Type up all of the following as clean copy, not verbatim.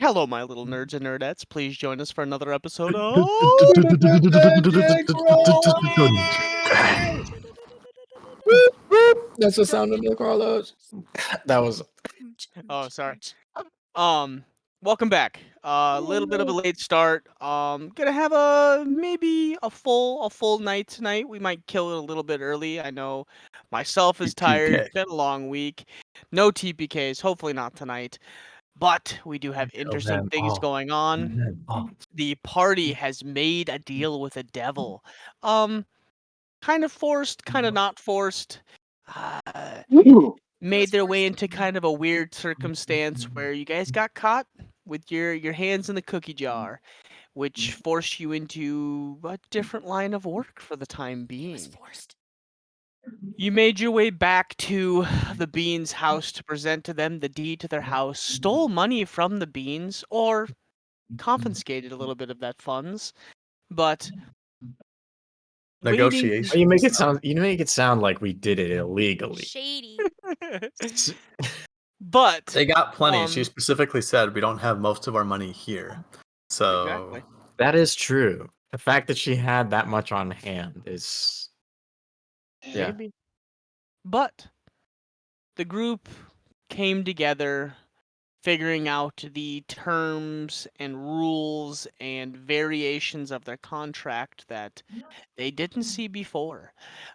Hello, my little nerds and nerdettes. Please join us for another episode of That's the sound of the Krawlers. That was Oh, sorry. Welcome back. A little bit of a late start. Gonna have maybe a full night tonight. We might kill it a little bit early. I know myself is tired. TPK. Been a long week. No TPKs. Hopefully not tonight. But we do have interesting them things all. going on. The party has made a deal with the devil. Kind of forced, kind of not forced. Uh, made their way into kind of a weird circumstance where you guys got caught with your hands in the cookie jar, which forced you into a different line of work for the time being. Forced. You made your way back to the Beans' house to present to them the deed to their house, stole money from the Beans, or confiscated a little bit of that funds, but Negotiation. you make it sound like we did it illegally. Shady. but They got plenty. She um, specifically said we don't have most of our money here. So exactly. That is true. The fact that she had that much on hand is yeah. Maybe. But the group came together, figuring out the terms and rules and variations of their contract that they didn't see before.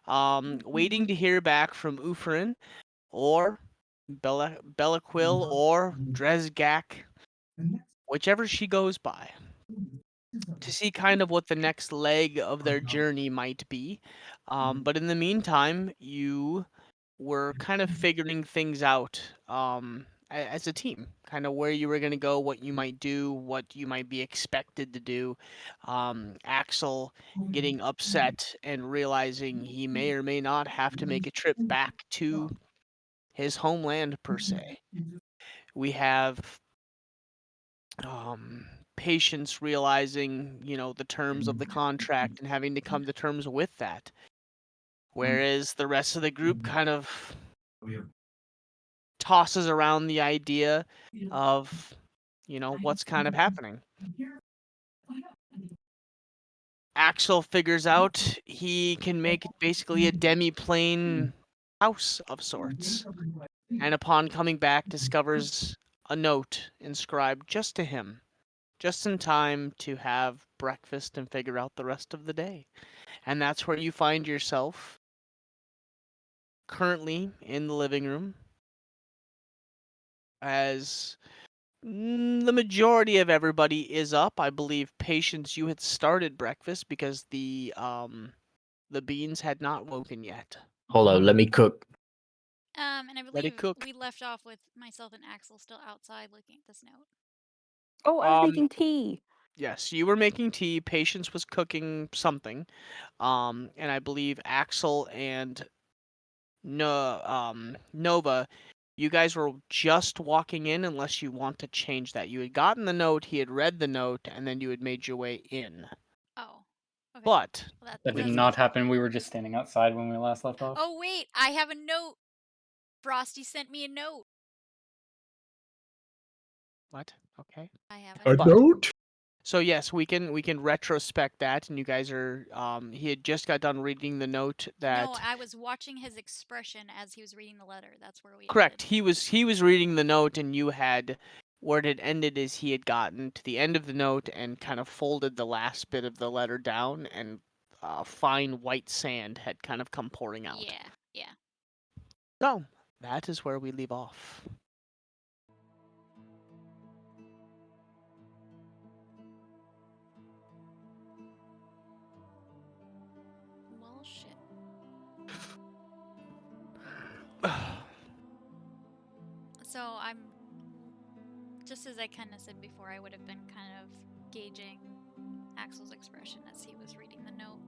Waiting to hear back from Ufarin or Bellaquil or Dresgak, whichever she goes by, to see kind of what the next leg of their journey might be. But in the meantime, you were kind of figuring things out as a team, kind of where you were going to go, what you might do, what you might be expected to do. Axel getting upset and realizing he may or may not have to make a trip back to his homeland, per se. We have Patience realizing, the terms of the contract and having to come to terms with that. Whereas the rest of the group kind of tosses around the idea of, what's kind of happening. Axel figures out he can make basically a demi-plane house of sorts. And upon coming back, discovers a note inscribed just to him, just in time to have breakfast and figure out the rest of the day. And that's where you find yourself currently in the living room, as the majority of everybody is up. I believe, Patience, you had started breakfast because the Beans had not woken yet. Hold on, let me cook. And I Let it believe cook. we left off with myself and Axel still outside looking at this note. Oh, I was making tea. Yes, you were making tea. Patience was cooking something, and I believe Axel and Nova, you guys were just walking in, unless you want to change that. You had gotten the note, he had read the note, and then you had made your way in. Oh. Okay. But Well, That did that's not good. happen. We were just standing outside when we last left off. Oh wait, I have a note. Frosty sent me a note. what? Okay. I have A But- note? So yes, we can retrospect that, and you guys are. He had just got done reading the note that. No, I was watching his expression as he was reading the letter. That's where we Correct. ended. He was reading the note, and you had. Where it had ended is he had gotten to the end of the note and kind of folded the last bit of the letter down, and fine white sand had kind of come pouring out. Yeah. So that is where we leave off. Well, shit. So I'm, just as I kind of said before, I would have been kind of gauging Axel's expression as he was reading the note.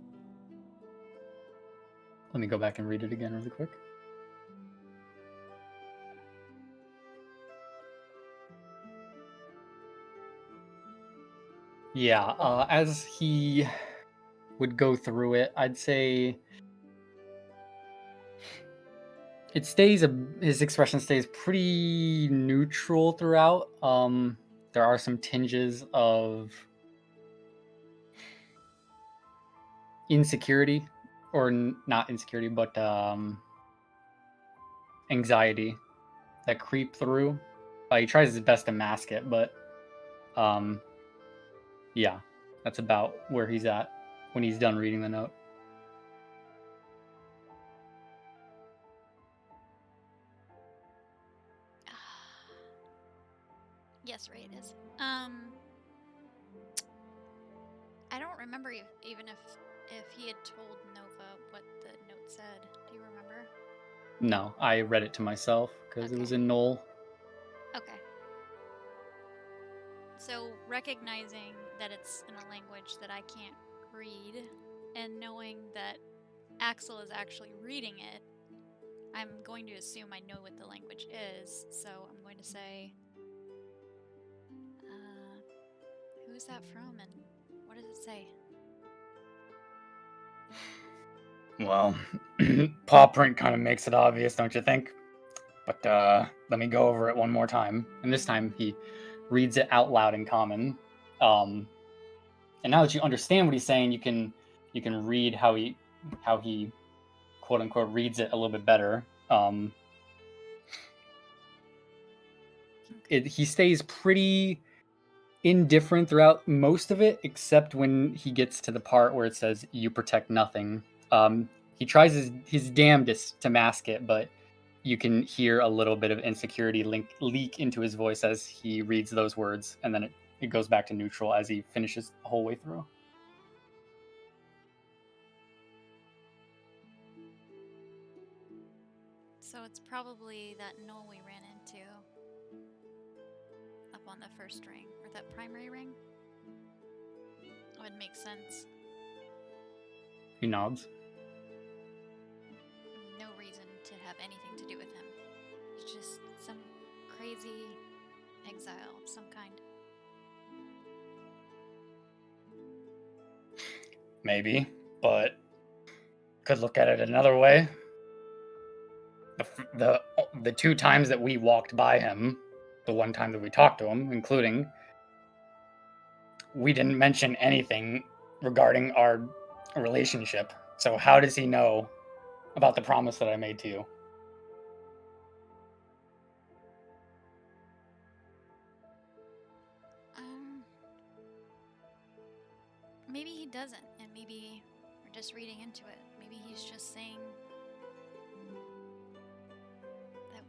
Let me go back and read it again really quick. Yeah, as he would go through it, I'd say his expression stays pretty neutral throughout. there are some tinges of insecurity, or not insecurity, but anxiety that creep through. He tries his best to mask it, but yeah, that's about where he's at when he's done reading the note. Yes, Ray, it is. I don't remember even if he had told Nova what the note said. Do you remember? No, I read it to myself because it was in Knoll. Okay. So recognizing that it's in a language that I can't read, and knowing that Axel is actually reading it, I'm going to assume I know what the language is. So I'm going to say, who is that from, and what does it say? Well, paw print kind of makes it obvious, don't you think? But let me go over it one more time. And this time he reads it out loud in common. And now that you understand what he's saying, you can read how he quote unquote reads it a little bit better. He stays pretty indifferent throughout most of it, except when he gets to the part where it says "you protect nothing." He tries his damnedest to mask it, but you can hear a little bit of insecurity leak into his voice as he reads those words, and then it goes back to neutral as he finishes the whole way through. So it's probably that knoll we ran into up on the first ring, or that primary ring. That would make sense. He nods. No reason to have anything to do with him. He's just some crazy exile of some kind. Maybe, but could look at it another way. The two times that we walked by him, the one time that we talked to him, including, we didn't mention anything regarding our relationship. So how does he know about the promise that I made to you? Maybe he doesn't, and maybe we're just reading into it. Maybe he's just saying that.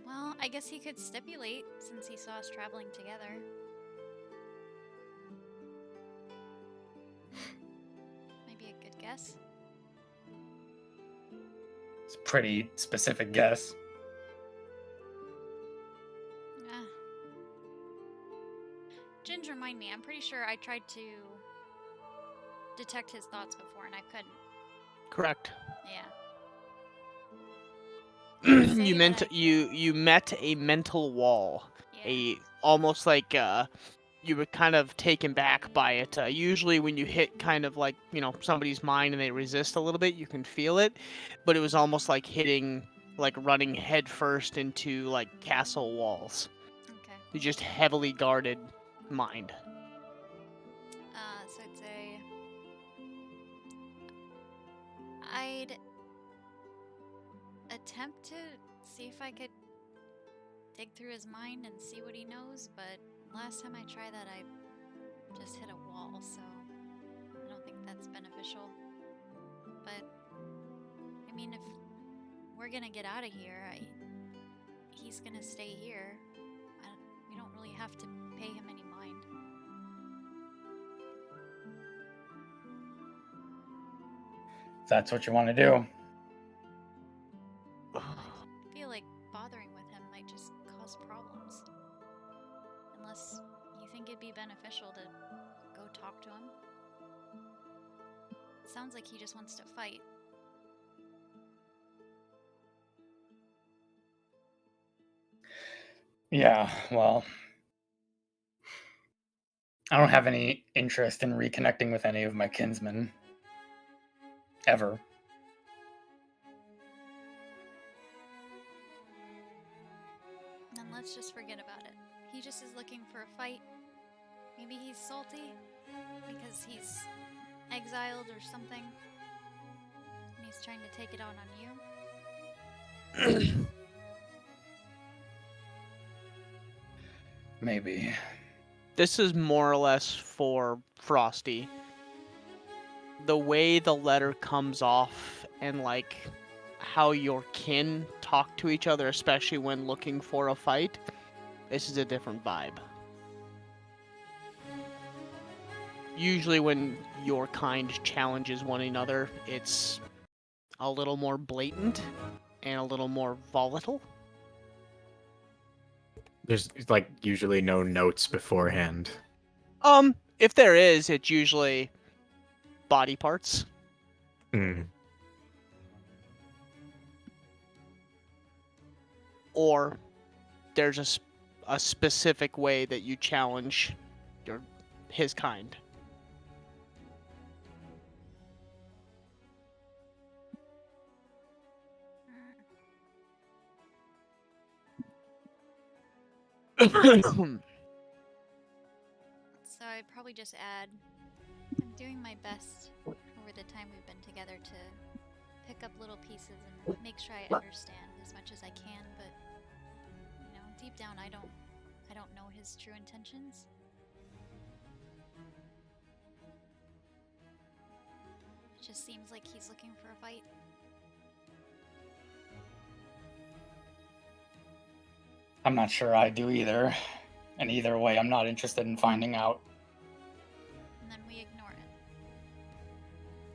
Well, I guess he could stipulate since he saw us traveling together. Maybe a good guess. It's a pretty specific guess. Ginge, remind me. I'm pretty sure I tried to detect his thoughts before and I couldn't. Correct. Yeah. you met a mental wall. Yeah. Almost like you were kind of taken back by it. Usually when you hit kind of like, somebody's mind and they resist a little bit, you can feel it. But it was almost like running headfirst into like castle walls. Okay. You just heavily guarded mind. So I'd say I'd attempt to see if I could dig through his mind and see what he knows, but last time I tried that I just hit a wall, so I don't think that's beneficial. But I mean, if we're gonna get out of here, he's gonna stay here. We don't really have to pay him any mind. If that's what you want to do. I feel like bothering with him might just cause problems. Unless you think it'd be beneficial to go talk to him. It sounds like he just wants to fight. Yeah, well, I don't have any interest in reconnecting with any of my kinsmen. Ever. Then let's just forget about it. He just is looking for a fight. Maybe he's salty because he's exiled or something. And he's trying to take it out on you. Maybe. This is more or less for Frosty. The way the letter comes off and like how your kin talk to each other, especially when looking for a fight, this is a different vibe. Usually when your kind challenges one another, it's a little more blatant and a little more volatile. There's like usually no notes beforehand. If there is, it's usually body parts. Hmm. Or there's a specific way that you challenge his kind. So I'd probably just add, I'm doing my best over the time we've been together to pick up little pieces and make sure I understand as much as I can, but you know, deep down I don't know his true intentions. It just seems like he's looking for a fight. I'm not sure I do either. And either way, I'm not interested in finding out. And then we ignore it.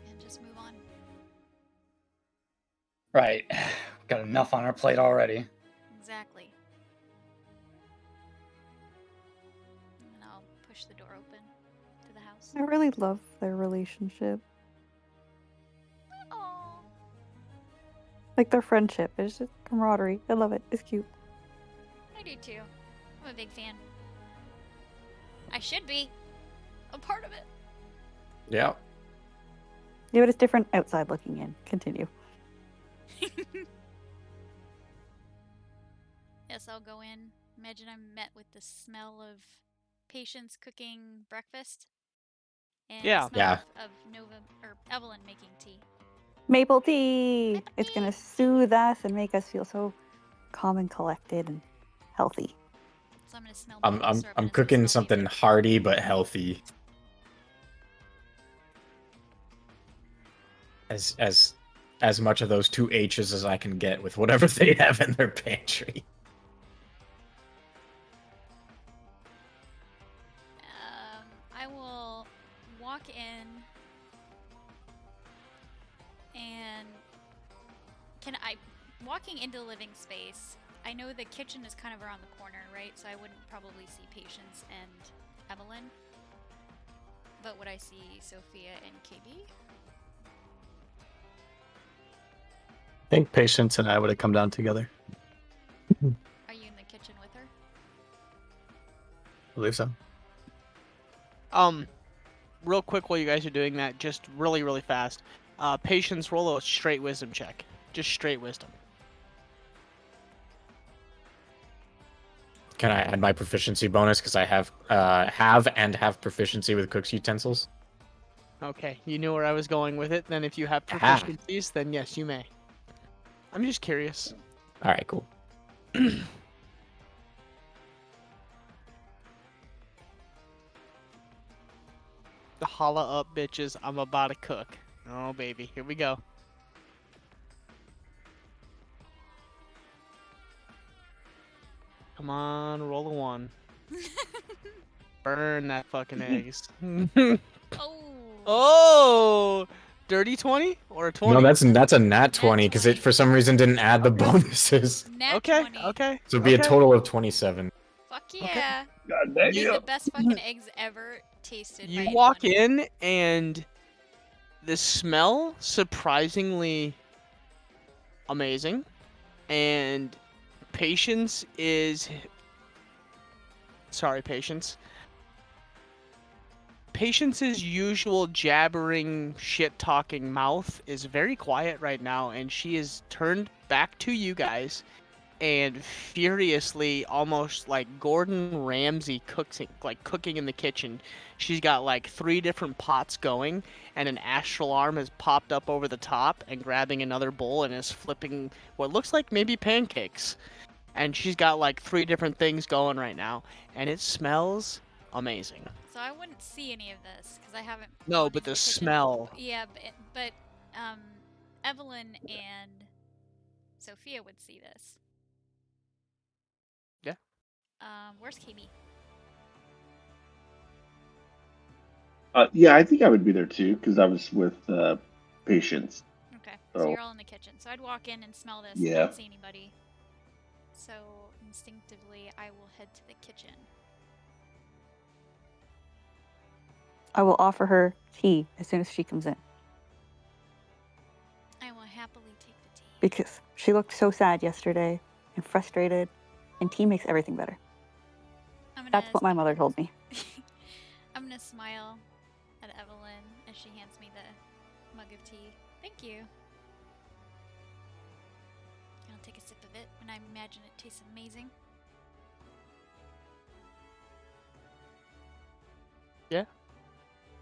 And just move on. Right. Got enough on our plate already. Exactly. And I'll push the door open to the house. I really love their relationship. Oh, Like their friendship. It's just camaraderie. I love it. It's cute. I do too. I'm a big fan. I should be a part of it. Yeah. Yeah, but it's different outside looking in. Continue. Yes, I'll go in. Imagine I'm met with the smell of Patience cooking breakfast. And Yeah. the smell Yeah. of Nova or Evelyn making tea. Maple tea! Maple It's gonna tea! soothe us and make us feel so calm and collected and healthy. So I'm gonna smell I'm maple I'm syrup I'm and it's gonna cooking smell something maple. hearty but healthy. As much of those 2 H's as I can get with whatever they have in their pantry. I will walk in and walking into the living space, I know the kitchen is kind of around the corner, right? So I wouldn't probably see Patience and Evelyn. But would I see Sophia and KB? I think Patience and I would have come down together. Are you in the kitchen with her? I believe so. Real quick while you guys are doing that, just really, really fast. Patience, roll a straight wisdom check. Just straight wisdom. Can I add my proficiency bonus because I have proficiency with cook's utensils? Okay, you knew where I was going with it. Then if you have Ah. proficiencies, then yes, you may. I'm just curious. All right, cool. The holla up, bitches. I'm about to cook. Oh, baby. Here we go. Come on, roll a 1. Burn that fucking eggs. Oh! Oh! Dirty 20 or a 20? No, that's a nat 20 because it 20. for some reason didn't add the bonuses. Nat Okay, 20. okay. So it'd be a okay. total of 27. Fuck yeah! God Made the best fucking eggs ever tasted. You by walk anyone. in and the smell surprisingly amazing, and Patience is Patience's usual jabbering, shit-talking mouth is very quiet right now, and she is turned back to you guys and furiously, almost like Gordon Ramsay cooking in the kitchen. She's got like 3 different pots going, and an astral arm has popped up over the top and grabbing another bowl and is flipping what looks like maybe pancakes. And she's got like 3 different things going right now, and it smells amazing. So I wouldn't see any of this because I haven't. No, gone but into the kitchen. smell. Yeah, but Evelyn and Sophia would see this. Yeah. Where's KB? Yeah, I think I would be there too because I was with Patience. Okay, so So you're all in the kitchen. So I'd walk in and smell this and yeah, not see anybody. So instinctively, I will head to the kitchen. I will offer her tea as soon as she comes in I will happily take the tea. because she looked so sad yesterday and frustrated, and tea makes everything better. That's what my mother told me. I'm gonna smile at Evelyn as she hands me the mug of tea. Thank you. I'll take a sip of it, and I imagine it tastes amazing.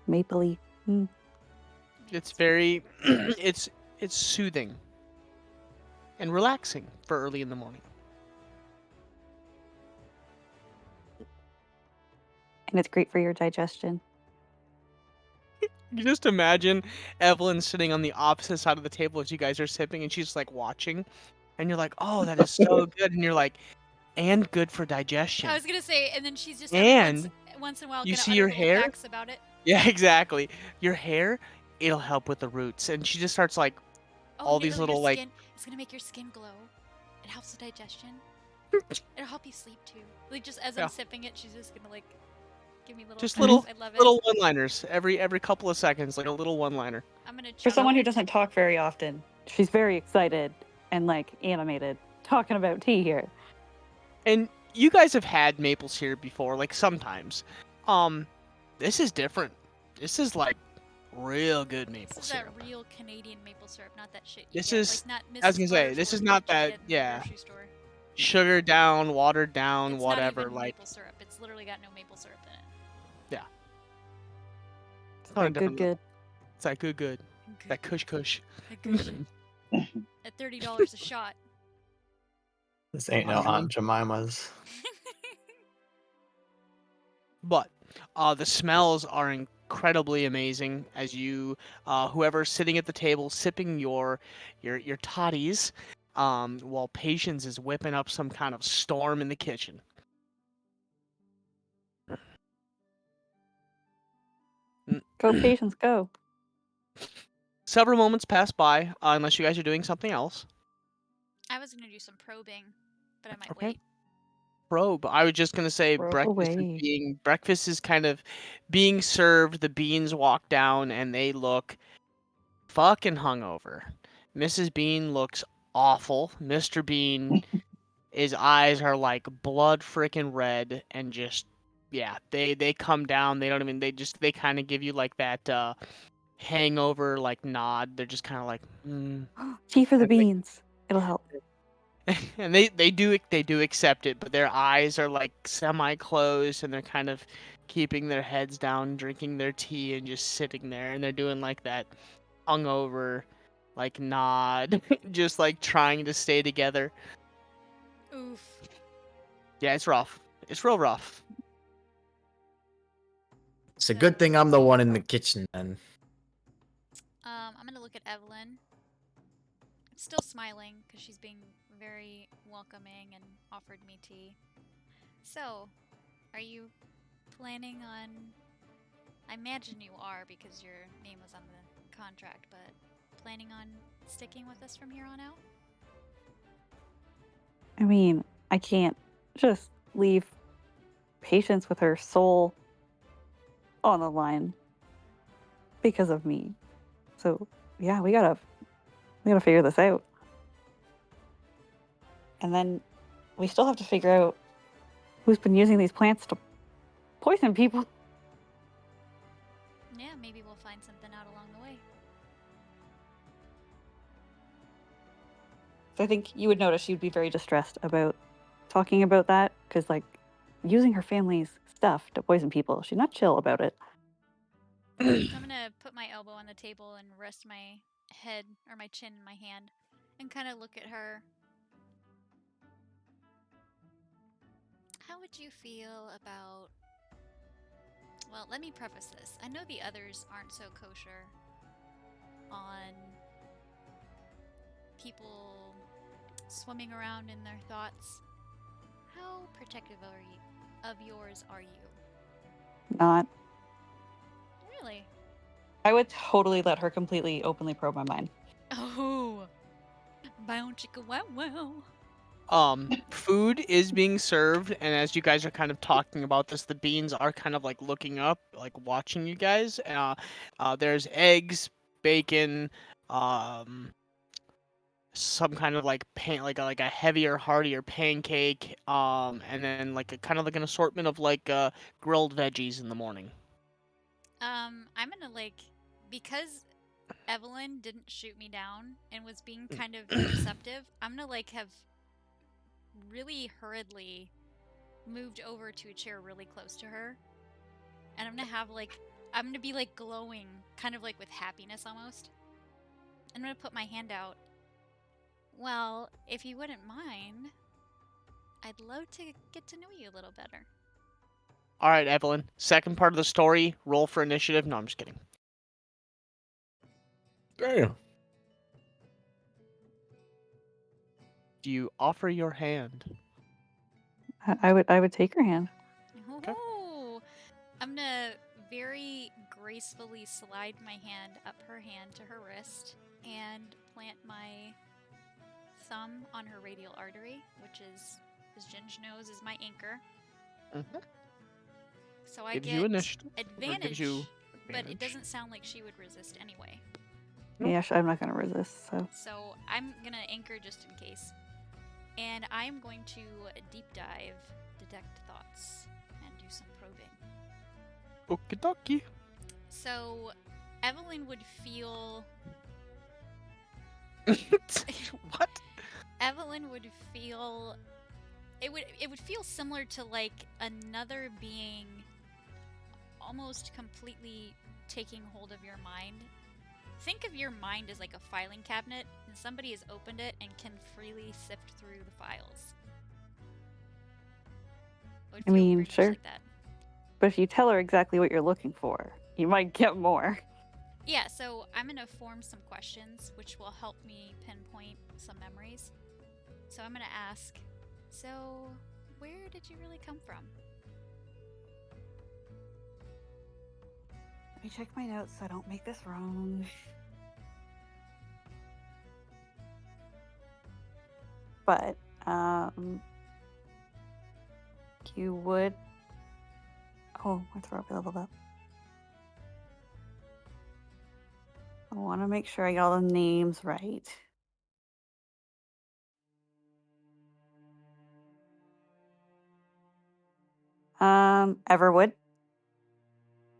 Mapley. It's very it's soothing and relaxing for early in the morning. And it's great for your digestion. You just imagine Evelyn sitting on the opposite side of the table as you guys are sipping, and she's like watching, and you're like, "Oh, that is so good," and you're like, "And good for digestion." I was gonna say, and then she's just And once in a while you gonna see utter your little hair? facts about it. Yeah, exactly. Your hair, it'll help with the roots, and she just starts like Oh, all and these your little like skin, it's gonna make your skin glow. It helps with digestion. It'll help you sleep too. Like just as Yeah. I'm sipping it, she's just gonna like give me little just facts. little I love it. little one-liners every couple of seconds, like a little one-liner. I'm gonna For chug someone it. who doesn't talk very often, she's very excited and like animated talking about tea here. And you guys have had maple syrup before, like sometimes. This is different. This is like real good maple This is syrup. that real Canadian maple syrup, not that shit you This get. is- Like not Mrs. I was gonna say, Butter's this is Orchard not that you that- get in the yeah. grocery store. Sugar down, watered down, It's whatever. not even Like maple syrup. It's literally got no maple syrup in it. It's on a like different good. level. It's like good. That kush. At $30 a shot. This ain't no Aunt Jemima's. But the smells are incredibly amazing as you, whoever's sitting at the table sipping your toddies, while Patience is whipping up some kind of storm in the kitchen. Go, Patience, go. Several moments pass by, unless you guys are doing something else. I was gonna do some probing, but I might Okay. wait. Probe. I was just gonna say Probe breakfast away. breakfast is kind of being served. The beans walk down and they look fucking hungover. Mrs. Bean looks awful. Mr. Bean, his eyes are like blood freaking red and just yeah, they come down. They don't even they kind of give you like that hangover like nod. They're just kind of like Tea for the And, like- beans. It'll help. and they do accept it, but their eyes are like semi-closed and they're kind of keeping their heads down, drinking their tea and just sitting there, and they're doing like that hungover like nod, just like trying to stay together. Oof. Yeah, it's rough. It's real rough. It's a good thing I'm the one in the kitchen then. I'm gonna look at Evelyn. I'm still smiling because she's being very welcoming and offered me tea. So, are you planning on? I imagine you are because your name was on the contract, but planning on sticking with us from here on out? I mean, I can't just leave Patience with her soul on the line because of me. So yeah, we gotta figure this out. And then we still have to figure out who's been using these plants to poison people. Yeah, maybe we'll find something out along the way. So I think you would notice she'd be very distressed about talking about that because, like, using her family's stuff to poison people, she's not chill about it. So I'm gonna put my elbow on the table and rest my head or my chin in my hand and kind of look at her. How would you feel about... Well, let me preface this. I know the others aren't so kosher on people swimming around in their thoughts. How protective of yours are you? Not. Really? I would totally let her completely openly probe my mind. Oh, bow chicka wow wow. Food is being served, and as you guys are kind of talking about this, the beans are kind of like looking up, like watching you guys. There's eggs, bacon, some kind of like like a heavier, heartier pancake, and then like a kind of like an assortment of like grilled veggies in the morning. I'm gonna because Evelyn didn't shoot me down and was being kind of receptive, I'm gonna have really hurriedly moved over to a chair really close to her. And I'm gonna be glowing, kind of with happiness almost. I'm gonna put my hand out. Well, if you wouldn't mind, I'd love to get to know you a little better. All right, Evelyn. Second part of the story. Roll for initiative. No, I'm just kidding. Damn. Do you offer your hand? I would take her hand. Okay. Oh, I'm gonna very gracefully slide my hand up her hand to her wrist and plant my thumb on her radial artery, which is, as Ginge knows, is my anchor. Mhm. So I Gives get you initiative. Or advantage, gives you but it advantage. doesn't sound like she would resist anyway. Nope. Yeah, I'm not gonna resist. So So I'm gonna anchor just in case. And I'm going to deep dive, detect thoughts, and do some probing. Okie dokie. So Evelyn would feel... What? Evelyn would feel... It would feel similar to another being almost completely taking hold of your mind. Think of your mind as like a filing cabinet, and somebody has opened it and can freely sift through the files. It would I feel mean, very much sure. like that. But if you tell her exactly what you're looking for, you might get more. Yeah, so I'm gonna form some questions which will help me pinpoint some memories. So I'm gonna ask, so where did you really come from? Let me check my notes so I don't make this wrong. But you would... Oh, my throat leveled up. I want to make sure I got all the names right. Everwood.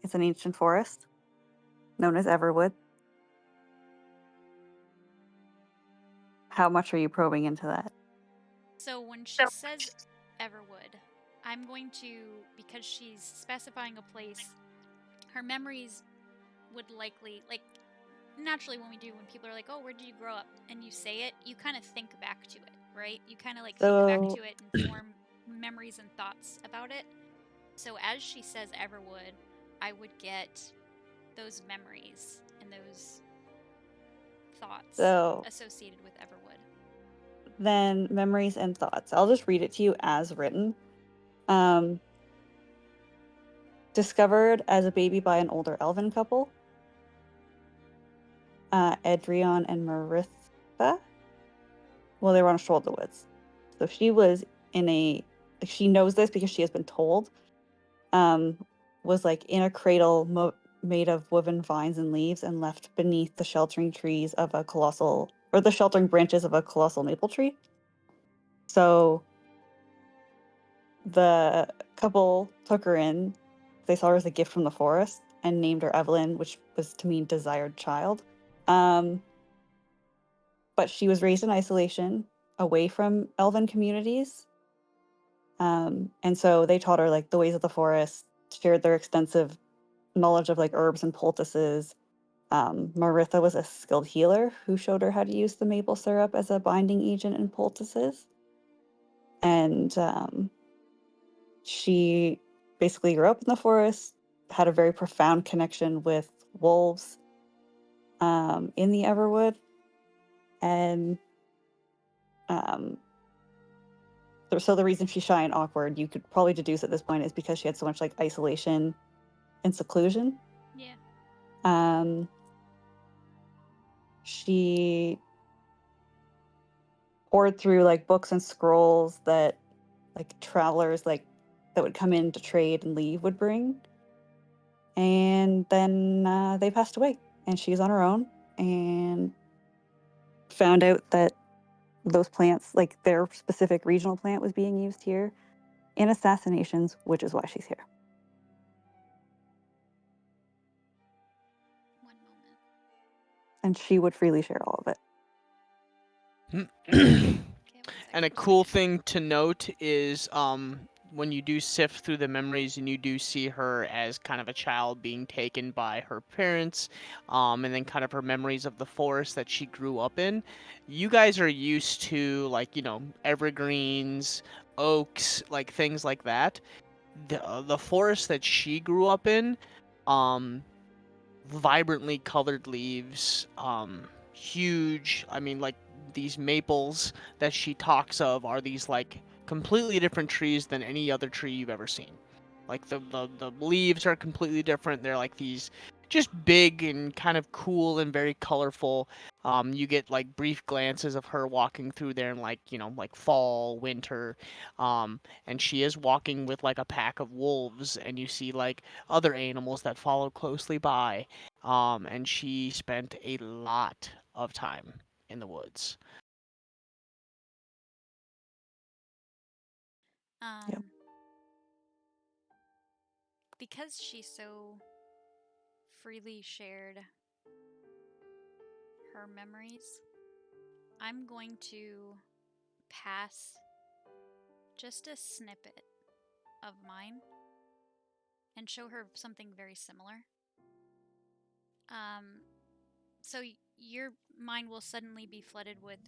It's an ancient forest known as Everwood. How much are you probing into that? So when she says Everwood, I'm going to, because she's specifying a place, her memories would likely, naturally when people are like, oh, where did you grow up? And you say it, you kind of think back to it, right? You kind of think back to it and form memories and thoughts about it. So as she says Everwood, I would get those memories and those thoughts associated with Everwood. Then memories and thoughts. I'll just read it to you as written. Discovered as a baby by an older elven couple. Edrion and Marissa. Well, they were on a stroll of the woods. So she was in a... she knows this because she has been told. Was in a cradle made of woven vines and leaves and left beneath the sheltering trees of a colossal... or the sheltering branches of a colossal maple tree. So the couple took her in. They saw her as a gift from the forest and named her Evelyn, which was to mean desired child. but she was raised in isolation, away from elven communities. And so they taught her like the ways of the forest, shared their extensive knowledge of like herbs and poultices. Maritha was a skilled healer who showed her how to use the maple syrup as a binding agent in poultices. And she basically grew up in the forest, had a very profound connection with wolves in the Everwood. And so the reason she's shy and awkward, you could probably deduce at this point, is because she had so much like isolation and seclusion. Yeah. She poured through like books and scrolls that like travelers like that would come in to trade and leave would bring. And then they passed away, and she's on her own and found out that those plants, like their specific regional plant, was being used here in assassinations, which is why she's here. One moment. And she would freely share all of it. Okay, And a cool thing to note is when you do sift through the memories and you do see her as kind of a child being taken by her parents, and then kind of her memories of the forest that she grew up in, you guys are used to like, evergreens, oaks, like things like that. The forest that she grew up in, vibrantly colored leaves, huge, like these maples that she talks of are these like completely different trees than any other tree you've ever seen. Like the leaves are completely different. They're like these just big and kind of cool and very colorful. You get like brief glances of her walking through there in like, like fall, winter. And she is walking with like a pack of wolves, and you see like other animals that follow closely by. And she spent a lot of time in the woods. Yep. Because she so freely shared her memories, I'm going to pass just a snippet of mine and show her something very similar. So your mind will suddenly be flooded with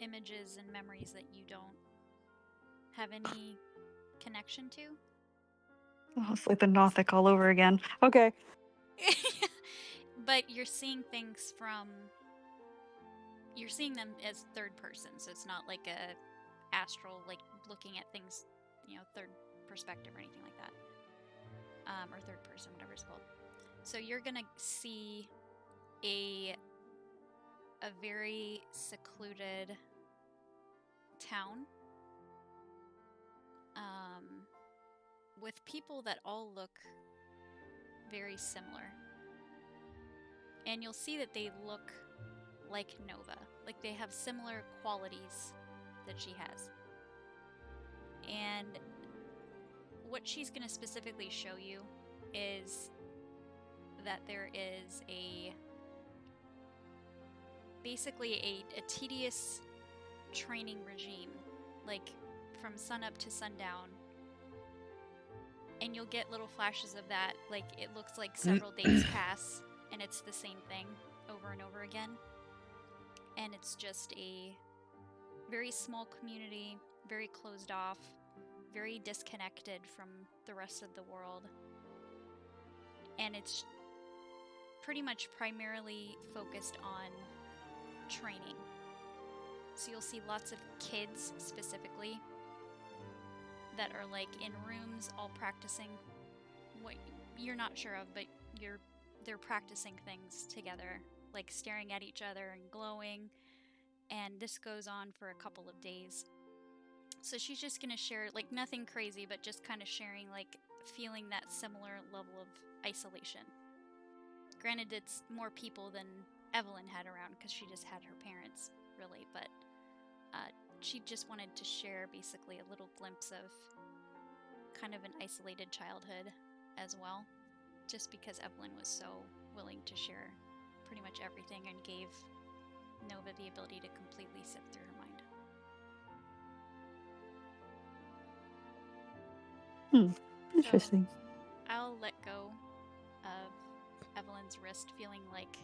images and memories that you don't have any connection to. Oh, it's like the Nothic all over again. Okay. But you're seeing things you're seeing them as third person, so it's not like a astral, like looking at things, third perspective or anything like that. Or third person, whatever it's called. So you're gonna see a very secluded town, with people that all look very similar. And you'll see that they look like Nova. Like they have similar qualities that she has. And what she's going to specifically show you is that there is basically a tedious training regime, like from sunup to sundown. And you'll get little flashes of that, like it looks like several days pass and it's the same thing over and over again. And it's just a very small community, very closed off, very disconnected from the rest of the world. And it's pretty much primarily focused on training. So you'll see lots of kids specifically that are like in rooms all practicing what you're not sure of, but they're practicing things together, like staring at each other and glowing. And this goes on for a couple of days. So she's just gonna share, like, nothing crazy, but just kind of sharing, like, feeling that similar level of isolation. Granted, it's more people than Evelyn had around because she just had her parents, really, but she just wanted to share basically a little glimpse of kind of an isolated childhood as well, just because Evelyn was so willing to share pretty much everything and gave Nova the ability to completely sift through her mind. Interesting. So I'll let go of Evelyn's wrist, feeling like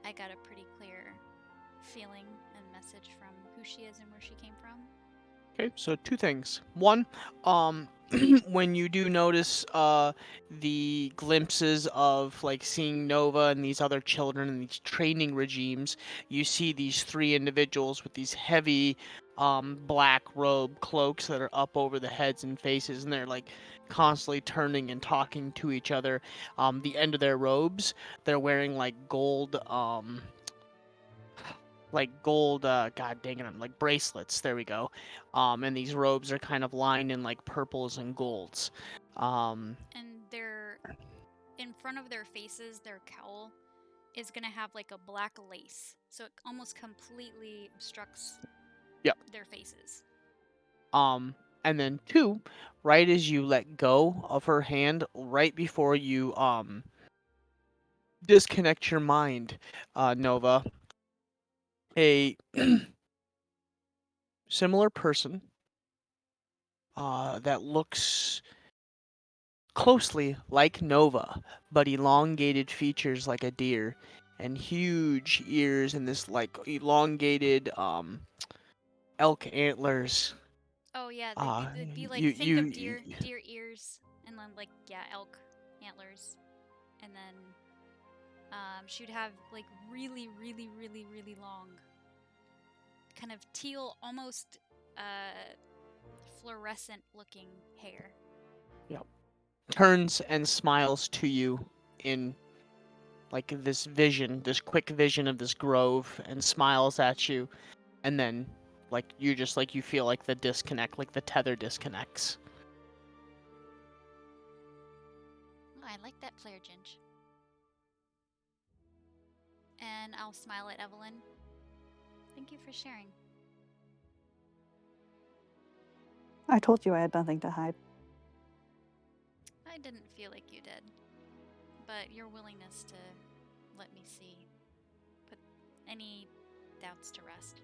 I got a pretty clear feeling and message from who she is and where she came from. Okay, so two things. One, when you do notice the glimpses of like seeing Nova and these other children and these training regimes, you see these three individuals with these heavy black robe cloaks that are up over the heads and faces, and they're like constantly turning and talking to each other. The end of their robes, they're wearing like gold god dang it, like bracelets, there we go. And these robes are kind of lined in like purples and golds. And they're in front of their faces, their cowl is gonna have like a black lace, so it almost completely obstructs Yep. their faces. And then two, right as you let go of her hand, right before you disconnect your mind, Nova, a similar person that looks closely like Nova, but elongated features like a deer, and huge ears and this like elongated elk antlers. Oh yeah, they'd be like, You think of you deer ears, and then like, yeah, elk antlers, and then she'd have like really, really, really, really long, kind of teal, almost fluorescent looking hair. turns and smiles to you in like this vision, this quick vision of this grove, and smiles at you, and then like you feel like the disconnect, like the tether disconnects. Oh, I like that flare, Ginge. And I'll smile at Evelyn. Thank you for sharing. I told you I had nothing to hide. I didn't feel like you did, but your willingness to let me see put any doubts to rest.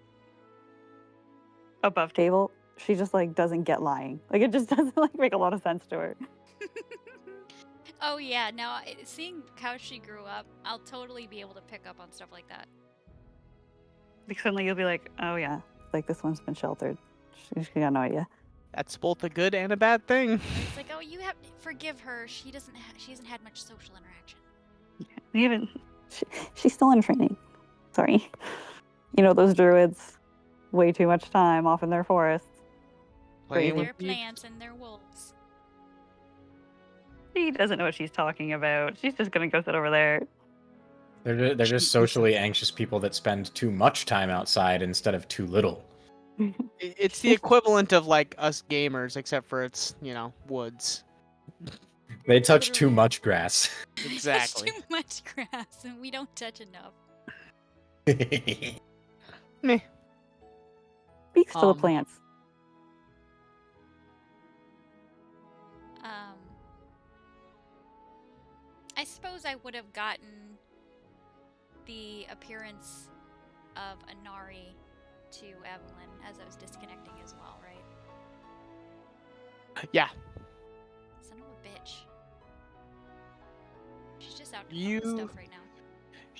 Above table, she just like doesn't get lying. Like it just doesn't like make a lot of sense to her. Oh yeah, now seeing how she grew up, I'll totally be able to pick up on stuff like that. Like suddenly you'll be like, oh yeah, like this one's been sheltered. She got no idea. That's both a good and a bad thing. It's like, oh, you have forgive her. She hasn't had much social interaction. Even she's still in training. Sorry. You know those druids, way too much time off in their forests. Playing Crazy. They're with plants and they're wolves. She doesn't know what she's talking about. She's just gonna go sit over there. They're just socially anxious people that spend too much time outside instead of too little. It's the equivalent of like us gamers, except for it's woods. They touch too Literally. much grass. Exactly. There's too much grass and we don't touch enough. Meh. Speaks to the plants. I suppose I would have gotten the appearance of Anari to Evelyn as I was disconnecting as well, right? Yeah. Son of a bitch. She's just out doing stuff right now.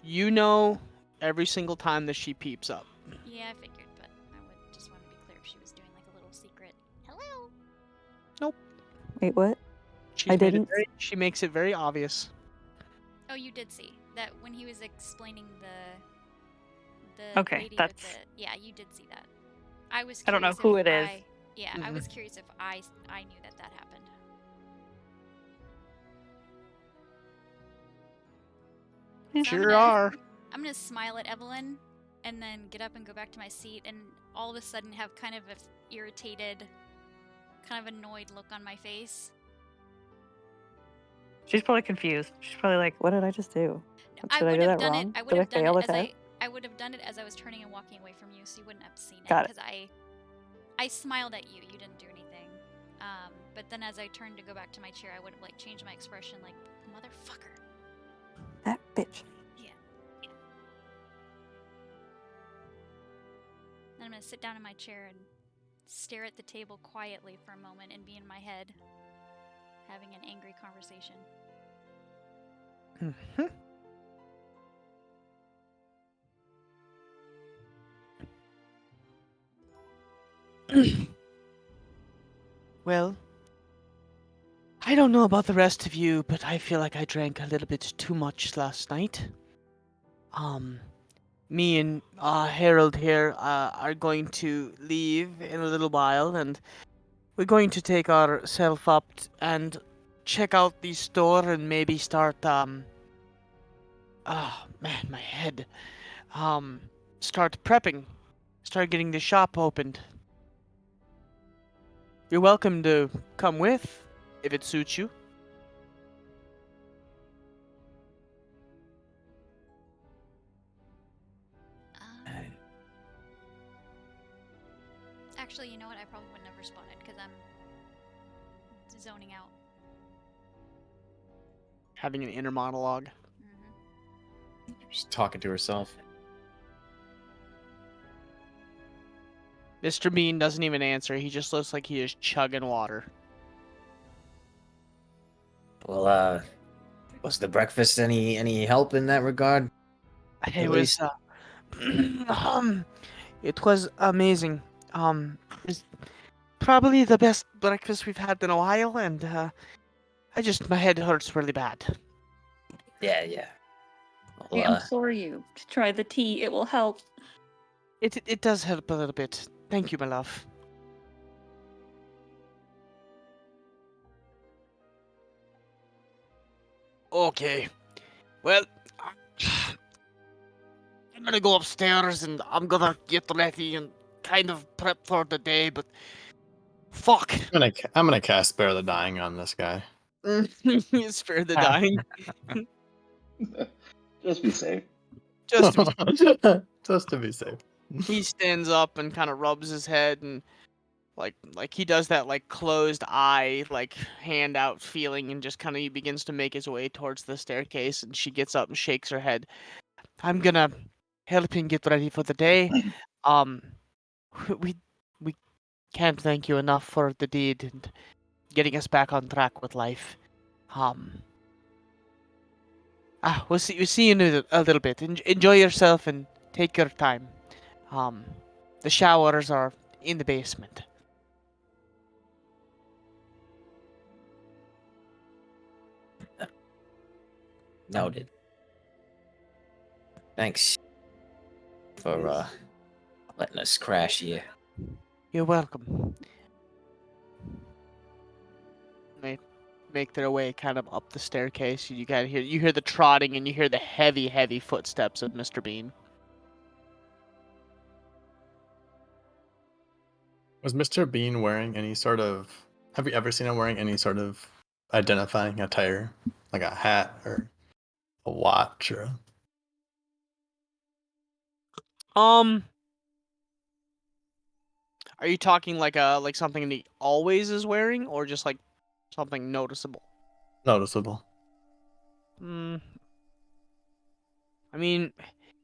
You know every single time that she peeps up. Yeah, I figured, but I would just want to be clear if she was doing like a little secret. Hello. Wait, what? She's I made it didn't. she makes it very obvious. Oh, you did see that when he was explaining the Okay, lady that's- with the yeah, you did see that. I was. I don't know curious who if it is. Yeah, I was curious if I knew that happened. Yeah. So I'm Sure gonna- are. I'm gonna smile at Evelyn, and then get up and go back to my seat, and all of a sudden have kind of a irritated, kind of annoyed look on my face. She's probably confused. She's probably like, what did I just do? I Did I would do have that done wrong? it. I would Did I have done fail it a as test? I would have done it as I was turning and walking away from you, so you wouldn't have seen it. Got it. Because I smiled at you. You didn't do anything. But then as I turned to go back to my chair, I would have like changed my expression, like motherfucker. That bitch. gonna sit down in my chair and stare at the table quietly for a moment and be in my head, having an angry conversation. Well, I don't know about the rest of you, but I feel like I drank a little bit too much last night. Me and Harold here are going to leave in a little while, and we're going to take ourselves up and check out the store and maybe start oh man, my head. Start prepping. Start getting the shop opened. You're welcome to come with, if it suits you. Actually, you know what? I probably wouldn't have responded because I'm zoning out. Having an inner monologue. She's talking to herself. Mr. Bean doesn't even answer. He just looks like he is chugging water. Well, was the breakfast any help in that regard? It was it was amazing. It's probably the best breakfast we've had in a while, and my head hurts really bad. Yeah. I implore you to try the tea. It will help. It does help a little bit. Thank you, my love. Okay. Well, I'm gonna go upstairs and I'm gonna get ready and kind of prep for the day, but fuck. I'm gonna cast Spare the Dying on this guy. Spare the dying. Just be safe. Just to be Just to be safe. he stands up and kind of rubs his head and like he does that like closed eye like hand out feeling and just kind of he begins to make his way towards the staircase and she gets up and shakes her head. I'm gonna help him get ready for the day. We can't thank you enough for the deed and getting us back on track with life. We'll see you in a little bit. Enjoy yourself and take your time. The showers are in the basement. Noted. Thanks for letting us crash here. You're welcome. They make their way kind of up the staircase. You hear the trotting and you hear the heavy footsteps of Mr. Bean. Was Mr. Bean wearing any sort of... Have you ever seen him wearing any sort of identifying attire? Like a hat or a watch or... Are you talking like something that he always is wearing, or just like something noticeable? Noticeable. I mean,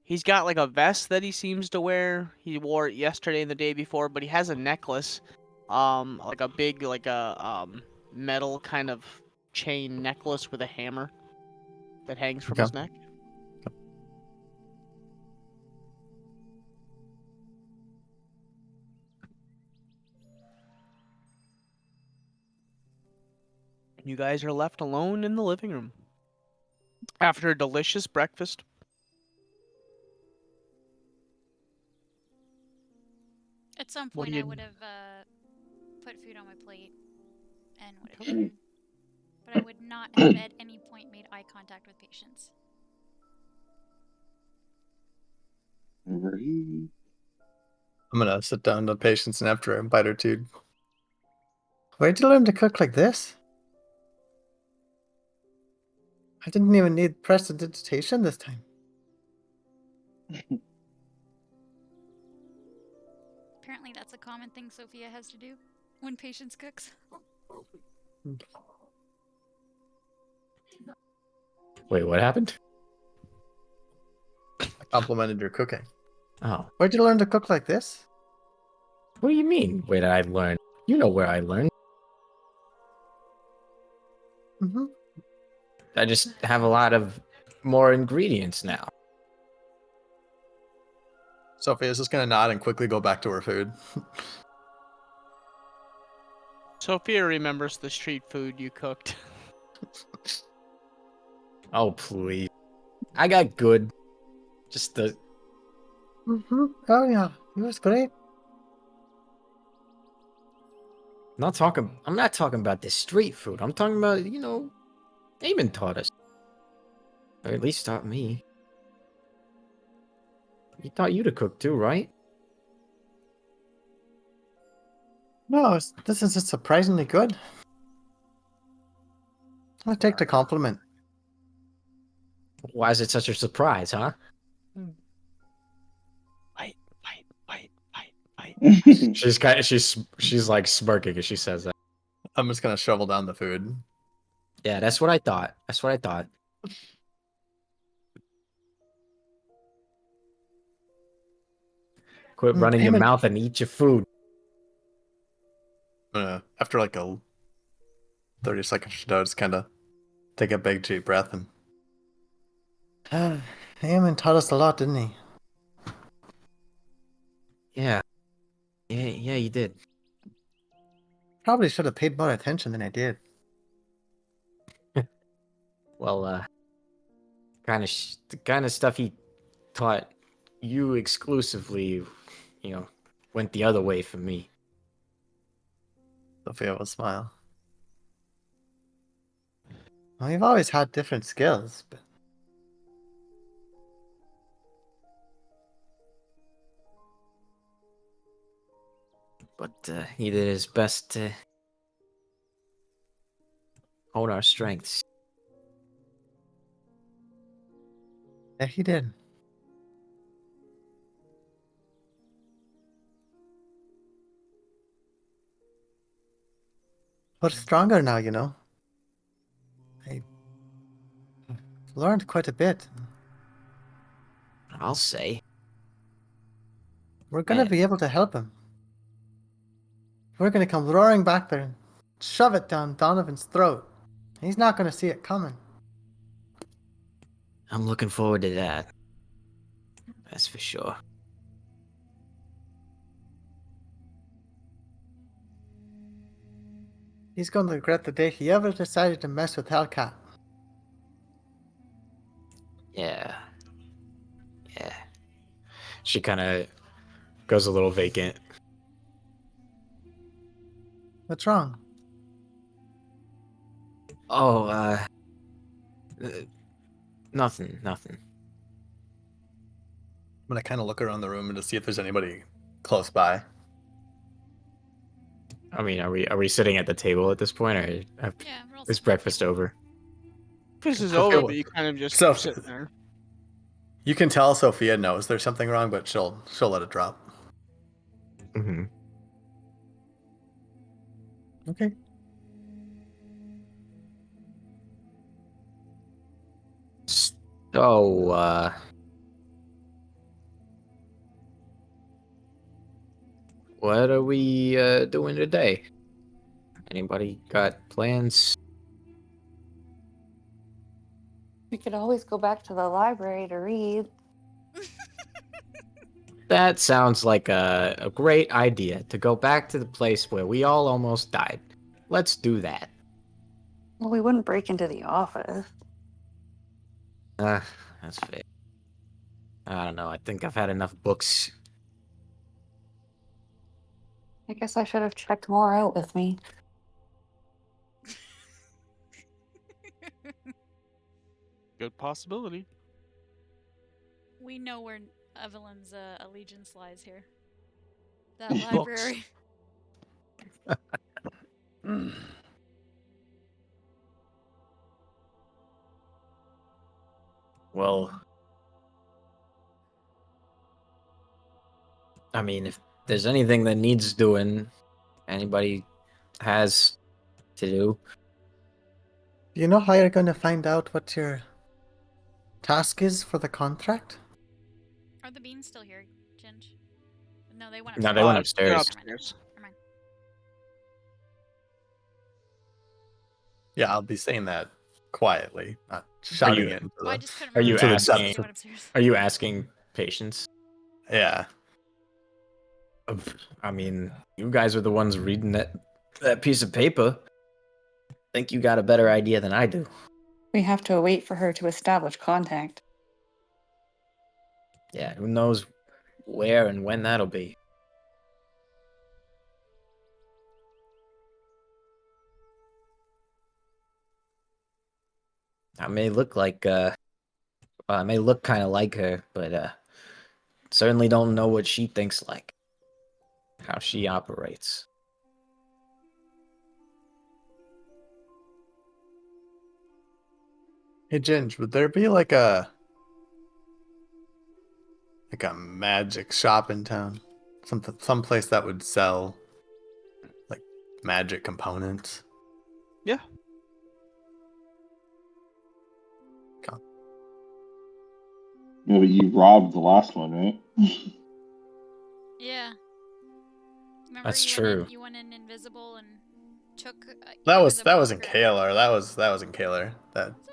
he's got like a vest that he seems to wear. He wore it yesterday and the day before, but he has a necklace, like a big metal kind of chain necklace with a hammer that hangs from his neck. You guys are left alone in the living room after a delicious breakfast. At some What do point, you- I would have put food on my plate and would have eaten, but I would not have at any point made eye contact with patients. I'm gonna sit down to Patience and after a bite or two. Where'd you learn to cook like this? I didn't even need prestidigitation this time. Apparently, that's a common thing Sophia has to do when patients cooks. Wait, what happened? I complimented your cooking. Oh, Where'd you learn to cook like this? What do you mean? Where did I learn? You know where I learned. Mm-hmm. I just have a lot of more ingredients now. Sophia's just gonna nod and quickly go back to her food. Sophia remembers the street food you cooked. Oh, please. I got good. Just the... Mm-hmm. Oh yeah, it was great. I'm not talking about the street food. I'm talking about, Eamon taught us. Or at least taught me. He taught you to cook too, right? No, this is just surprisingly good. I'll take the compliment. Why is it such a surprise, huh? Bite, bite, bite, bite, bite. She's like smirking as she says that. I'm just gonna shovel down the food. Yeah, that's what I thought. Quit running your Eamon, mouth and eat your food. after like a 30 seconds, she does kind of take a big deep breath and. Eamon taught us a lot, didn't he? Yeah, you did. Probably should have paid more attention than I did. Well, the kind of stuff he taught you exclusively, went the other way for me. Sophia will smile. Well, you've always had different skills, but But he did his best to hone our strengths. yeah, he did. We're stronger now, you know. I learned quite a bit. I'll say. We're gonna Man. be able to help him. We're gonna come roaring back there and shove it down Donovan's throat. He's not gonna see it coming. I'm looking forward to that. That's for sure. He's gonna regret the day he ever decided to mess with Hellcat. Yeah. She kind of goes a little vacant. What's wrong? Oh, nothing. I'm gonna kind of look around the room and to see if there's anybody close by. I mean, are we sitting at the table at this point, or Yeah, we're all is sitting at the breakfast table. over? This is Sophia over, will- but you kind of just So- sit there. You can tell Sophia knows there's something wrong, but she'll let it drop. Mm-hmm. Okay. So, what are we doing today? Anybody got plans? We could always go back to the library to read. That sounds like a great idea, to go back to the place where we all almost died. Let's do that. Well, we wouldn't break into the office. That's fair. I don't know. I think I've had enough books. I guess I should have checked more out with me. Good possibility. We know where Evelyn's allegiance lies here. That Books. library. Well, I mean, if there's anything that needs doing, anybody has to do. Do you know how you're gonna find out what your task is for the contract? Are the beans still here, Ginge? No, they went No, upstairs. they went They're upstairs. upstairs. Never mind. Yeah, I'll be saying that quietly, not shouting it into Oh, I the. just couldn't Are remember. you To the if asking? they went upstairs. Are you asking Patience? Yeah. I mean, you guys are the ones reading that piece of paper. Think you got a better idea than I do. We have to wait for her to establish contact. Yeah, who knows where and when that'll be. I may look like I may look kind of like her, but certainly don't know what she thinks like, how she operates. Hey, Ginge, would there be like a magic shop in town? Some place that would sell like magic components? Yeah. Maybe you robbed the last one, right? Yeah. Remember That's you true. You went in invisible and took. That it was a that was in book or- Kalar. That was in Kalar. That Was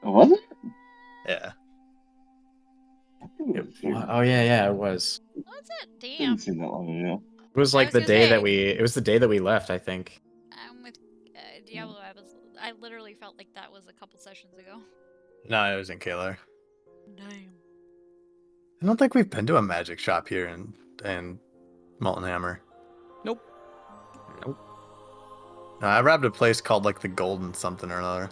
it? Was it? yeah. I think it was here. Oh yeah, it was. Was it? Didn't Damn. seem that long ago. It was I like was the gonna day that say- it was the day that we left, I think. I'm with Diablo. I literally felt like that was a couple sessions ago. No, it was in Kalar. Damn. I don't think we've been to a magic shop here in Molten Hammer. Nope. Nope. No, I robbed a place called like the Golden something or another.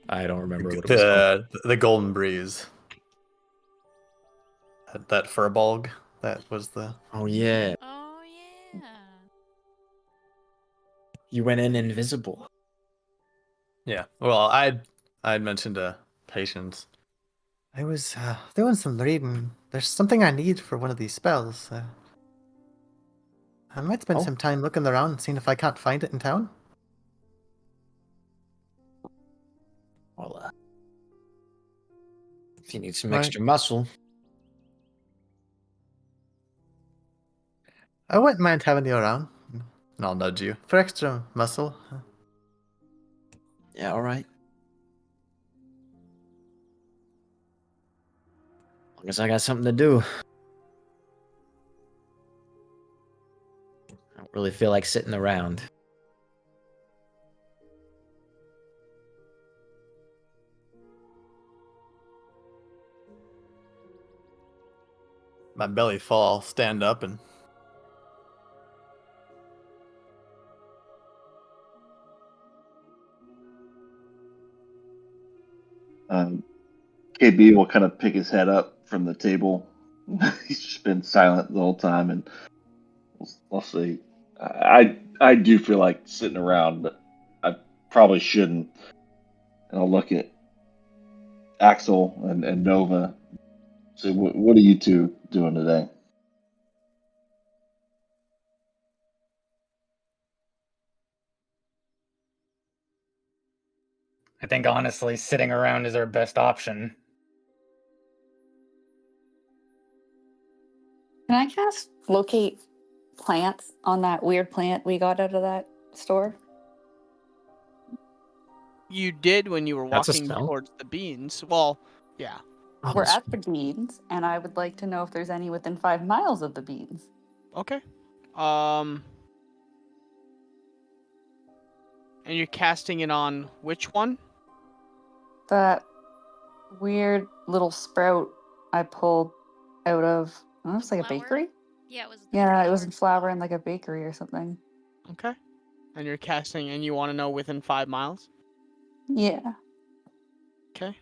I don't remember what it was called. The Golden Breeze. That Furbolg. That was the. Oh yeah, Oh yeah. you went in invisible. Yeah. Well, I'd mentioned to Patience. I was doing some reading. There's something I need for one of these spells. I might spend Oh. some time looking around and seeing if I can't find it in town. Well, if you need some Right. extra muscle, I wouldn't mind having you around. And I'll nudge you for extra muscle. yeah, all right. As long as I got something to do. I don't really feel like sitting around. My belly fall, stand up, and KB will kind of pick his head up from the table. He's just been silent the whole time, and we'll see. I do feel like sitting around, but I probably shouldn't. And I'll look at Axel and Nova. Say, what are you two doing today? I think honestly, sitting around is our best option. Can I cast locate plants on that weird plant we got out of that store? You did when you were That's a walking spell? towards the beans. Well, yeah. Oh, We're that's- at the beans, and I would like to know if there's any within 5 miles of the beans. Okay. And you're casting it on which one? That weird little sprout I pulled out of, I don't know, it's like a Flower? bakery? Yeah, it was. the Yeah, it was flower. in flour in like a bakery or something. Okay. And you're casting, and you want to know within 5 miles? Yeah. Okay.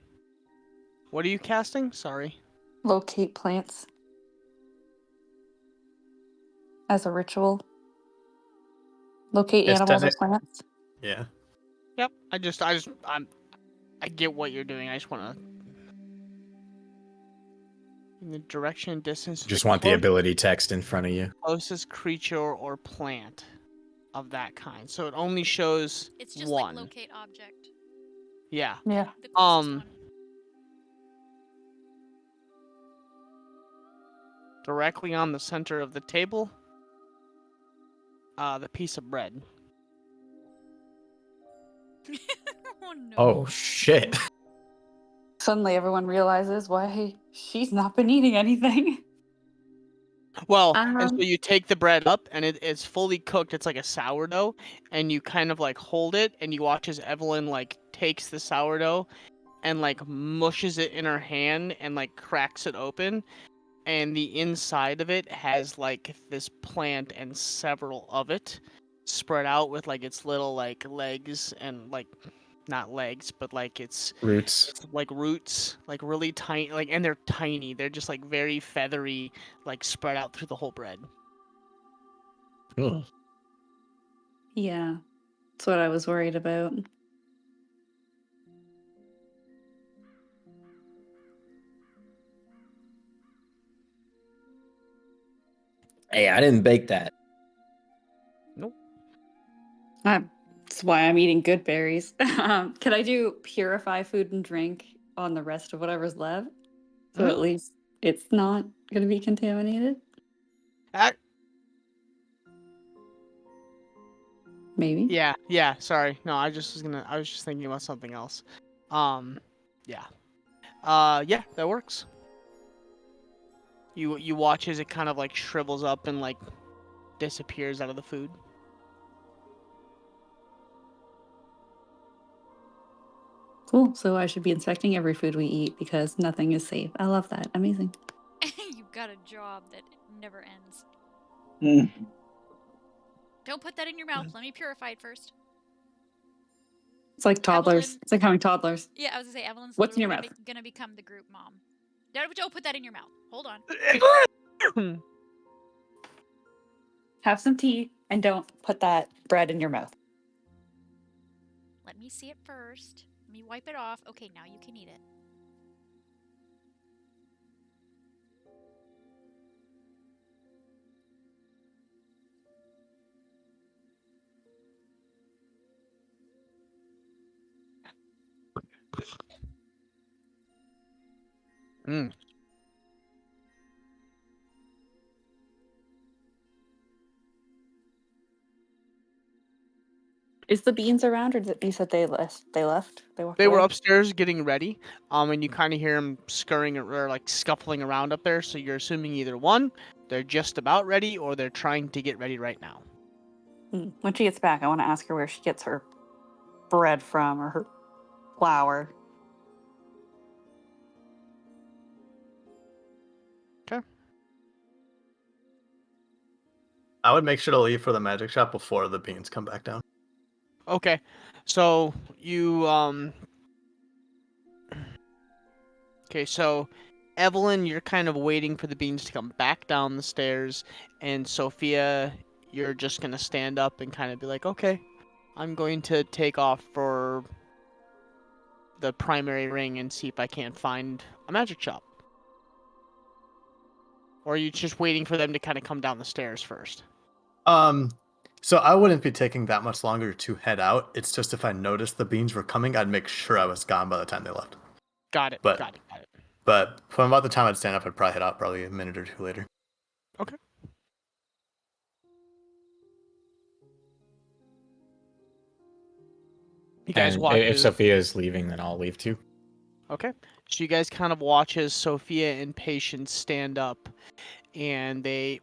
What are you casting? Sorry. Locate plants as a ritual. Locate Yes, animals does or it- plants. yeah. Yep. I get what you're doing. I just want to. In the direction and distance. of Just want the close- ability text in front of you. Closest creature or plant of that kind. So it only shows It's just one. like locate object. Yeah. Yeah. The closest Um, one. directly on the center of the table, the piece of bread. Oh no. Oh shit. Suddenly, everyone realizes why she's not been eating anything. Well, and so Um, you take the bread up, and it's fully cooked. It's like a sourdough, and you kind of like hold it, and you watch as Evelyn like takes the sourdough and like mushes it in her hand and like cracks it open, and the inside of it has like this plant and several of it spread out with like its little like legs and like not legs, but like Roots. it's like roots, like really tiny, like, and they're tiny. They're just like very feathery, like spread out through the whole bread. Ugh. yeah, that's what I was worried about. Hey, I didn't bake that. Nope. That's why I'm eating good berries. Can I do purify food and drink on the rest of whatever's left? So at Mhm. least it's not going to be contaminated? Ac- Maybe. yeah. Sorry, no, I was just thinking about something else. Yeah. Yeah, that works. You watch as it kind of like shrivels up and like disappears out of the food. Cool. So I should be inspecting every food we eat because nothing is safe. I love that. Amazing. You've got a job that never ends. Mm. Don't put that in your mouth. Let me purify it first. It's like toddlers. Evelyn. It's like having toddlers. Yeah, I was gonna say Evelyn's What's in literally your mouth? gonna become the group mom. Don't put that in your mouth. Hold on. Have some tea and don't put that bread in your mouth. Let me see it first. Let me wipe it off. Okay, now you can eat it. Mm. Is the beans around, or you said they left? They left. They walked They were away? upstairs getting ready, and you kind of hear them scurrying or like scuffling around up there. So you're assuming either one, they're just about ready, or they're trying to get ready right now. When she gets back, I want to ask her where she gets her bread from or her flour. I would make sure to leave for the magic shop before the beans come back down. Okay, so you Okay, so Evelyn, you're kind of waiting for the beans to come back down the stairs, and Sophia, you're just gonna stand up and kind of be like, okay, I'm going to take off for the primary ring and see if I can't find a magic shop. Or are you just waiting for them to kind of come down the stairs first? So I wouldn't be taking that much longer to head out. It's just if I noticed the beans were coming, I'd make sure I was gone by the time they left. Got it. But- Got it. But from about the time I'd stand up, I'd probably head out probably a minute or two later. Okay. You guys And watch if as- Sophia is leaving, then I'll leave too. Okay. So you guys kind of watch as Sophia and Patience stand up, and they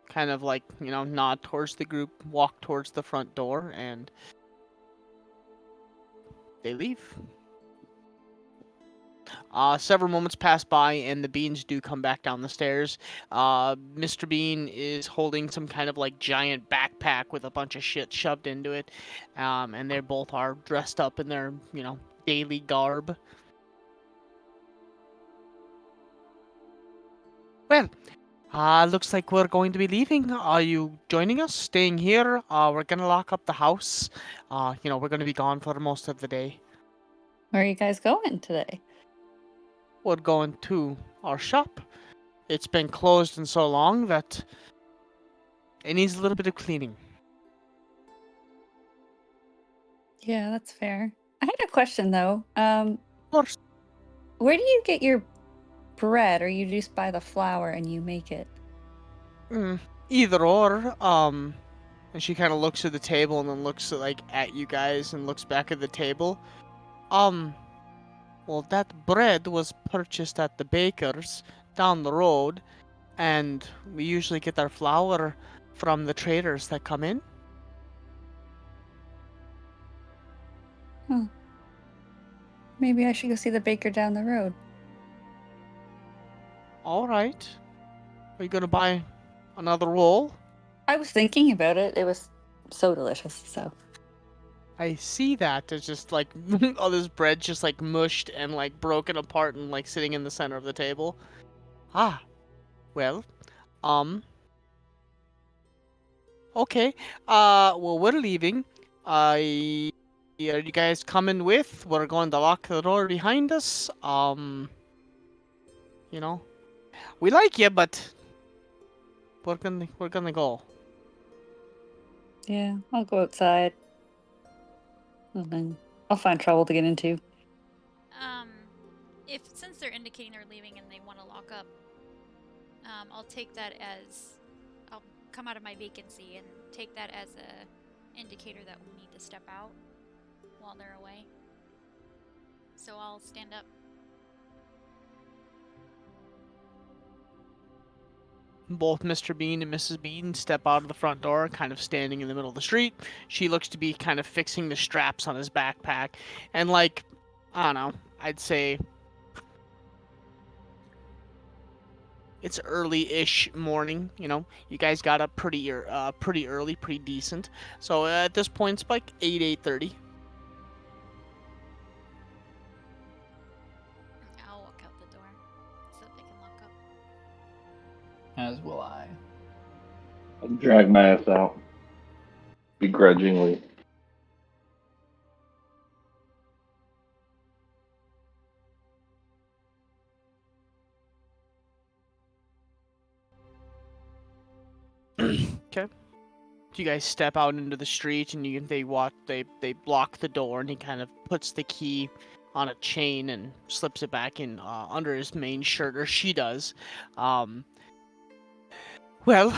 kind of like, nod towards the group, walk towards the front door, and they leave. Several moments pass by, and the beans do come back down the stairs. Mr. Bean is holding some kind of like giant backpack with a bunch of shit shoved into it, and they both are dressed up in their, daily garb. Well, looks like we're going to be leaving. Are you joining us? Staying here? We're gonna lock up the house. We're gonna be gone for most of the day. Where are you guys going today? We're going to our shop. It's been closed in so long that it needs a little bit of cleaning. Yeah, that's fair. I had a question though. Of course. Where do you get your bread, or you just buy the flour and you make it? Either or. And she kind of looks at the table and then looks like at you guys and looks back at the table. Well, that bread was purchased at the baker's down the road, and we usually get our flour from the traders that come in. Maybe I should go see the baker down the road. All right. Are you gonna buy another roll? I was thinking about it. It was so delicious, so. I see that. It's just like all this bread just like mushed and like broken apart and like sitting in the center of the table. Ah, well, okay. Well, we're leaving. Are you guys coming with? We're going to lock the door behind us. You know, we like you, but we're gonna go. Yeah, I'll go outside. And then I'll find trouble to get into. If since they're indicating they're leaving and they want to lock up, I'll take that as I'll come out of my vacancy and take that as a indicator that we need to step out while they're away. So I'll stand up. Both Mr. Bean and Mrs. Bean step out of the front door, kind of standing in the middle of the street. She looks to be kind of fixing the straps on his backpack. And, like, I don't know, I'd say it's early-ish morning, you know. You guys got up pretty early, pretty decent. So at this point, it's like 8:30. I'll walk out the door so that they can lock up. As will I. I'll drag my ass out. Begrudgingly. Okay. You guys step out into the street and they block the door, and he kind of puts the key on a chain and slips it back in under his main shirt, or she does. Well,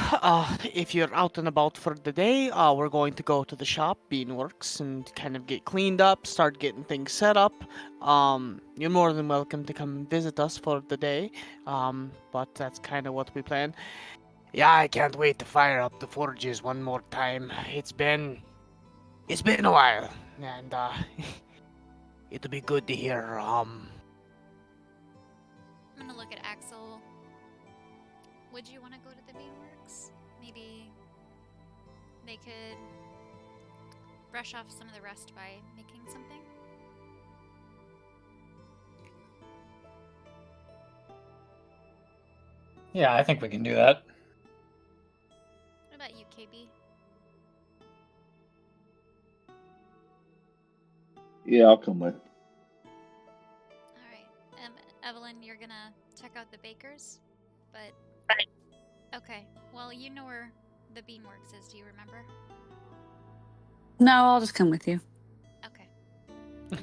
if you're out and about for the day, we're going to go to the shop, Beanworks, and kind of get cleaned up, start getting things set up. You're more than welcome to come visit us for the day, but that's kind of what we plan. Yeah, I can't wait to fire up the forges one more time. It's been a while, and it'll be good to hear. I'm gonna look at Axel. Would you want to go to the Beanworks? Maybe they could brush off some of the rust by making something. Yeah, I think we can do that. What about you, KB? Yeah, I'll come with. Alright. Evelyn, you're gonna check out the bakers? But... Okay. Well, you know where the Beanworks is, do you remember? No, I'll just come with you. Okay. Well,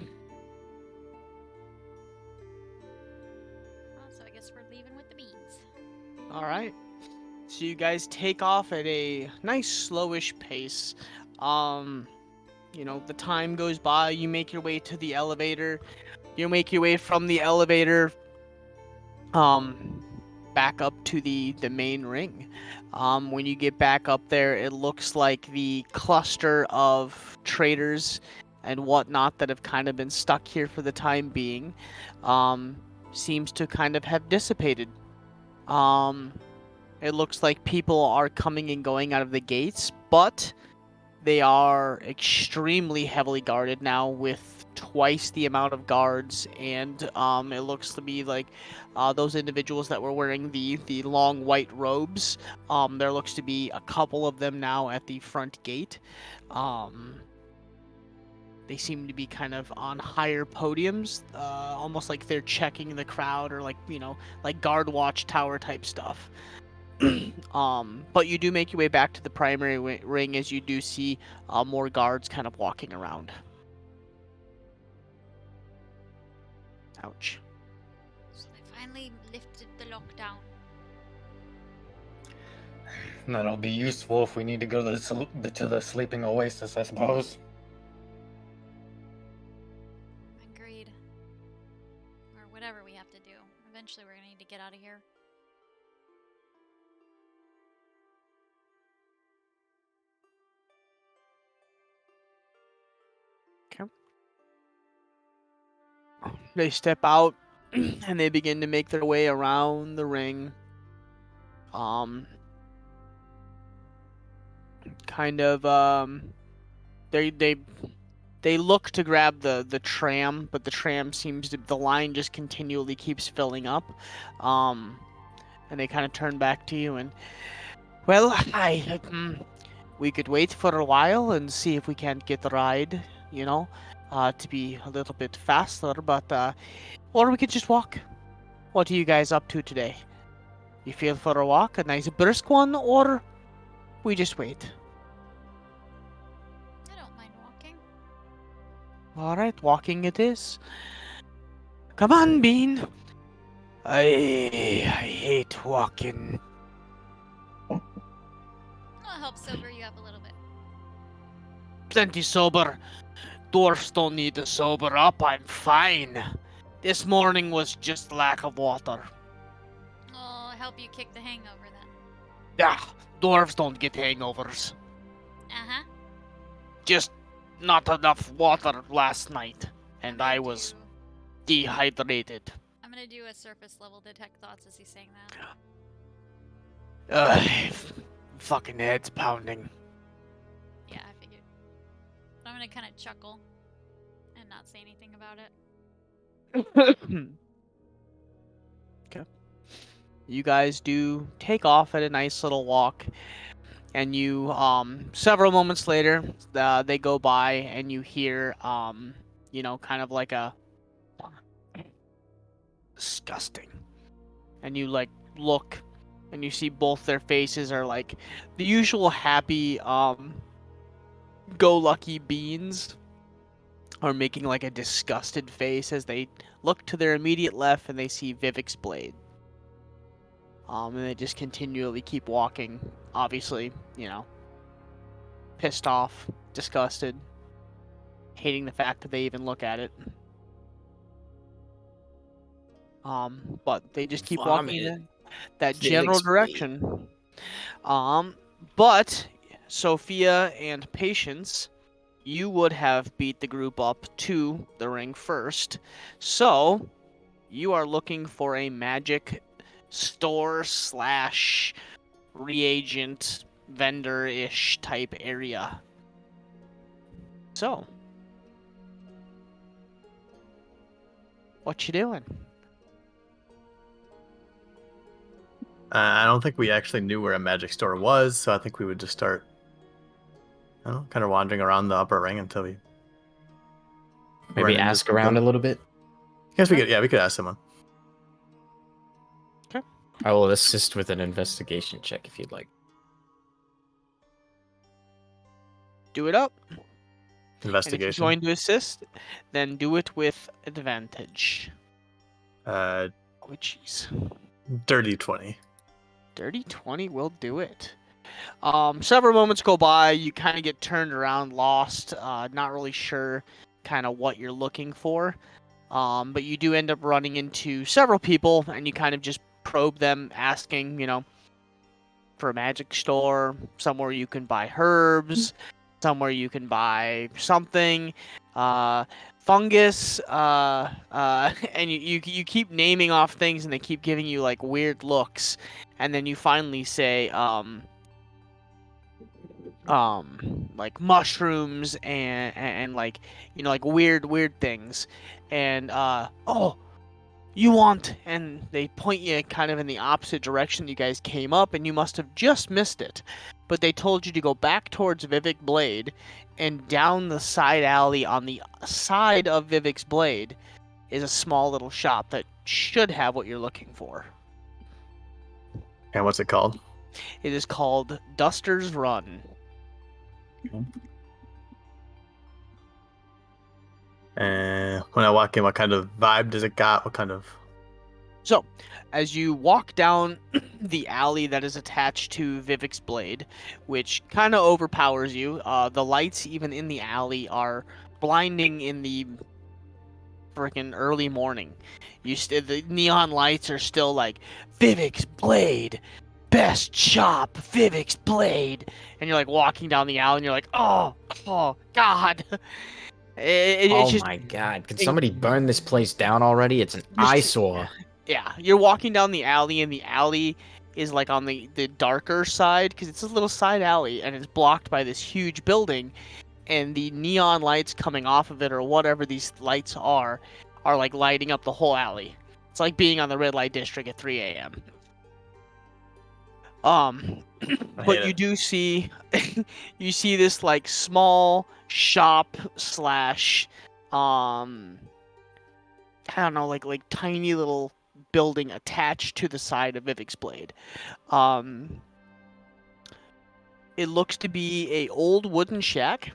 so I guess we're leaving with the beans. All right. So you guys take off at a nice slowish pace. You know, the time goes by. You make your way to the elevator. You make your way from the elevator, back up to the main ring. When you get back up there, it looks like the cluster of traders and whatnot that have kind of been stuck here for the time being, seems to kind of have dissipated. It looks like people are coming and going out of the gates, but they are extremely heavily guarded now with twice the amount of guards, and it looks to be like those individuals that were wearing the long white robes, there looks to be a couple of them now at the front gate. They seem to be kind of on higher podiums, almost like they're checking the crowd, or like, you know, like guard watch tower type stuff. But you do make your way back to the primary ring, as you do see more guards kind of walking around. Ouch. So they finally lift lockdown. That'll be useful if we need to go to the sleeping oasis, I suppose. Agreed. Or whatever we have to do. Eventually we're gonna need to get out of here. They step out and they begin to make their way around the ring. Kind of they look to grab the tram, but the tram the line just continually keeps filling up. And they kind of turn back to you and, well, we could wait for a while and see if we can't get the ride, to be a little bit faster, but or we could just walk. What are you guys up to today? You feel for a walk, a nice brisk one, or we just wait? I don't mind walking. All right, walking it is. Come on, Bean. I hate walking. I'll help sober you up a little bit. Plenty sober. Dwarfs don't need to sober up. I'm fine. This morning was just lack of water. I'll help you kick the hangover then. Yeah, dwarves don't get hangovers. Uh-huh. Just not enough water last night, and I'm I gonna was do- dehydrated. I'm gonna do a surface level detect thoughts as he's saying that. Fucking head's pounding. Yeah, I figured. But I'm gonna kind of chuckle and not say anything about it. Okay. You guys do take off at a nice little walk, and you several moments later they go by and you hear kind of like a disgusting, and you like look and you see both their faces are like the usual happy go lucky beans are making like a disgusted face as they look to their immediate left and they see Vivek's blade. And they just continually keep walking, obviously, pissed off, disgusted, hating the fact that they even look at it. But they just keep walking in that general Vivek's blade. direction. But Sophia and Patience, you would have beat the group up to the ring first. So you are looking for a magic store / reagent vendor-ish type area. So, what you doing? I don't think we actually knew where a magic store was, so I think we would just start, kind of wandering around the upper ring until we run Maybe into ask around a little bit. Guess we could ask someone. I will assist with an investigation check if you'd like. Do it up. And if you're Investigation. going to assist, then do it with advantage. Uh, Oh, jeez. dirty 20. Dirty 20 will do it. Several moments go by. You kind of get turned around, lost, not really sure kind of what you're looking for. But you do end up running into several people, and you kind of just probe them, asking, for a magic store, somewhere you can buy herbs, somewhere you can buy something, fungus, and you keep naming off things, and they keep giving you like weird looks, and then you finally say, like mushrooms and like like weird things, and oh, you want, and they point you kind of in the opposite direction you guys came up, and you must have just missed it, but they told you to go back towards Vivek Blade, and down the side alley on the side of Vivek's Blade is a small little shop that should have what you're looking for. And what's it called? It is called Duster's Run. And when I walk in, what kind of vibe does it got? What kind of... So, as you walk down the alley that is attached to Vivek's blade, which kind of overpowers you, the lights even in the alley are blinding in the freaking early morning. The neon lights are still like Vivek's blade, best shop, Vivek's blade, and you're like walking down the alley and you're like, oh God. It's Oh just my god! Can somebody burn this place down already? It's an eyesore. Yeah, you're walking down the alley, and the alley is like on the darker side because it's a little side alley, and it's blocked by this huge building, and the neon lights coming off of it, or whatever these lights are like lighting up the whole alley. It's like being on the red light district at 3 a.m. But you do see, you see this like small shop slash, I don't know, like tiny little building attached to the side of Vivek's blade. It looks to be a old wooden shack.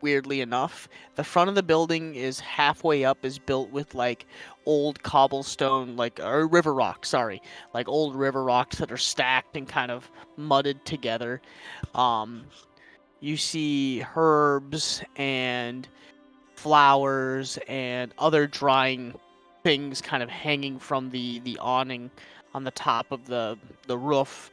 Weirdly enough, the front of the building is halfway up, is built with like old cobblestone, or river rocks. Sorry, like old river rocks that are stacked and kind of mudded together. You see herbs and flowers and other drying things kind of hanging from the awning on the top of the roof,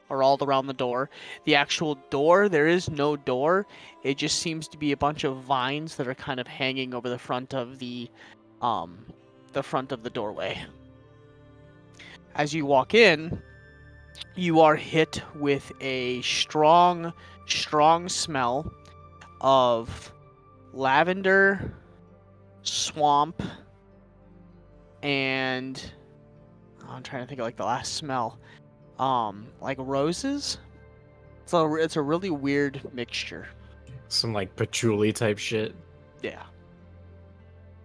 or all around the door. The actual door, there is no door. It just seems to be a bunch of vines that are kind of hanging over the front of the doorway. As you walk in, you are hit with a strong smell of lavender, swamp, and I'm trying to think of like the last smell. Like roses. So it's a really weird mixture. Some like patchouli type shit. Yeah.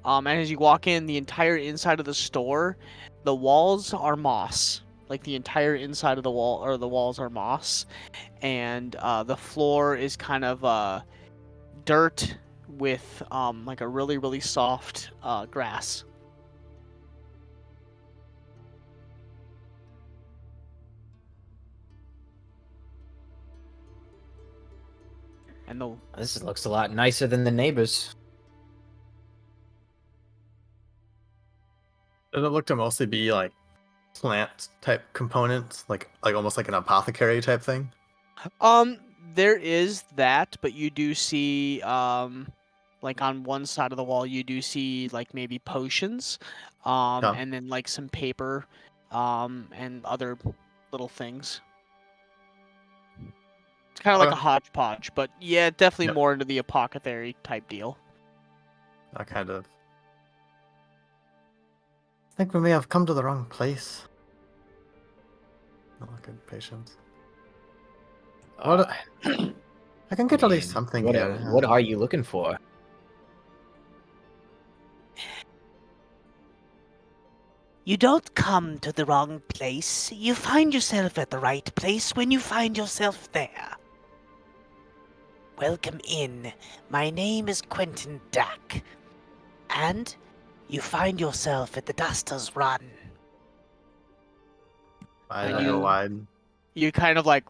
And as you walk in, the entire inside of the store, the walls are moss. Like the entire inside of the walls are moss, and the floor is kind of dirt with like a really soft grass. And This looks a lot nicer than the neighbors. Does it look to mostly be like plant type components, like almost like an apothecary type thing? There is that, but you do see like on one side of the wall you do see like maybe potions, Yeah. and then like some paper, and other little things. It's kind of like a hodgepodge, but yeah, definitely Yep. more into the apothecary type deal. I kind of think we may have come to the wrong place. Not good patience. What? I can get at least something What, here. what are you looking for? You don't come to the wrong place. You find yourself at the right place when you find yourself there. Welcome in. My name is Quentin Duck. And you find yourself at the Duster's Run. I go wide. You kind of like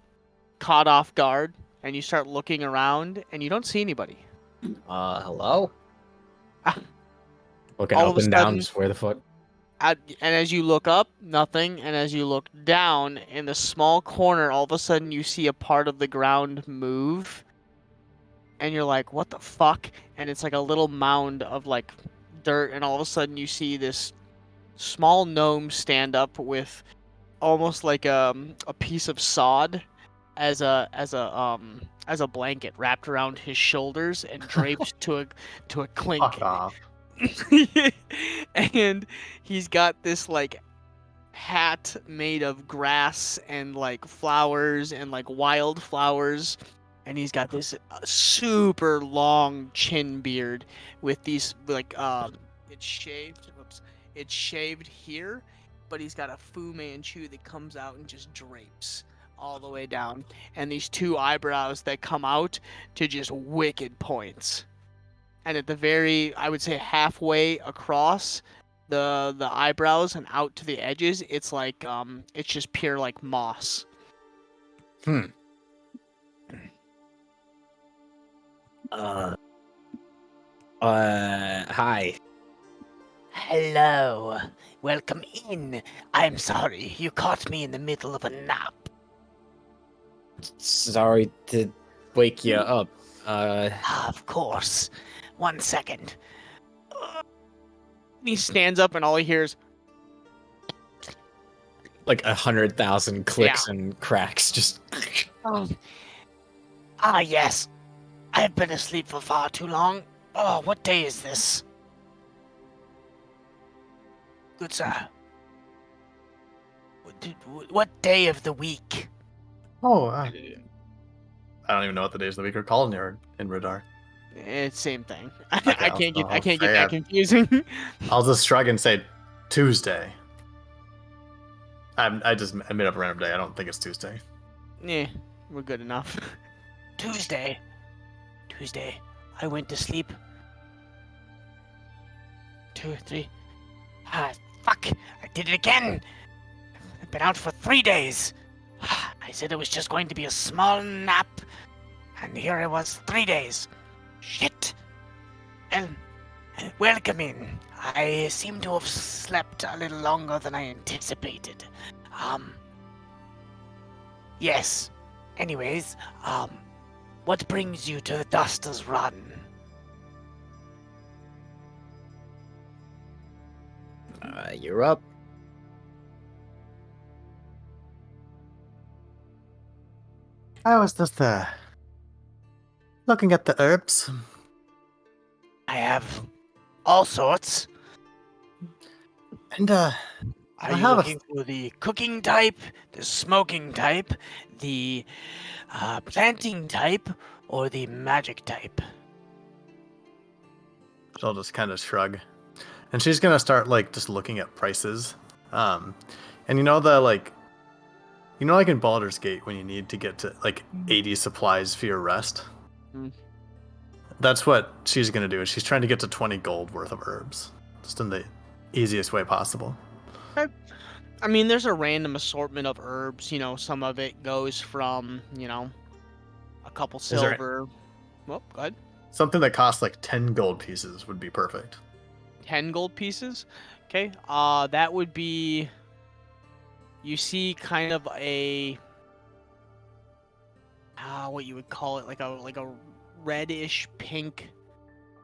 caught off guard, and you start looking around, and you don't see anybody. Hello? Looking All up of a and down, sudden- just where the fuck? And as you look up, nothing. And as you look down, in the small corner, all of a sudden you see a part of the ground move. And you're like, what the fuck? And it's like a little mound of like dirt. And all of a sudden you see this small gnome stand up with almost like a piece of sod as a blanket wrapped around his shoulders and draped to a clink. Fuck off. And he's got this like hat made of grass and like flowers and like wildflowers, and he's got this super long chin beard with these like it's shaved here, but he's got a Fu Manchu that comes out and just drapes all the way down, and these two eyebrows that come out to just wicked points. And at the very, I would say halfway across, the eyebrows and out to the edges, it's like it's just pure like moss. Hi. Hello. Welcome in. I'm sorry, you caught me in the middle of a nap. Sorry to wake you up. Of course. 1 second. He stands up and all he hears, like 100,000 clicks and cracks. Just. Oh. Ah, yes. I've been asleep for far too long. Oh, what day is this? Good sir. What day of the week? Oh, I don't even know what the days of the week are called in Radar. it's same thing. Okay, I can't get I'll say that confusing. I'll just shrug and say Tuesday. I made up a random day. I don't think it's Tuesday. Yeah, we're good enough. Tuesday. I went to sleep. 2, 3. Ah, fuck! I did it again! I've been out for 3 days. I said it was just going to be a small nap, and here it was 3 days. Shit! Well, welcome in. I seem to have slept a little longer than I anticipated. Yes. Anyways, what brings you to the Duster's Run? You're up. I was just looking at the herbs. I have all sorts. And Are I you have looking for the cooking type, the smoking type, the planting type, or the magic type? she'll just kind of shrug. And she's gonna start like just looking at prices. And you know like in Baldur's Gate when you need to get to like 80 supplies for your rest? Mm. That's what she's gonna do. She's trying to get to 20 gold worth of herbs. Just in the easiest way possible. I mean, there's a random assortment of herbs. You know, some of it goes from, a couple there- silver. Well, go ahead. Something that costs like 10 gold pieces would be perfect. 10 gold pieces. Okay. That would be. You see, kind of a. What you would call it, like a reddish pink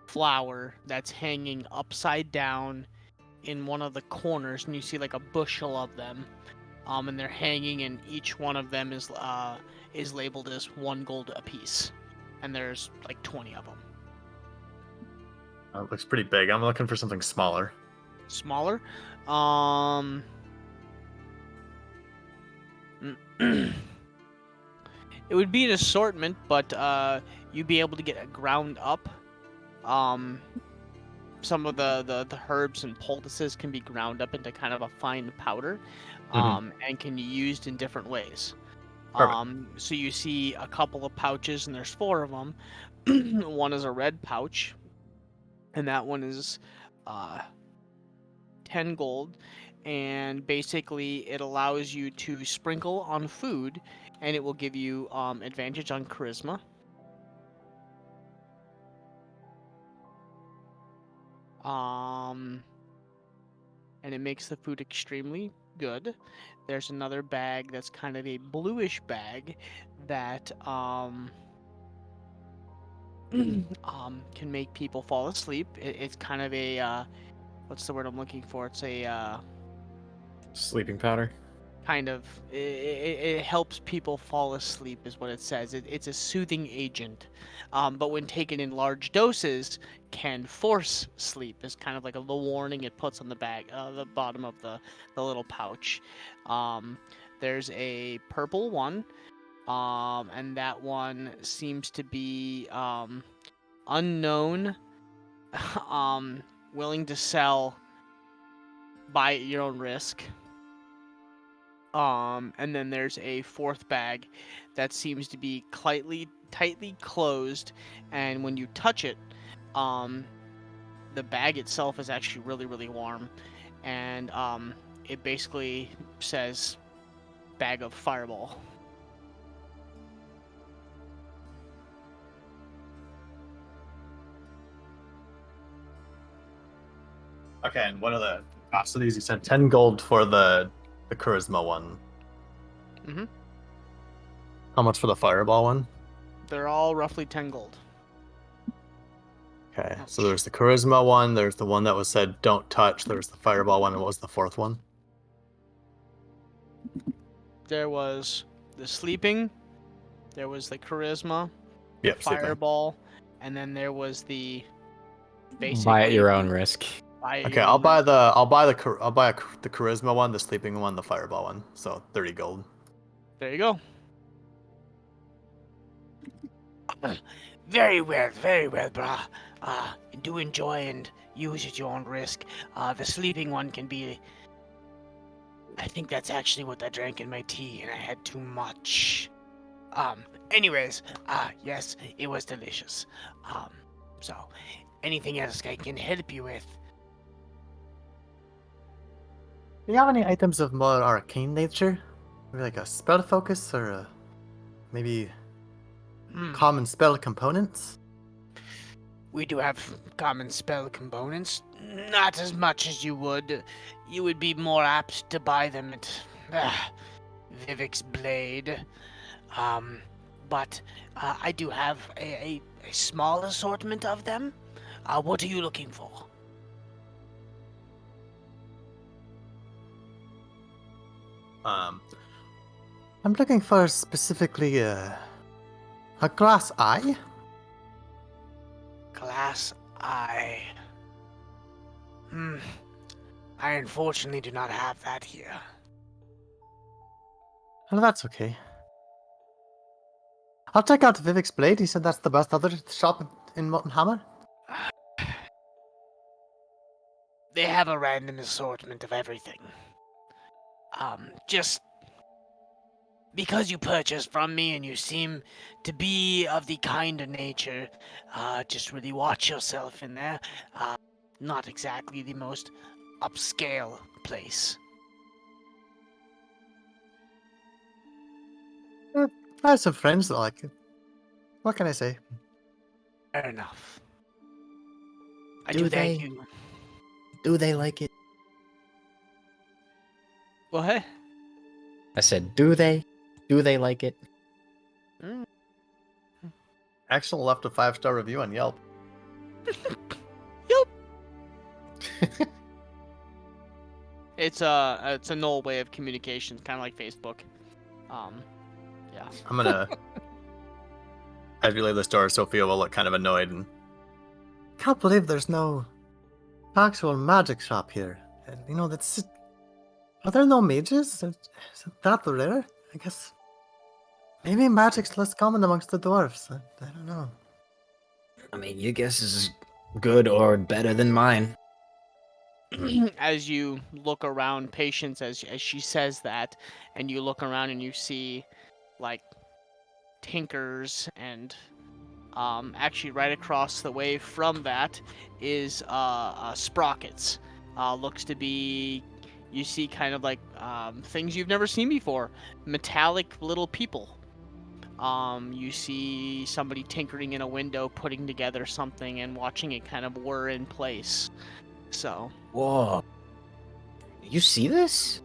flower that's hanging upside down in one of the corners, and you see like a bushel of them, and they're hanging, and each one of them is labeled as 1 gold apiece, and there's like 20 of them. It looks pretty big. I'm looking for something smaller. Smaller. It would be an assortment, but you'd be able to get a ground up. Some of the herbs and poultices can be ground up into kind of a fine powder, and can be used in different ways. Perfect. So you see a couple of pouches, and there's 4 of them. One is a red pouch, and that one is 10 gold, and basically it allows you to sprinkle on food, and it will give you advantage on charisma. And it makes the food extremely good. There's another bag that's kind of a bluish bag that can make people fall asleep. It's kind of a what's the word I'm looking for? It's a Sleeping powder. kind of it helps people fall asleep is what it says. It's a soothing agent, but when taken in large doses can force sleep is kind of like the warning it puts on the the bottom of the little pouch. There's a purple one, and that one seems to be unknown, willing to sell buy at your own risk. And then there's a 4th bag that seems to be tightly closed, and when you touch it, the bag itself is actually really, really warm, and it basically says bag of Fireball. Okay, and what are the cost of these? You said 10 gold for the charisma one. Mm-hmm. How much for the fireball one? They're all roughly 10 gold. Okay, so there's the charisma one, there's the one that was said don't touch, there's the fireball one, and what was the fourth one? There was the sleeping, there was the charisma, Yep, sleeping. Fireball, and then there was the basically Buy at your own risk. Okay, I'll buy the charisma one, the sleeping one, the fireball one. So 30 gold. There you go. Very well, brah. Do enjoy and use at your own risk. The sleeping one can be... I think that's actually what I drank in my tea, and I had too much. Anyways, yes, it was delicious. So, anything else I can help you with? Do you have any items of more arcane nature? Maybe like a spell focus or maybe common spell components? We do have common spell components. Not as much as you would. You would be more apt to buy them at Vivek's Blade. But I do have a small assortment of them. What are you looking for? I'm looking for specifically a glass eye. Glass eye. I unfortunately do not have that here. Well, that's okay. I'll check out Vivek's Blade. He said that's the best other shop in Molten Hammer. They have a random assortment of everything. Just because you purchased from me and you seem to be of the kinder nature, just really watch yourself in there. Not exactly the most upscale place. I have some friends that like it. What can I say? Fair enough. I Do do thank they? you. Do they like it? What? I said, do they? Do they like it? Axel left a 5-star review on Yelp. It's a null way of communication, kind of like Facebook. Yeah. I'm gonna. As we leave the store, Sophia will look kind of annoyed and. Can't believe there's no actual magic shop here. And, you know, that's. Are there no mages? Is it that rare? I guess. Maybe magic's less common amongst the dwarves. I don't know. I mean, your guess is good or better than mine. As you look around, Patience, as she says that, and you look around and you see, like, tinkers and actually right across the way from that is sprockets. Looks to be, you see kind of like things you've never seen before, metallic little people. You see somebody tinkering in a window, putting together something and watching it kind of whir in place. So. Whoa. You see this?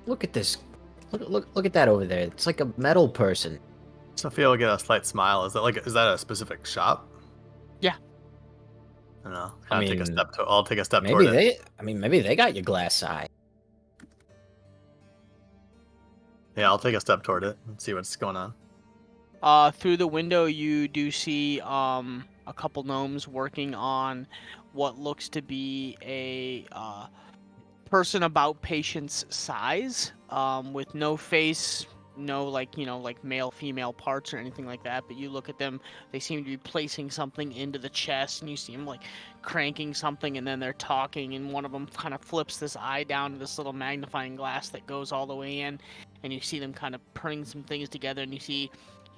Look at this. Look at that over there. It's like a metal person. Sophia will get a slight smile. Is that a specific shop? Yeah. I don't know. I mean, I'll take a step Maybe toward it. maybe they got your glass eye. Yeah, I'll take a step toward it and see what's going on. Through the window, you do see a couple gnomes working on what looks to be a person about Patient's size, with no face, no like male female parts or anything like that. But you look at them, they seem to be placing something into the chest, and you see them like cranking something, and then they're talking, and one of them kind of flips this eye down to this little magnifying glass that goes all the way in, and you see them kind of putting some things together, and you see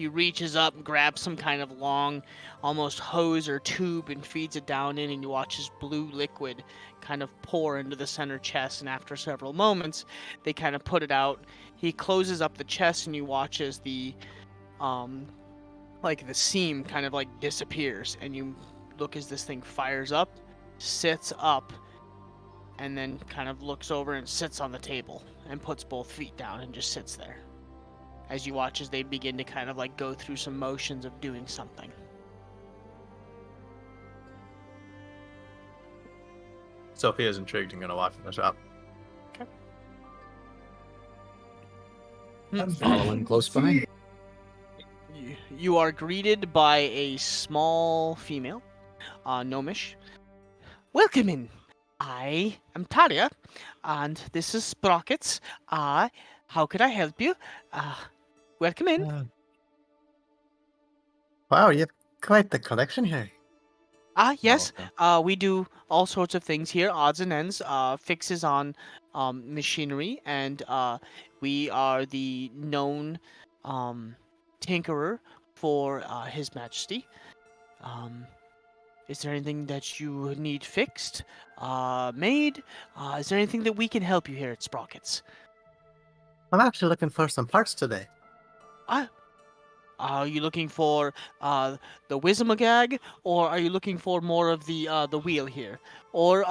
He reaches up and grabs some kind of long, almost hose or tube and feeds it down in, and you watch his blue liquid kind of pour into the center chest. And after several moments, they kind of put it out. He closes up the chest, and you watch as the like the seam kind of like disappears, and you look as this thing fires up, sits up, and then kind of looks over and sits on the table and puts both feet down and just sits there as you watch as they begin to kind of like go through some motions of doing something. Sophia's intrigued and gonna walk in the shop. I'm following close behind. You are greeted by a small female, gnomish. Welcome in. I am Talia, and this is Sprockets. How could I help you? Welcome in. Wow, you have quite the collection here. Yes. okay. We do all sorts of things here, odds and ends, fixes on machinery, and we are the known tinkerer for His Majesty. Is there anything that you need fixed, made? Is there anything that we can help you here at Sprockets? I'm actually looking for some parts today. Are you looking for the Wizamagag, or are you looking for more of the wheel here? Or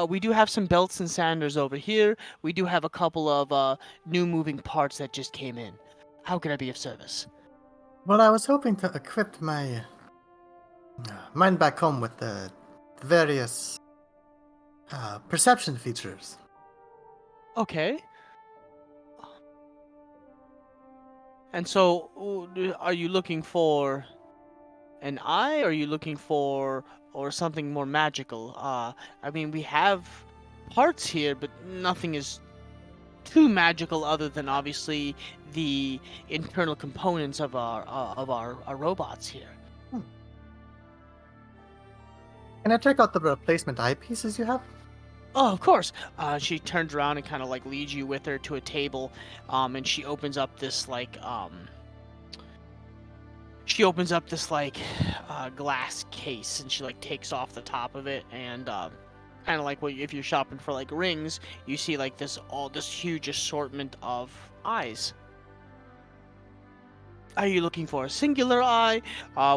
we do have some belts and sanders over here. We do have a couple of new moving parts that just came in. How can I be of service? Well, I was hoping to equip my mine back home with the various perception features. Okay. And so, are you looking for an eye? Or are you looking for or something more magical? I mean, we have parts here, but nothing is too magical other than obviously the internal components of our robots here. Can I check out the replacement eyepieces you have? Oh, of course. She turns around and kind of like leads you with her to a table, and she opens up this like glass case, and she like takes off the top of it, and kind of like if you're shopping for like rings, you see like this huge assortment of eyes. Are you looking for a singular eye?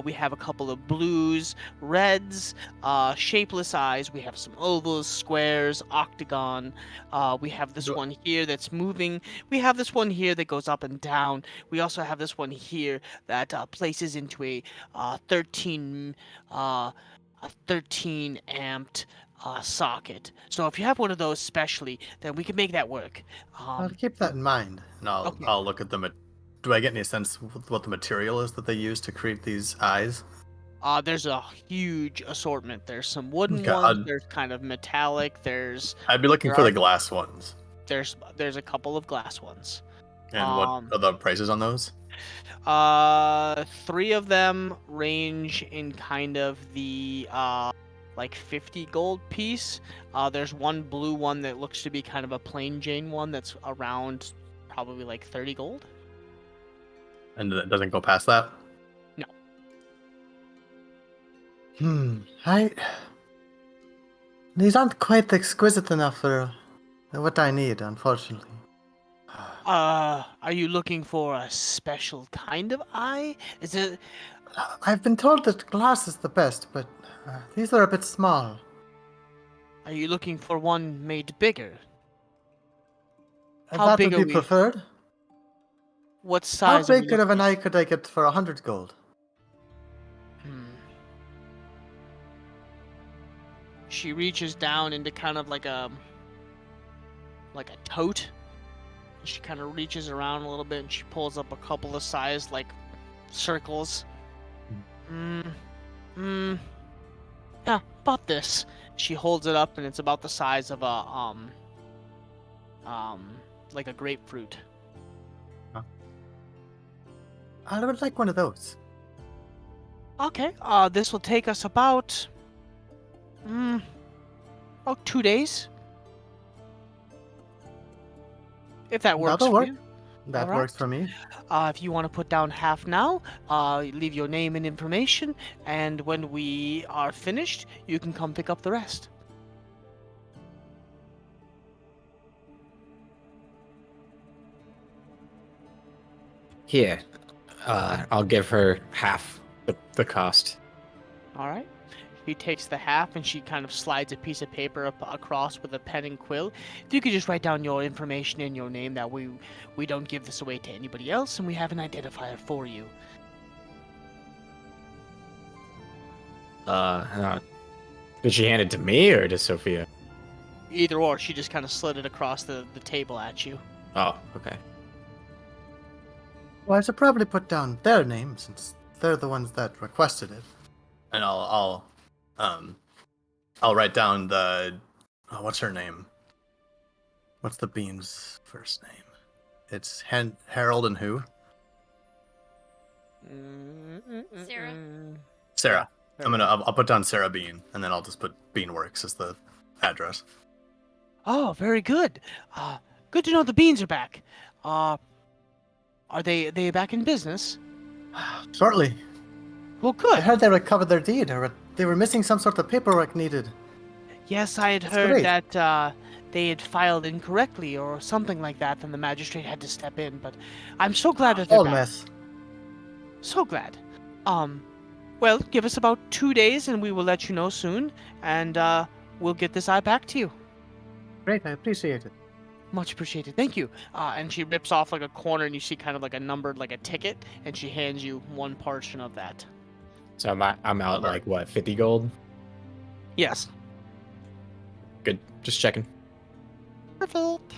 We have a couple of blues, reds, shapeless eyes. We have some ovals, squares, octagon. We have this one here that's moving. We have this one here that goes up and down. We also have this one here that places into a 13 amped socket. So if you have one of those specially, then we can make that work. I'll keep that in mind, and I'll look at them. Do I get any sense of what the material is that they use to create these eyes? There's a huge assortment. There's some wooden Okay, ones. There's kind of metallic. I'd be looking for the glass ones. There's a couple of glass ones. And what are the prices on those? 3 of them range in kind of the like 50 gold piece. There's one blue one that looks to be kind of a plain Jane one that's around probably like 30 gold. And it doesn't go past that? No. These aren't quite exquisite enough for what I need, unfortunately. Are you looking for a special kind of eye? Is it... I've been told that glass is the best, but these are a bit small. Are you looking for one made bigger? How How big big would are be we? preferred? What How size are we big of an eye could I get for 100 gold? She reaches down into kind of like a tote. She kind of reaches around a little bit, and she pulls up a couple of size like circles. Yeah, about this. She holds it up, and it's about the size of a like a grapefruit. I would like one of those. Okay. This will take us about 2 days. If that works That'll for work. you. That Alright. works for me. If you want to put down half now, leave your name and information, and when we are finished, you can come pick up the rest. Here, I'll give her half the cost. All right. She takes the half and she kind of slides a piece of paper across with a pen and quill. If you could just write down your information and your name, that we don't give this away to anybody else, and we have an identifier for you. Did she hand it to me or to Sophia? Either or, she just kind of slid it across the table at you. Oh, okay. Well, I should probably put down their name since they're the ones that requested it. And I'll write down the. Oh, what's her name? What's the bean's first name? It's Harold and who? Sarah. Sarah. I'll put down Sarah Bean, and then I'll just put Beanworks as the address. Oh, very good. Good to know the beans are back. Are they back in business? Shortly. Well, I good. heard they recovered their deed, or they were missing some sort of paperwork needed. Yes, I had That's heard great. that they had filed incorrectly or something like that, and the magistrate had to step in. But I'm so glad that they're Whole back. mess. So glad. Well, give us about 2 days, and we will let you know soon, and we'll get this eye back to you. Great, I appreciate it. Much appreciated. Thank you. And she rips off like a corner, and you see kind of like a numbered, like a ticket, and she hands you one portion of that. So I'm out like what, 50 gold? Yes. Good. Just checking. Perfect.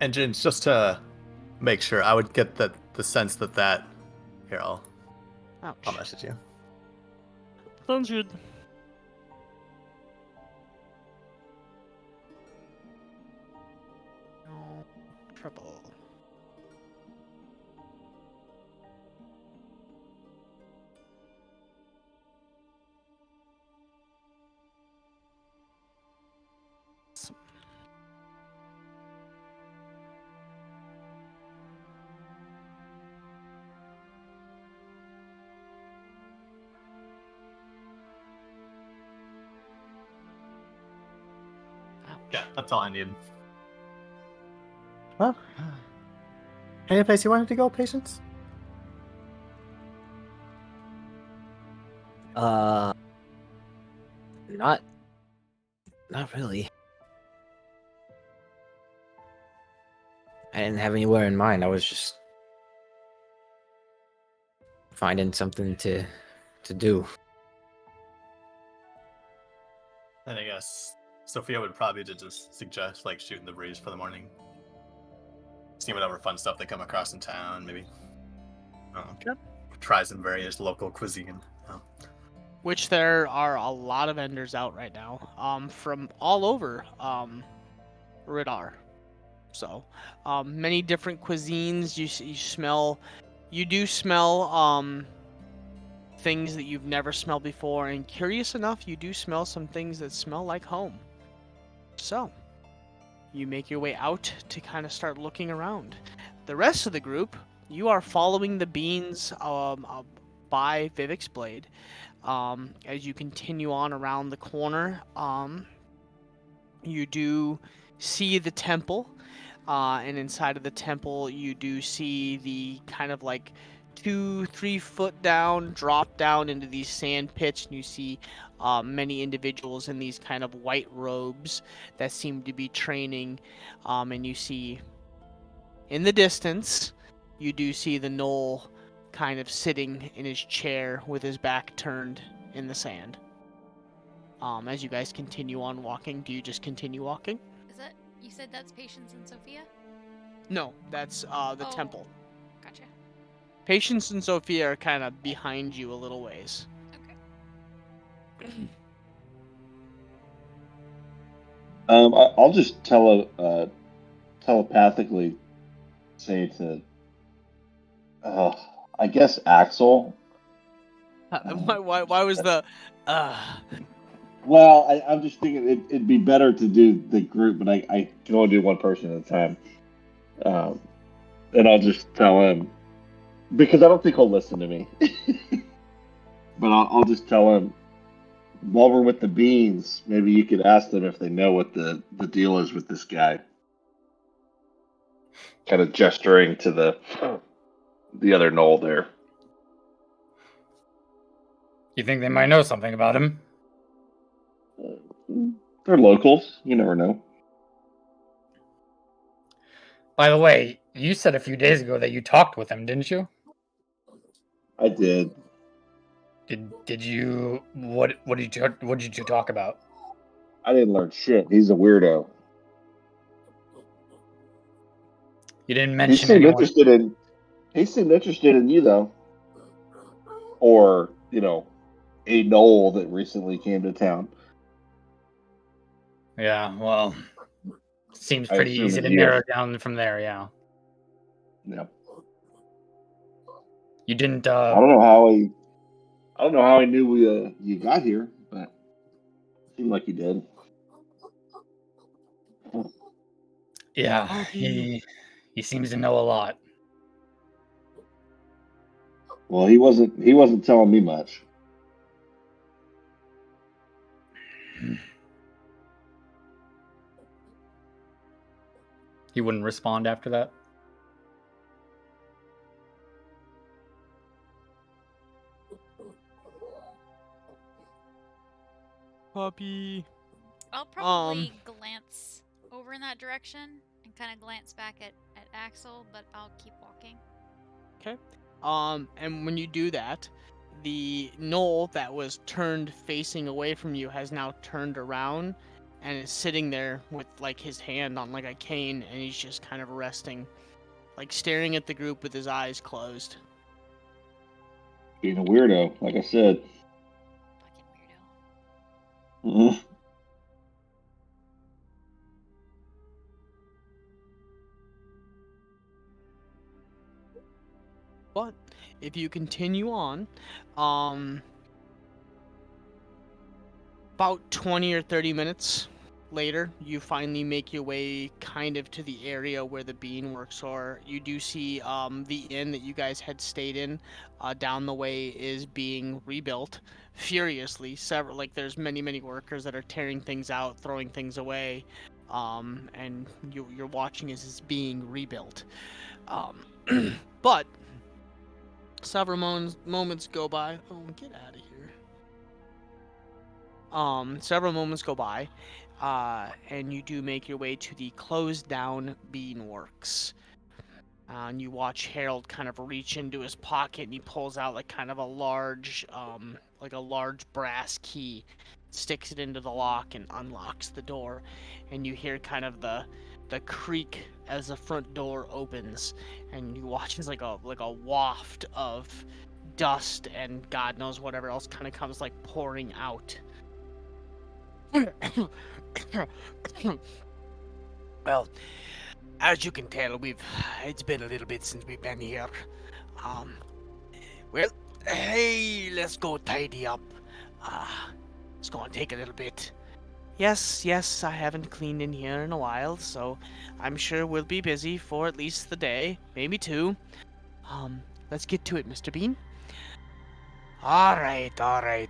And just to make sure, I would get the sense that here I'll Ouch. message you. Sounds good. No trouble. Yeah, that's all I need. Well, any place you wanted to go, Patience? Not really. I didn't have anywhere in mind. I was just finding something to do. And I guess Sophia would probably just suggest like shooting the breeze for the morning. See whatever fun stuff they come across in town, maybe. Try some various local cuisine. Which there are a lot of vendors out right now, from all over Radar. So, many different cuisines. You do smell things that you've never smelled before, and curious enough, you do smell some things that smell like home. So, you make your way out to kind of start looking around. The rest of the group, you are following the beans by Vivek's Blade. As you continue on around the corner, you do see the temple, and inside of the temple, you do see the kind of like 2-3 foot down, drop down into these sand pits, and you see many individuals in these kind of white robes that seem to be training, and you see in the distance, you do see the gnoll kind of sitting in his chair with his back turned in the sand. As you guys continue on walking, do you just continue walking? Is that you said that's Patience and Sophia? No, that's the Oh. temple. Gotcha. Patience and Sophia are kind of behind you a little ways. Okay. I'll just telepathically say to, I guess Axel. Why was the Well, I'm just thinking it'd be better to do the group, but I can only do one person at a time. And I'll just tell him, because I don't think he'll listen to me. But I'll just tell him, while we're with the beans, maybe you could ask them if they know what the deal is with this guy. Kind of gesturing to the other knoll there. You think they might know something about him? They're locals. You never know. By the way, you said a few days ago that you talked with him, didn't you? I did. Did you what did you talk about? I didn't learn shit. He's a weirdo. You didn't He mention seemed anyone. interested in. He seemed interested in you though, or a knoll that recently came to town. Yeah, well, seems I pretty assume easy it's to you. narrow down from there. Yeah, Yeah. you didn't. I don't know how he. I don't know how he knew you got here, but it seemed like he did. Yeah, Bobby. he seems to know a lot. Well, he wasn't. He wasn't telling me much. He wouldn't respond after that. Puppy. I'll probably glance over in that direction and kind of glance back at Axel, but I'll keep walking. Okay. And when you do that, the knoll that was turned facing away from you has now turned around and is sitting there with like his hand on like a cane, and he's just kind of resting, like staring at the group with his eyes closed. Being a weirdo, like I said. Fucking weirdo. Mhm. But if you continue on, about 20 or 30 minutes later, you finally make your way kind of to the area where the bean works are. You do see the inn that you guys had stayed in down the way is being rebuilt furiously. There's many workers that are tearing things out, throwing things away, and you're watching as it's being rebuilt. But several moments go by. Oh, get out of here. Several moments go by, and you do make your way to the closed down beanworks. And you watch Harold kind of reach into his pocket, and he pulls out like kind of a large brass key, sticks it into the lock, and unlocks the door. And you hear kind of the creak as the front door opens, and you watch as like a waft of dust and God knows whatever else kind of comes like pouring out. Well, as you can tell, it's been a little bit since we've been here. Um, well, hey, let's go tidy up. It's gonna take a little bit. Yes, I haven't cleaned in here in a while, so I'm sure we'll be busy for at least the day, maybe two. Let's get to it, Mr. Bean. All right,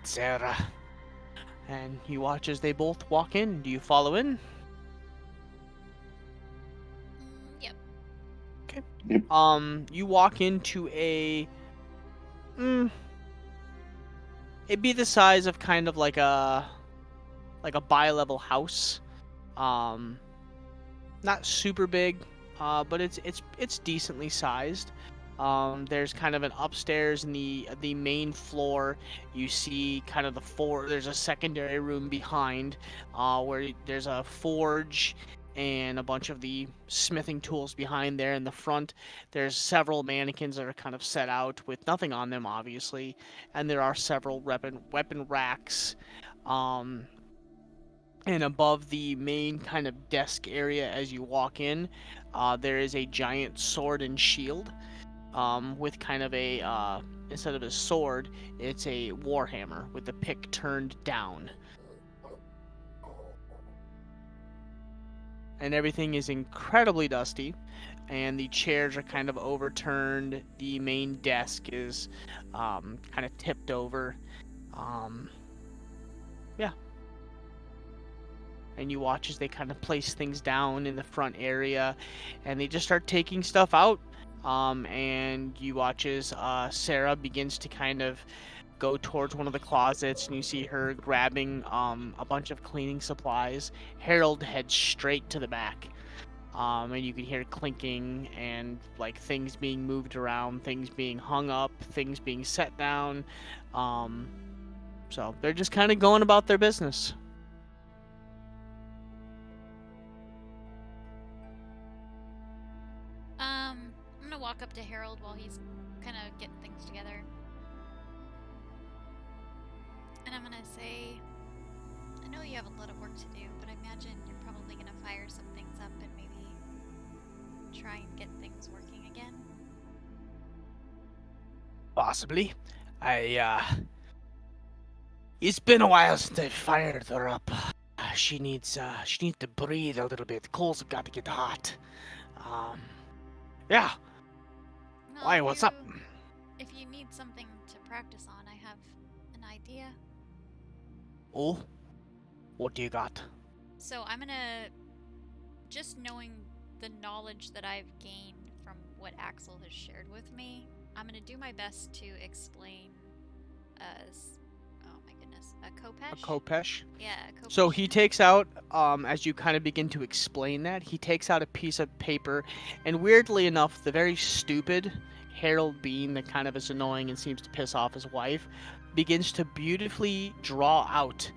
Sarah. And you watch as they both walk in. Do you follow in? Yep. Okay. Yep. You walk into it'd be the size of kind of like a bi-level house. Not super big, but it's decently sized. There's kind of an upstairs in the main floor. You see kind of there's a secondary room behind, where there's a forge and a bunch of the smithing tools behind there. In the front, there's several mannequins that are kind of set out with nothing on them, obviously, and there are several weapon racks. And above the main kind of desk area as you walk in, there is a giant sword and shield, with kind of instead of a sword, it's a warhammer with the pick turned down. And everything is incredibly dusty. and the chairs are kind of overturned. The main desk is kind of tipped over. Yeah. And you watch as they kind of place things down in the front area, and they just start taking stuff out. And you watch as Sarah begins to kind of go towards one of the closets, and you see her grabbing a bunch of cleaning supplies. Harold heads straight to the back. And you can hear clinking and like things being moved around, things being hung up, things being set down. So they're just kind of going about their business. I'm gonna walk up to Harold while he's kind of getting things together. And I'm gonna say, I know you have a lot of work to do, but I imagine you're probably gonna fire some things up and maybe try and get things working again. Possibly. It's been a while since I fired her up. She needs to breathe a little bit. Coals have got to get hot. Yeah. Well, Why? if What's up? If you need something to practice on, I have an idea. Oh, what do you got? So I'm gonna, just knowing the knowledge that I've gained from what Axel has shared with me, I'm gonna do my best to explain oh my goodness, a Kopesh? A Kopesh. Yeah, a Kopesh. So he takes out, as you kind of begin to explain that, he takes out a piece of paper, and weirdly enough, the very stupid Harold Bean, that kind of is annoying and seems to piss off his wife, begins to beautifully draw out,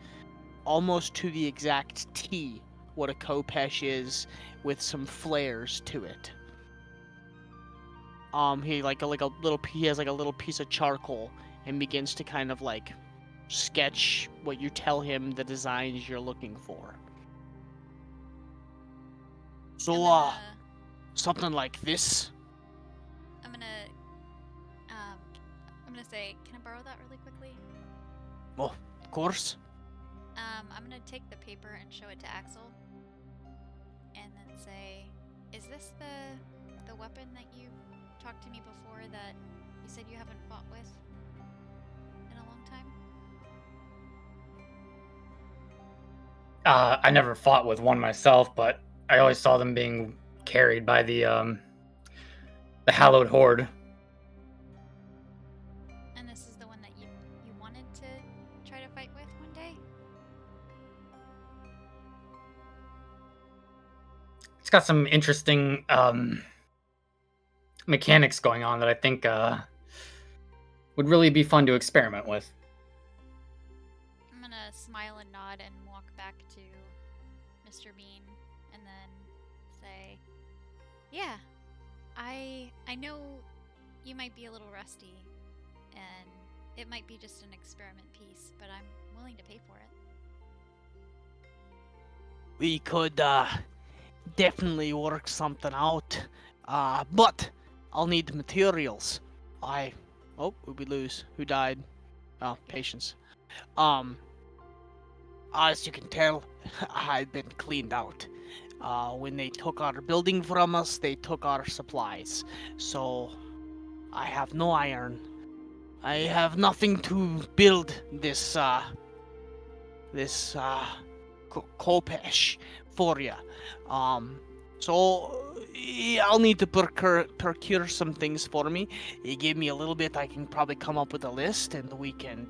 almost to the exact T, what a Kopesh is, with some flares to it. He he has like a little piece of charcoal and begins to kind of like sketch what you tell him the designs you're looking for. So, something like this. I'm gonna say, can I borrow that really quickly? Oh, of course. I'm gonna take the paper and show it to Axel, and then say, "Is this the weapon that you talked to me before that you said you haven't fought with in a long time?" I never fought with one myself, but I always saw them being carried by the Hallowed Horde. And this is the one that you wanted to try to fight with one day? It's got some interesting mechanics going on that I think would really be fun to experiment with. I'm gonna smile and nod and walk back to Mr. Bean and then say, "Yeah, I know you might be a little rusty, and it might be just an experiment piece, but I'm willing to pay for it." We could definitely work something out. But I'll need the materials. Oh, we lose. Who died? Oh, Patience. As you can tell, I've been cleaned out. When they took our building from us, they took our supplies. So, I have no iron. I have nothing to build this Kopesh for you. So I'll need to procure some things for me. You give me a little bit, I can probably come up with a list, and we can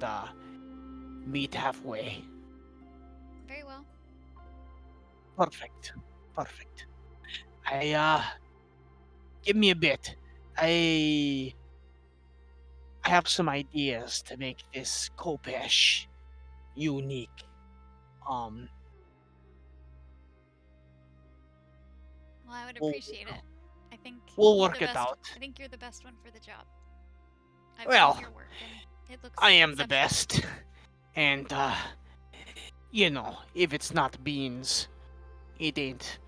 meet halfway. Very well. Perfect. Give me a bit. I have some ideas to make this Kopesh unique. Well, I would We'll- appreciate it. I think we'll you're work the it best- out. I think you're the best one for the job. I've Well, seen your work, and it looks I am the exceptional. best. And, if it's not beans, it ain't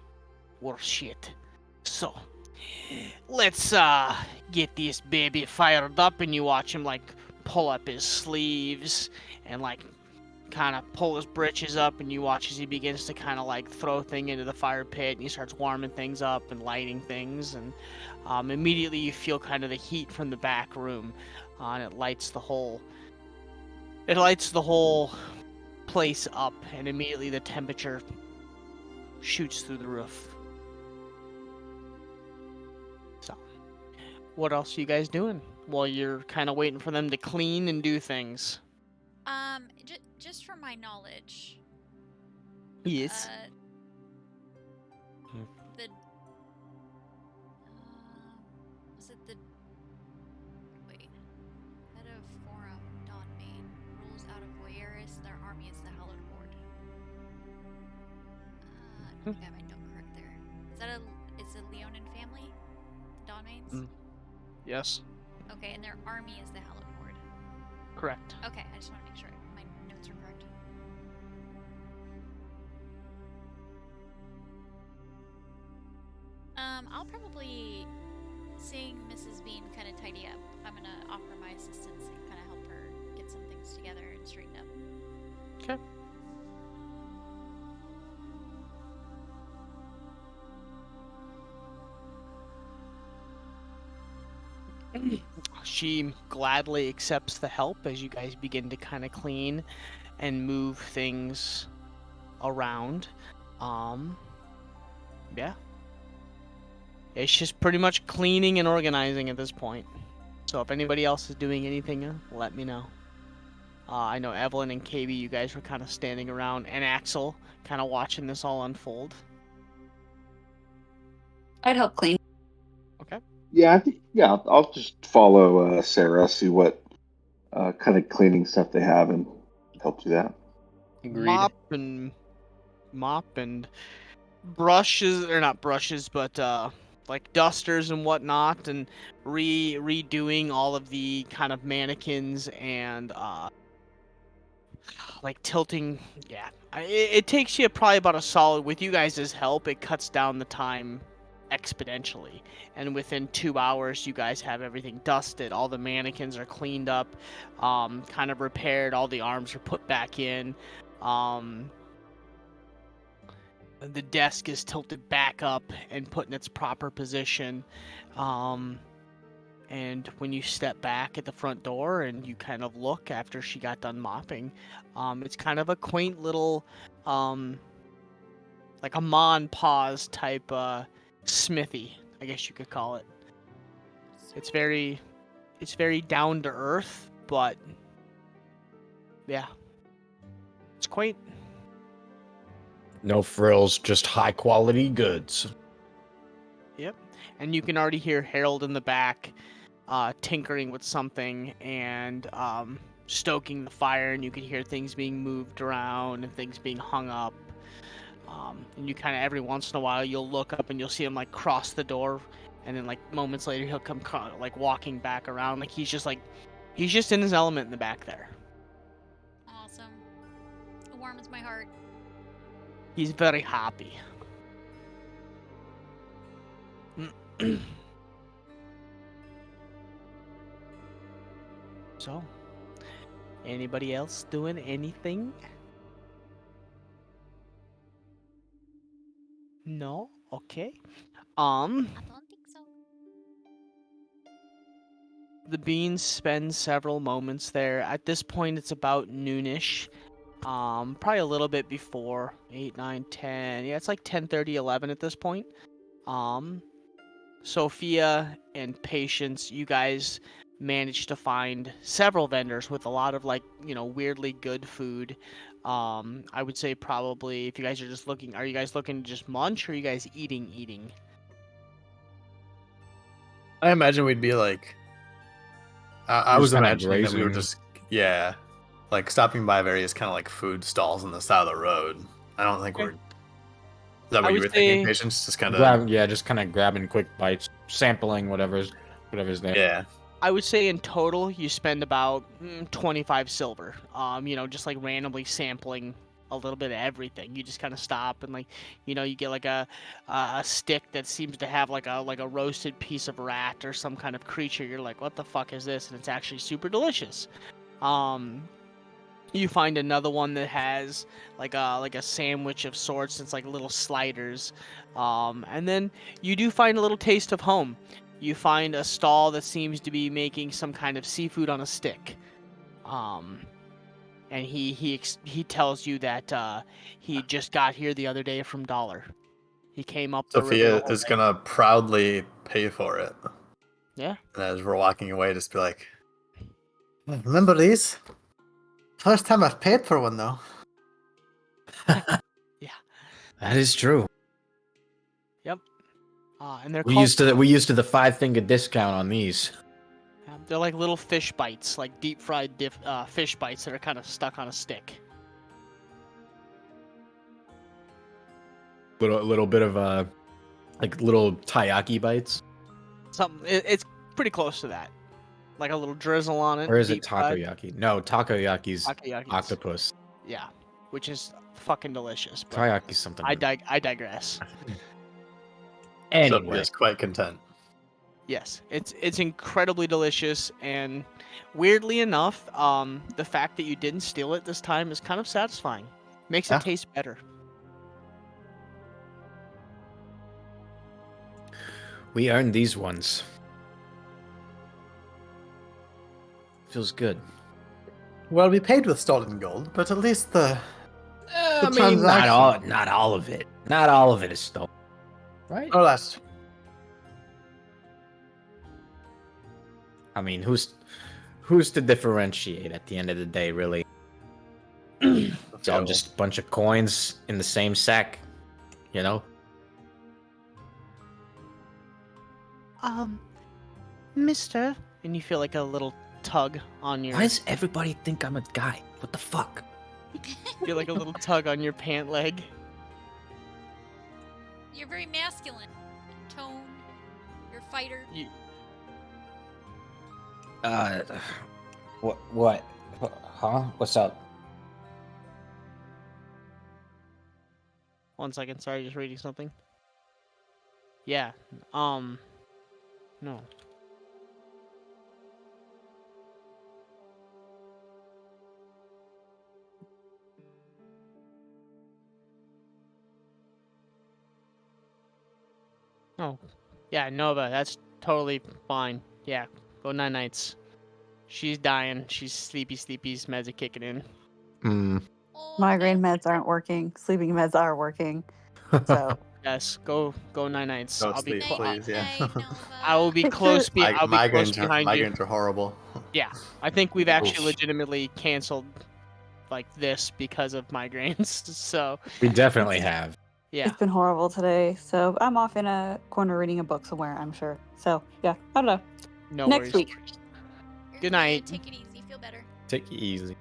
worth shit. So, let's, get this baby fired up, and you watch him, like, pull up his sleeves and, like, kind of pull his britches up, and you watch as he begins to kind of like throw thing into the fire pit, and he starts warming things up and lighting things, and immediately you feel kind of the heat from the back room, and it lights the whole place up, and immediately the temperature shoots through the roof. So, what else are you guys doing while you're kind of waiting for them to clean and do things? Just from my knowledge, Yes. the was it the head of Forum Don Main rules out of Voyeris. Their army is the Hallowed Horde. I don't think I have my note correct there. Is it Leonin family? The Don Mains? Yes. Okay, and their army is the Hallowed Horde. Correct. Okay, I just want to make sure my notes are correct. I'll probably, seeing Mrs. Bean kind of tidy up, I'm gonna offer my assistance and kind of help her get some things together and straighten up. Okay. She gladly accepts the help as you guys begin to kind of clean and move things around. Yeah. It's just pretty much cleaning and organizing at this point. So if anybody else is doing anything, let me know. I know Evelyn and KB, you guys were kind of standing around, and Axel kind of watching this all unfold. I'd help clean. Okay. Yeah, I think I'll just follow Sarah, see what kind of cleaning stuff they have, and help do that. Agreed. Mop and brushes, or not brushes, but like dusters and whatnot, and redoing all of the kind of mannequins and like tilting. Yeah, it takes you probably about a solid, with you guys' help, it cuts down the time exponentially, and within 2 hours you guys have everything dusted, all the mannequins are cleaned up, kind of repaired, all the arms are put back in, the desk is tilted back up and put in its proper position, and when you step back at the front door and you kind of look after she got done mopping, it's kind of a quaint little like a Mon Pause type smithy, I guess you could call it. It's very down to earth, but yeah, it's quaint. No frills, just high quality goods. Yep, and you can already hear Harold in the back tinkering with something and stoking the fire, and you can hear things being moved around and things being hung up. And you kind of, every once in a while, you'll look up and you'll see him like cross the door, and then like moments later he'll come like walking back around, like he's just in his element in the back there. Awesome. It warms my heart. He's very happy. So, anybody else doing anything? No? Okay. I don't think so. The beans spend several moments there. At this point, it's about noonish. Probably a little bit before 8, 9, 10. Yeah, it's like 10:30, 11 at this point. Sophia and Patience, you guys managed to find several vendors with a lot of like, weirdly good food. I would say probably, if you guys are just looking, are you guys looking to just munch, or are you guys eating? I imagine we'd be like, I Just was kinda imagining that we were grazing. just, like stopping by various kind of like food stalls on the side of the road. I don't think Okay. Is that I what you would were thinking, say- Patience? Just kind of. Just kind of grabbing quick bites, sampling whatever's there. Yeah. I would say in total you spend about 25 silver. Just like randomly sampling a little bit of everything. You just kind of stop and you get like a stick that seems to have like a roasted piece of rat or some kind of creature. You're like, what the fuck is this? And it's actually super delicious. You find another one that has like a sandwich of sorts. It's like little sliders, and then you do find a little taste of home. You find a stall that seems to be making some kind of seafood on a stick, and he tells you that he just got here the other day from Dollar. He came up the river. Sophia the whole is day. gonna proudly pay for it. Yeah. And as we're walking away, just be like, remember these? First time I've paid for one, though. That is true. Yep. And they're We called. used to the 5-finger discount on these. They're like little fish bites, like deep fried fish bites that are kind of stuck on a stick. Little bit of like little taiyaki bites. It's pretty close to that, like a little drizzle on it. Or is it deep fried. takoyaki? No, takoyaki's Takoyaki's- octopus. Yeah, which is fucking delicious. But Takoyaki's something. I digress. Sophia Anyway, is quite content. Yes, it's incredibly delicious, and weirdly enough, the fact that you didn't steal it this time is kind of satisfying. Makes Yeah. it taste better. we earned these ones. Feels good. Well, we paid with stolen gold, but at least the I mean, transaction. not all of it. Not all of it is stolen, right? Oh, that's I mean, who's to differentiate at the end of the day, really? It's all just a bunch of coins in the same sack, you know? Mister, and you feel like a little tug on your. Why does everybody think I'm a guy? What the fuck? Feel like a little tug on your pant leg. You're very masculine. Tone. You're a fighter. You, What? Huh? What's up? 1 second, sorry, just reading something. Yeah. No. Oh, yeah, Nova, that's totally fine. Yeah, go night nights. She's dying. She's sleepy's meds are kicking in. Oh, Migraine that's meds aren't working. Sleeping meds are working. So Yes, go night nights. Go I'll be sleep, please. Yeah. I will be Picture- close. I'll be close behind you. migraines are horrible. Yeah, I think we've actually Oof. legitimately canceled like this because of migraines. So We definitely have. yeah, it's been horrible today. So I'm off in a corner reading a book somewhere, I'm sure. So yeah, I don't know. no Next worries. week. Good night. Take it easy. Feel better. Take it easy.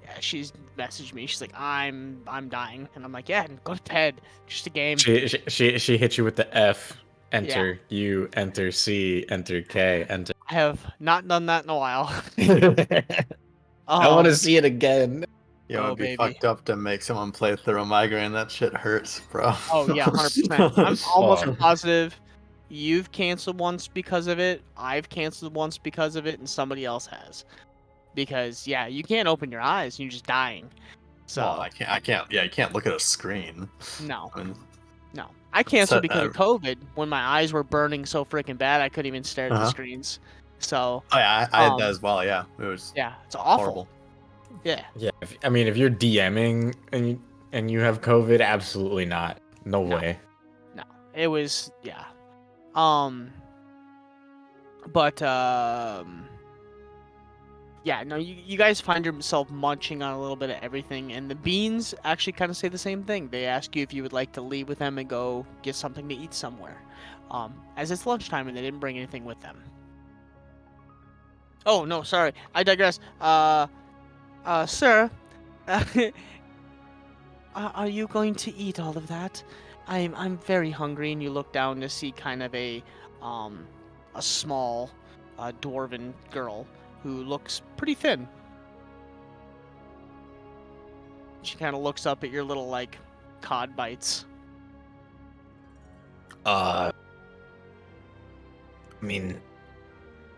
Yeah, she's messaged me. She's like, I'm dying, and I'm like, yeah, go to bed. Just a game. She hit you with the F. Enter U, enter C, enter K, enter. I have not done that in a while. I want to see it again. Yeah, Oh, it'd be baby. fucked up to make someone play through a migraine. That shit hurts, bro. Oh yeah, 100%. I'm almost Oh. positive you've canceled once because of it. I've canceled once because of it, and somebody else has. Because yeah, you can't open your eyes; you're just dying. So Well, I can't. Yeah, you can't look at a screen. no, I mean, no, I canceled So, because of COVID when my eyes were burning so freaking bad I couldn't even stare at the Uh-huh. screens. So oh yeah, I had that Um, as well. Yeah, it was yeah, it's awful. horrible. Yeah, Yeah, if you're DMing and you have COVID, absolutely not. No way. it was yeah. But yeah, no, you guys find yourself munching on a little bit of everything, and the beans actually kind of say the same thing. They ask you if you would like to leave with them and go get something to eat somewhere, as it's lunchtime and they didn't bring anything with them. Oh no, sorry, I digress. Sir, are you going to eat all of that? I'm very hungry, and you look down to see kind of a small dwarven girl who looks pretty thin. She kind of looks up at your little like cod bites. I mean,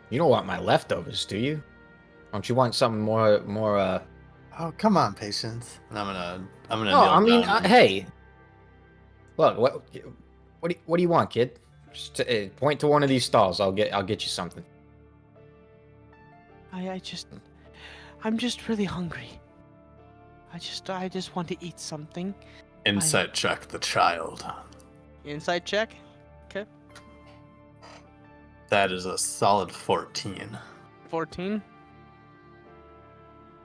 you don't want my leftovers, do you? Don't you want something more Oh, come on, Patience. And I'm gonna No, kneel I mean, down. hey, look, what do you want, kid? Just point to one of these stalls. I'll get you something. I'm just really hungry. I just want to eat something. Insight check the child. Insight check. Okay. That is a solid 14. 14.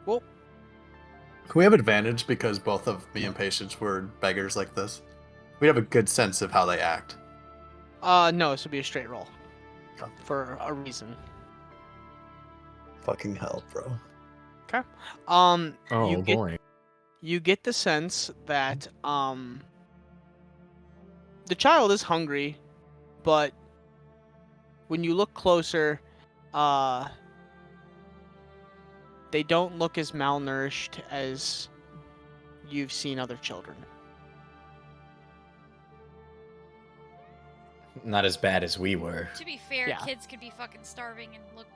Well, Can we have advantage because both of me and Patience were beggars like this? We have a good sense of how they act. no, this would be a straight roll. For a reason. Fucking hell, bro. Okay. Oh boy. You get the sense that the child is hungry, but when you look closer, they don't look as malnourished as you've seen other children. Not as bad as we were. To be fair, Yeah. kids could be fucking starving and look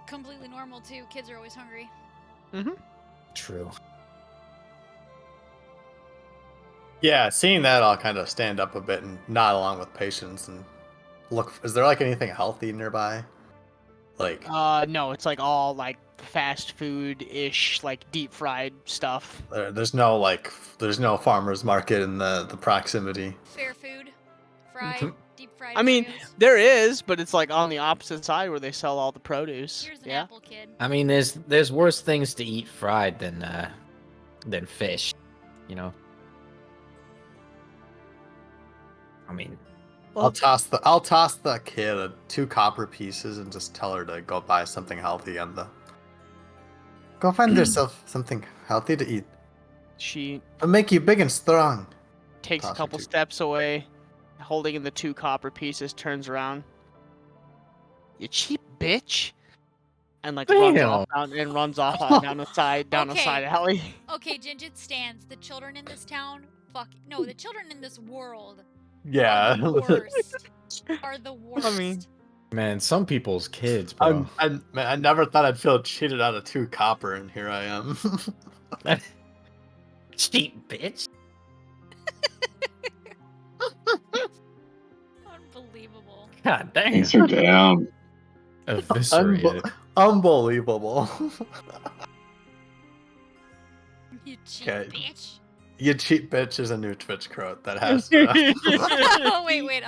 completely normal too. Kids are always hungry. True. Yeah, seeing that, I'll kind of stand up a bit and nod along with Patience and look. Is there like anything healthy nearby? Like, No, it's like all like fast food-ish, like deep fried stuff. there's no farmer's market in the proximity. Fair food, fried, deep fried. I mean, Oreos. there is, but it's like on the opposite side where they sell all the produce. Here's an Yeah. apple, kid. I mean, there's worse things to eat fried than fish, you know. I mean, I'll toss the kid 2 copper pieces and just tell her to go buy something healthy and go find yourself something healthy to eat. She It'll make you big and strong. takes a Toss her couple 2. steps away, holding in the 2 copper pieces, turns around. You cheap bitch! And like runs off down the side Okay. alley. Okay, Gingit stands. The children in this town, the children in this world Yeah. are the worst. Are the worst. mean- man, some people's kids, bro. I never thought I'd feel cheated out of 2 copper, and here I am. Cheap bitch. Unbelievable. God damn. Thanks her down. Eviscerated. Unbelievable. You cheap Okay. bitch. You cheap bitch is a new Twitch quote that has. Oh, wait.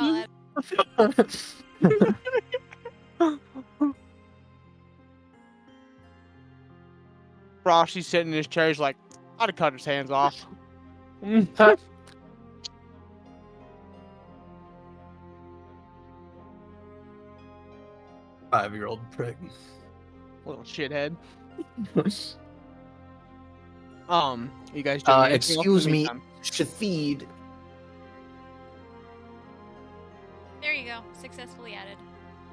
Frosty's sitting in his chair. He's like, I'd have cut his hands off. 5-year-old prick. Little shithead. You guys doing anything else in the Excuse me, meantime? Shafid. There you go. Successfully added.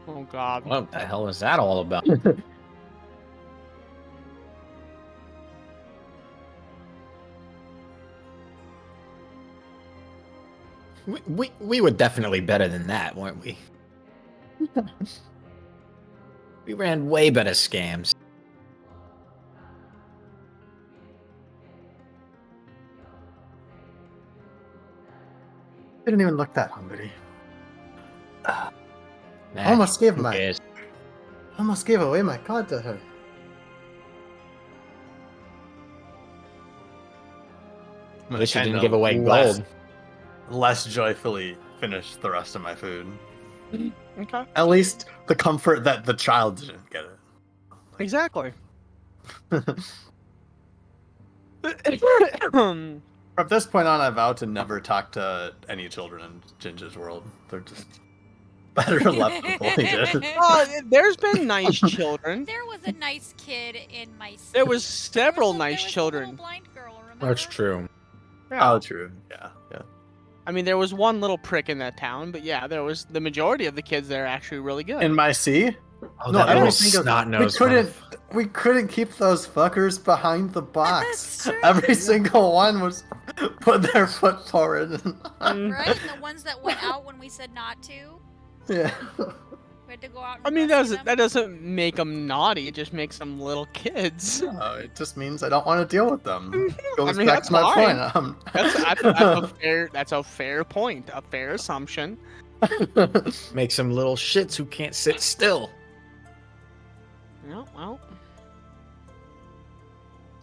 Oh god. What the hell is that all about? we were definitely better than that, weren't we? We ran way better scams. Didn't even look that hungry. Nah, Almost gave who cares? almost gave away my card to her. At least you didn't give away gold. Less joyfully finish the rest of my food. Okay. At least the comfort that the child didn't get it. Exactly. From this point on, I vow to never talk to any children in Ginger's world. They're just better left bullied. There's been nice children. There was a nice kid in my. There was several there was nice a little children. blind girl, remember? That's true. Oh, true. Yeah. I mean, there was one little prick in that town, but yeah, there was the majority of the kids there are actually really good. In my sea? Oh, No, that every little single snot-nosed we couldn't keep those fuckers behind the box. That's true. Every single one was put their foot forward. Right? And the ones that went out when we said not to. Yeah. We had to go out and I mean, rescue that them. doesn't make them naughty. It just makes them little kids. No, it just means I don't want to deal with them. Goes mean, back that's to my fine. point. That's a fair point, a fair assumption. Make some little shits who can't sit still. Yeah, well,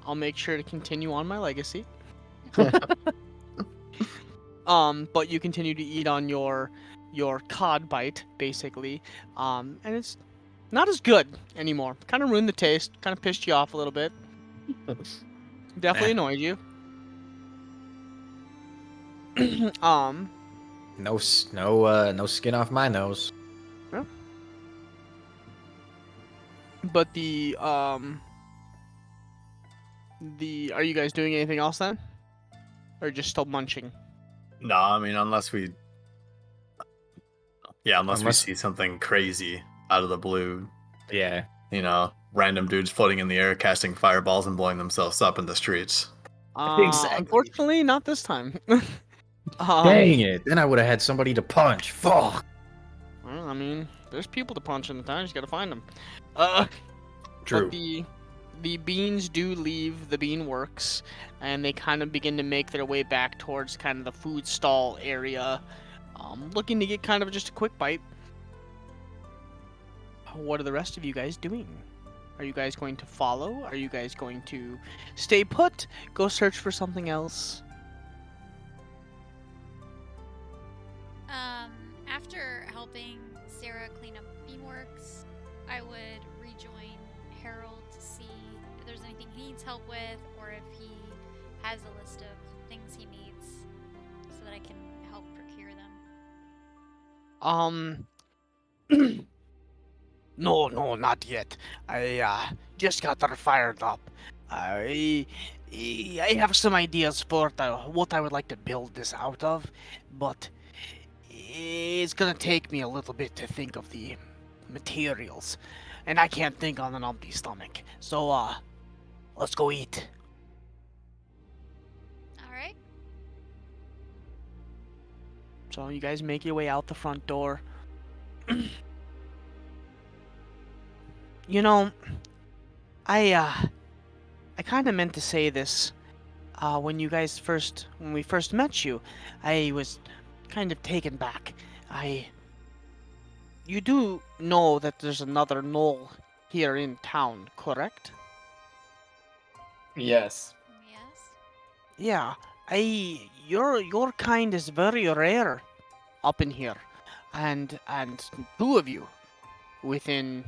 I'll make sure to continue on my legacy. But you continue to eat on your cod bite, basically. And it's not as good anymore. Kind of ruined the taste. Kind of pissed you off a little bit. Definitely annoyed you. No skin off my nose. But are you guys doing anything else then? Or just still munching? No, I mean, unless we see something crazy out of the blue. Yeah. You know, random dudes floating in the air, casting fireballs and blowing themselves up in the streets. Exactly. Unfortunately, not this time. Dang it! Then I would have had somebody to punch. Fuck. Well, I mean, there's people to punch in the town. You just gotta find them. True. But the beans do leave the bean works, and they kind of begin to make their way back towards kind of the food stall area, looking to get kind of just a quick bite. What are the rest of you guys doing? Are you guys going to follow? Are you guys going to stay put? Go search for something else? After helping Sarah clean up Beanworks, I would rejoin Harold to see if there's anything he needs help with, or if he has a list of things he needs, so that I can help procure them. No, not yet. I just got her fired up. I have some ideas for what I would like to build this out of, but it's gonna take me a little bit to think of the materials, and I can't think on an empty stomach. So, let's go eat. All right. So you guys make your way out the front door. You know, I kind of meant to say this when we first met you. I was kind of taken back. You do know that there's another knoll here in town, correct? Yes. Yes. Yeah, your kind is very rare up in here, and two of you within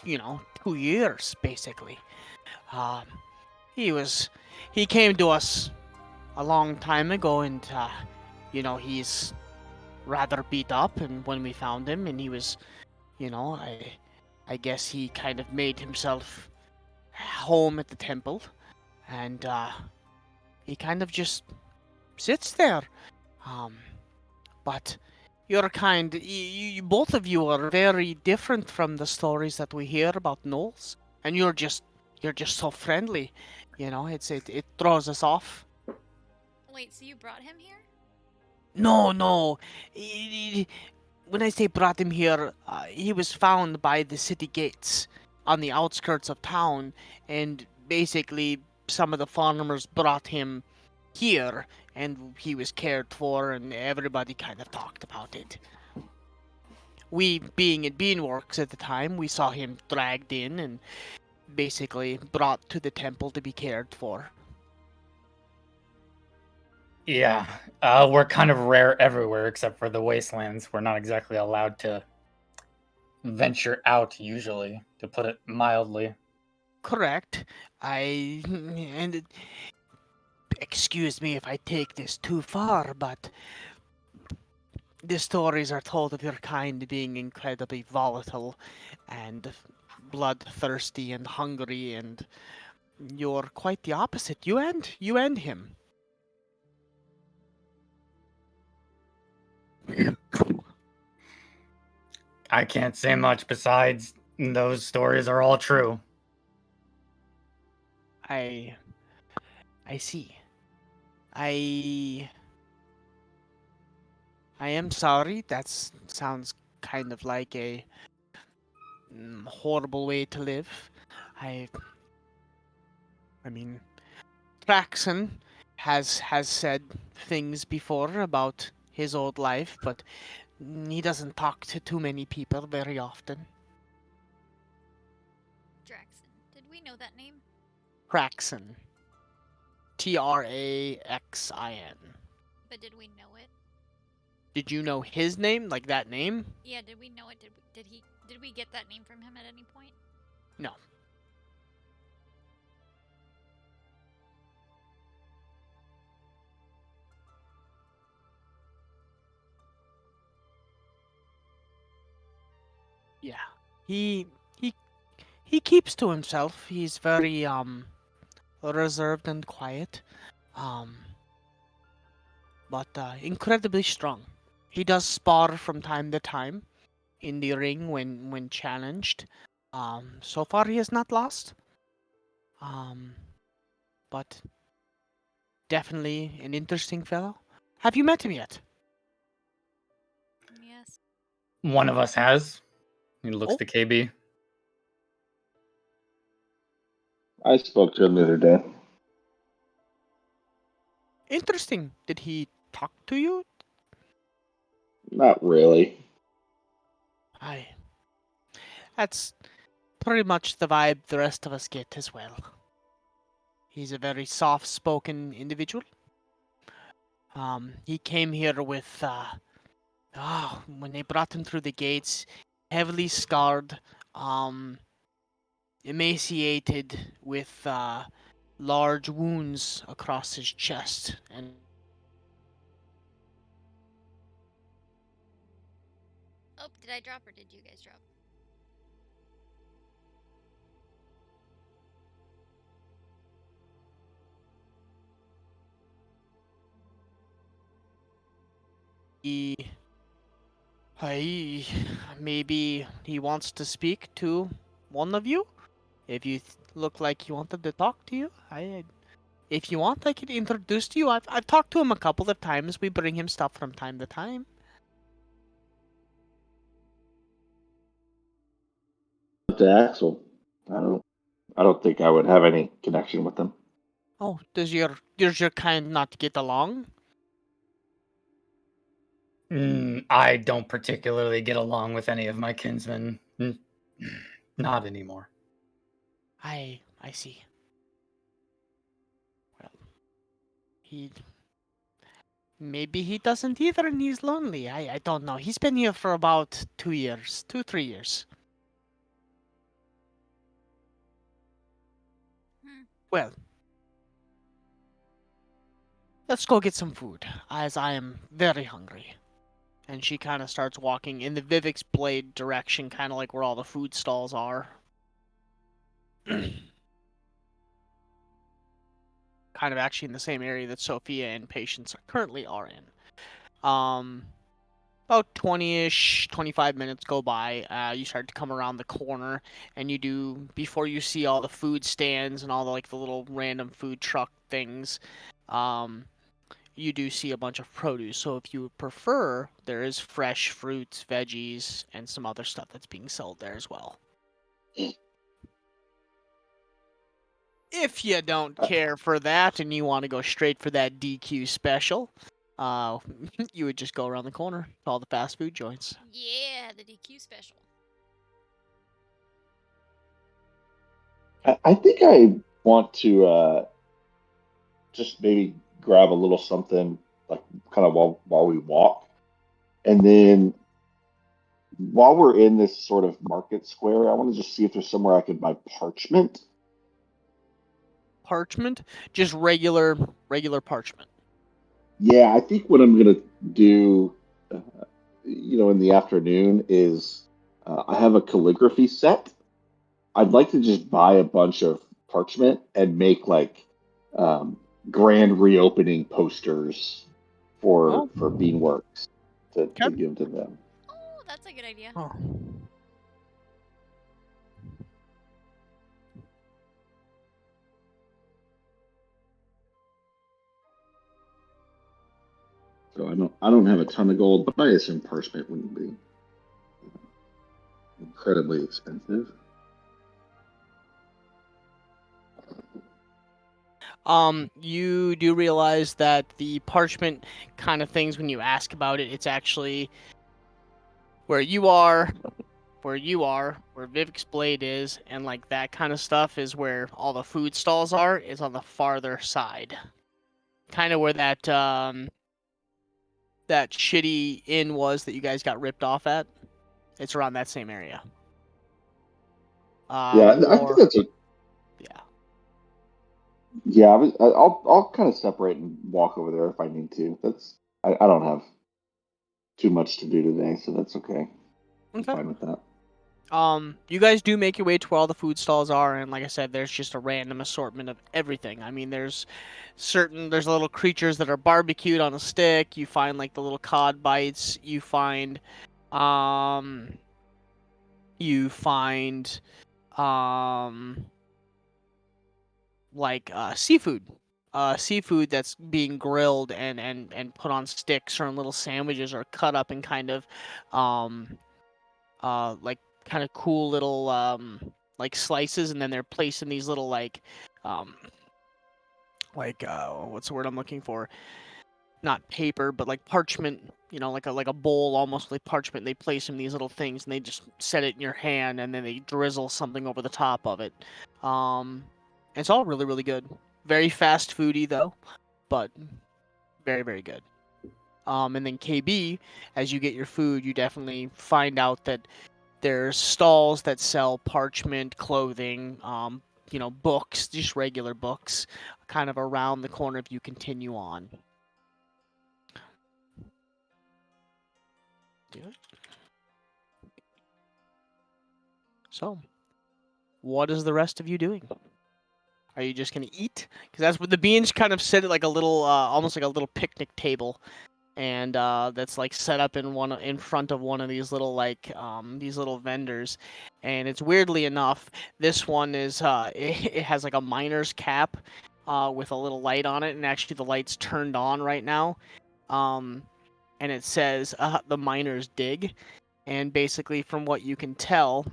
2 years basically. He came to us a long time ago, and he's rather beat up, and when we found him, and he was, I guess he kind of made himself home at the temple, and he kind of just sits there. But your kind, you both of you are very different from the stories that we hear about gnolls, and you're just so friendly. It throws us off. Wait, so you brought him here? No. When I say brought him here, he was found by the city gates on the outskirts of town, and basically some of the farmers brought him here, and he was cared for, and everybody kind of talked about it. We, being at Beanworks at the time, we saw him dragged in and basically brought to the temple to be cared for. Yeah, we're kind of rare everywhere except for the wastelands. We're not exactly allowed to venture out usually, to put it mildly. Correct. Excuse me if I take this too far, but the stories are told of your kind being incredibly volatile and bloodthirsty and hungry, and you're quite the opposite. You and him. I can't say much besides those stories are all true. I see. I am sorry. That sounds kind of like a horrible way to live. I mean, Traxon has said things before about his old life, but he doesn't talk to too many people very often. Draxon. Did we know that name? Traxon. Traxin. But did we know it? Did you know his name, like that name? Yeah, did we know it? Did we get that name from him at any point? No. Yeah. He he keeps to himself. He's very reserved and quiet. But incredibly strong. He does spar from time to time in the ring when challenged. So far he has not lost. But definitely an interesting fellow. Have you met him yet? Yes. One of us has. He looks Oh. to KB. I spoke to him the other day. Interesting. Did he talk to you? Not really. That's pretty much the vibe the rest of us get as well. He's a very soft-spoken individual. He came here with, when they brought him through the gates, heavily scarred, emaciated with large wounds across his chest and Oh, did I drop or did you guys drop? he maybe he wants to speak to one of you. If you look like he wanted to talk to you, if you want, I can introduce to you. I've talked to him a couple of times. We bring him stuff from time to time. To Axel, I don't think I would have any connection with him. Oh, does your kind not get along? I don't particularly get along with any of my kinsmen. Not anymore. I see. Well, he maybe he doesn't either, and he's lonely. I don't know. He's been here for about 2 years, 3 years. Well, let's go get some food, as I am very hungry. And she kind of starts walking in the Vivek's Blade direction, kind of like where all the food stalls are. Kind of actually in the same area that Sophia and Patience currently are in. About 20-ish, 25 minutes go by. You start to come around the corner, and you do, before you see all the food stands and all the, like, the little random food truck things, you do see a bunch of produce. So if you would prefer, there is fresh fruits, veggies, and some other stuff that's being sold there as well. If you don't care for that and you want to go straight for that DQ special, you would just go around the corner to all the fast food joints. Yeah, the DQ special. I think I want to just maybe grab a little something, like kind of while we walk, and then while we're in this sort of market square, I want to just see if there's somewhere I could buy parchment. Parchment? Just regular parchment. Yeah, I think what I'm gonna do, in the afternoon is I have a calligraphy set. I'd like to just buy a bunch of parchment and make like um, grand reopening posters Oh, for Beanworks to okay. give to them. Oh, that's a good idea. Oh. So I don't have a ton of gold, but I assume parchment wouldn't be incredibly expensive. You do realize that the parchment kind of things, when you ask about it, it's actually where you are, where Vivek's blade is, and like that kind of stuff is where all the food stalls are, is on the farther side. Kind of where that that shitty inn was that you guys got ripped off at. It's around that same area. Yeah, I think that's a yeah. yeah. I'll kind of separate and walk over there if I need to. I don't have too much to do today, so that's okay. I'm Okay. fine with that. You guys do make your way to where all the food stalls are, and like I said, there's just a random assortment of everything. I mean, there's little creatures that are barbecued on a stick. You find like the little cod bites. You find, um, you find, um, like seafood. Seafood that's being grilled and put on sticks or in little sandwiches or cut up in kind of, like kind of cool little like slices, and then they're placed in these little um what's the word I'm looking for? Not paper, but like parchment, like a bowl almost like parchment. They place in these little things and they just set it in your hand and then they drizzle something over the top of it. It's all really, really good. Very fast foody though, but very, very good. And then KB, as you get your food, you definitely find out that there's stalls that sell parchment, clothing, books, just regular books, kind of around the corner if you continue on. So, what is the rest of you doing? Are you just gonna eat? Because that's what the beans kind of sit at, like a little, almost like a little picnic table, and that's like set up in front of one of these little these little vendors, and it's weirdly enough, this one is it has like a miner's cap, with a little light on it, and actually the light's turned on right now, and it says the miners dig, and basically from what you can tell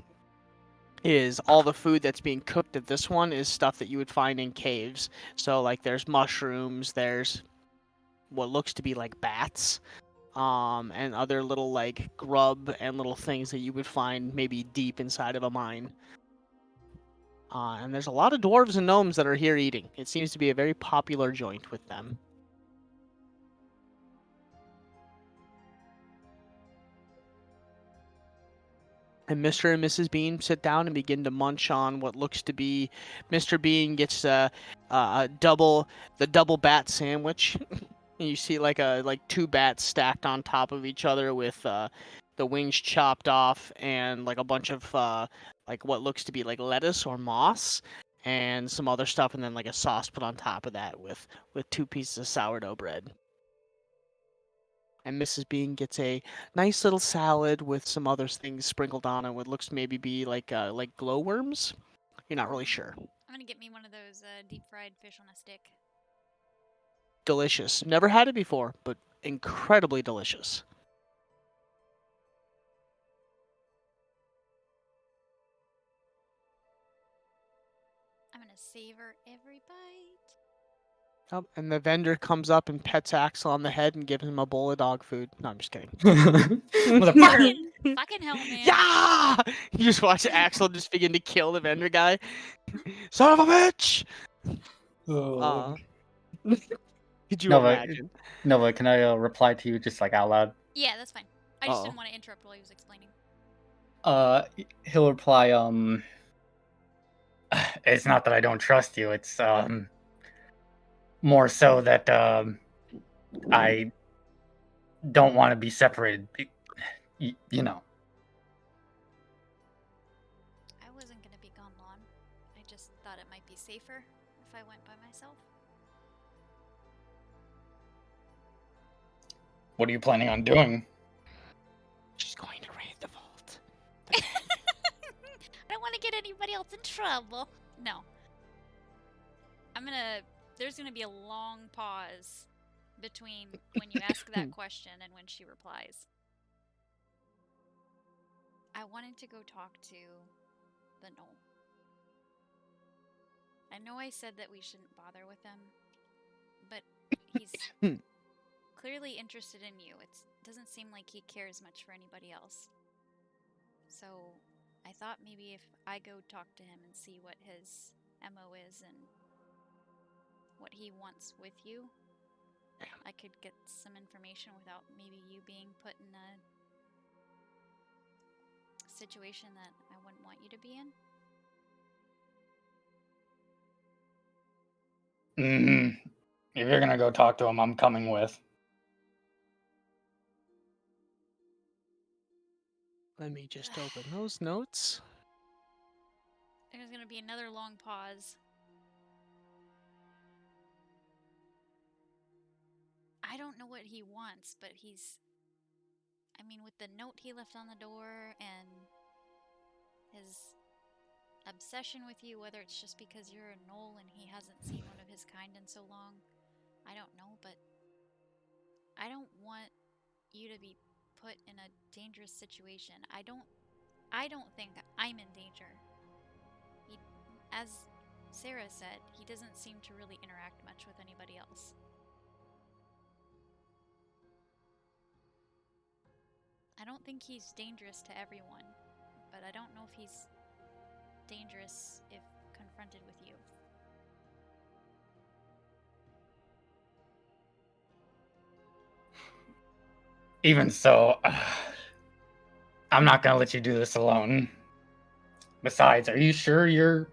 is all the food that's being cooked at this one is stuff that you would find in caves. So like there's mushrooms, there's what looks to be like bats, and other little like grub and little things that you would find maybe deep inside of a mine. And there's a lot of dwarves and gnomes that are here eating. It seems to be a very popular joint with them. And Mr. and Mrs. Bean sit down and begin to munch on what looks to be. Mr. Bean gets the double bat sandwich. And you see like two bats stacked on top of each other with the wings chopped off and like a bunch of like what looks to be like lettuce or moss and some other stuff, and then like a sauce put on top of that with 2 pieces of sourdough bread. And Mrs. Bean gets a nice little salad with some other things sprinkled on it. What looks to maybe be like glowworms. You're not really sure. I'm gonna get me one of those deep fried fish on a stick. Delicious. Never had it before, but incredibly delicious. I'm gonna savor every bite. Oh, and the vendor comes up and pets Axel on the head and gives him a bowl of dog food. No, I'm just kidding. Motherfucker. Fucking hell, man. Yeah! You just watch Axel just begin to kill the vendor guy. Son of a bitch! Oh. Could you Nova, imagine? Nova, can I reply to you just like out loud? Yeah, that's fine. I just didn't want to interrupt while he was explaining. He'll reply, it's not that I don't trust you, it's more so that I don't want to be separated. You know. I wasn't gonna be gone long. I just thought it might be safer if I went by myself. What are you planning on doing? She's going to raid the vault. I don't want to get anybody else in trouble. No. There's gonna be a long pause between when you ask that question and when she replies. I wanted to go talk to the Knoll. I know I said that we shouldn't bother with him, but he's clearly interested in you. It doesn't seem like he cares much for anybody else. So I thought maybe if I go talk to him and see what his MO is and what he wants with you, I could get some information without maybe you being put in a situation that I wouldn't want you to be in. If you're gonna go talk to him, I'm coming with. Let me just open those notes. There's gonna be another long pause. I don't know what he wants, but I mean, with the note he left on the door and his obsession with you, whether it's just because you're a Knoll and he hasn't seen one of his kind in so long, I don't know, but I don't want you to be put in a dangerous situation. I don't think I'm in danger. As Sarah said, he doesn't seem to really interact much with anybody else. I don't think he's dangerous to everyone, but I don't know if he's dangerous if confronted with you. Even so, I'm not gonna let you do this alone. Besides, are you sure you're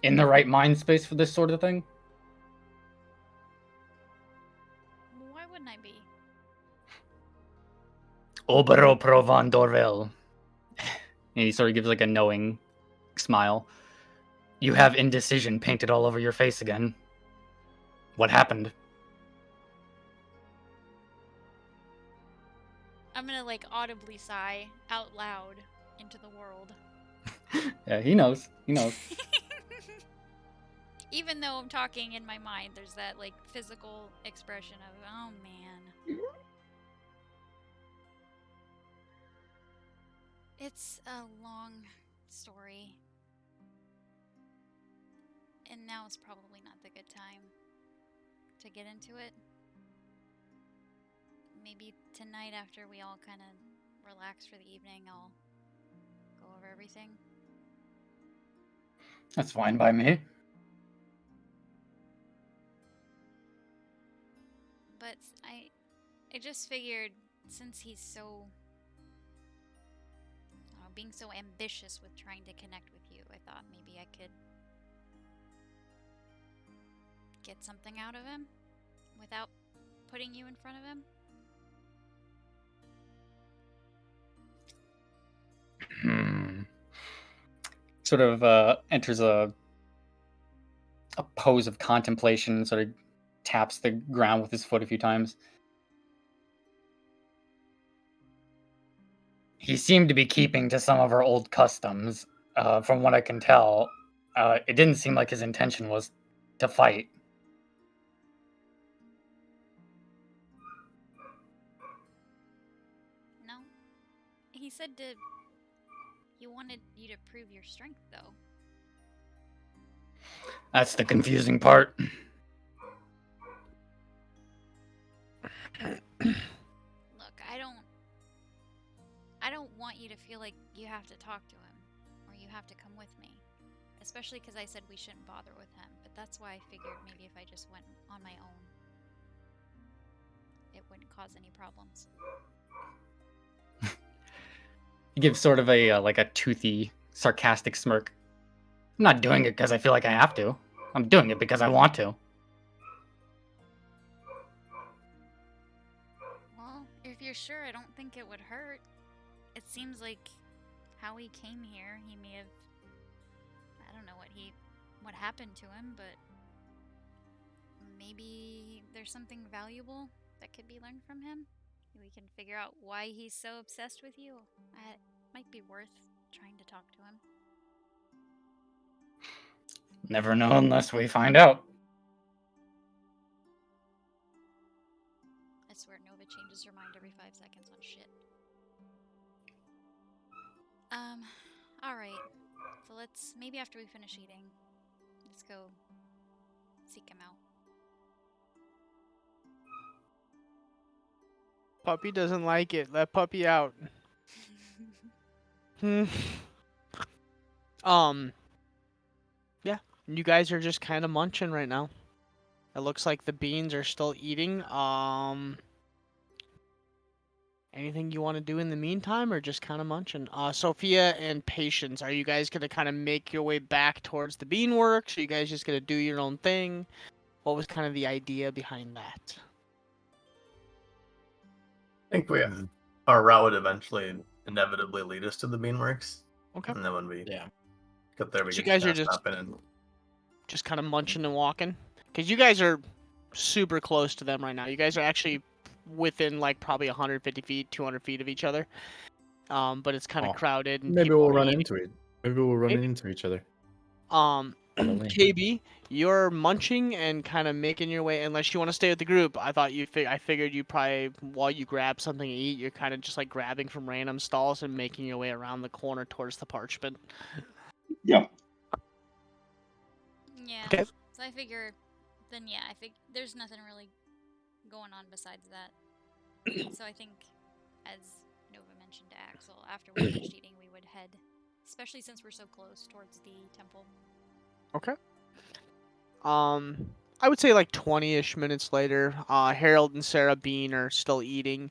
in the right mind space for this sort of thing? Why wouldn't I be? Obero provan Dorvel. And he sort of gives like a knowing smile. You have indecision painted all over your face again. What happened? I'm gonna like audibly sigh out loud into the world. Yeah, he knows. He knows. Even though I'm talking in my mind, there's that like physical expression of, oh man. It's a long story. And now is probably not the good time to get into it. Maybe tonight after we all kind of relax for the evening, I'll go over everything. That's fine by me. But I just figured, since he's so being so ambitious with trying to connect with you, I thought maybe I could get something out of him without putting you in front of him. Sort of enters a pose of contemplation, sort of taps the ground with his foot a few times. He seemed to be keeping to some of our old customs. From what I can tell, it didn't seem like his intention was to fight. No. He said he wanted you to prove your strength, though. That's the confusing part. Look, I don't want you to feel like you have to talk to him or you have to come with me. Especially because I said we shouldn't bother with him, but that's why I figured maybe if I just went on my own, it wouldn't cause any problems. He gives sort of a like a toothy, sarcastic smirk. I'm not doing it because I feel like I have to. I'm doing it because I want to. Well, if you're sure, I don't think it would hurt. It seems like how he came here, he may have, I don't know what happened to him, but maybe there's something valuable that could be learned from him. We can figure out why he's so obsessed with you. It might be worth trying to talk to him. Never know unless we find out. I swear Nova changes her mind every 5 seconds on shit. All right. So let's maybe after we finish eating, let's go seek him out. Puppy doesn't like it. Let Puppy out. Hmm. Yeah. You guys are just kind of munching right now. It looks like the beans are still eating. Anything you want to do in the meantime, or just kind of munching? Sophia and Patience, are you guys gonna kind of make your way back towards the beanworks? Are you guys just gonna do your own thing? What was kind of the idea behind that? I think our route would eventually inevitably lead us to the Beanworks. Okay. And then when we Yeah. get there, we So can you guys are just just stop in and just kind of munching and walking, because you guys are super close to them right now. You guys are actually within like probably 150 feet, 200 feet of each other. But it's kind of Oh, crowded and maybe people we'll are run eating. into it. Maybe we'll run Maybe. into each other. KB, you're munching and kind of making your way. Unless you want to stay with the group, I thought I figured you probably, while you grab something to eat, you're kind of just like grabbing from random stalls and making your way around the corner towards the parchment. Yeah. Yeah. Okay. So I figure, then yeah, I think there's nothing really going on besides that. So I think, as Nova mentioned to Axel, after we finished eating, we would head, especially since we're so close, towards the temple. Okay. I would say like 20-ish minutes later, Harold and Sarah Bean are still eating.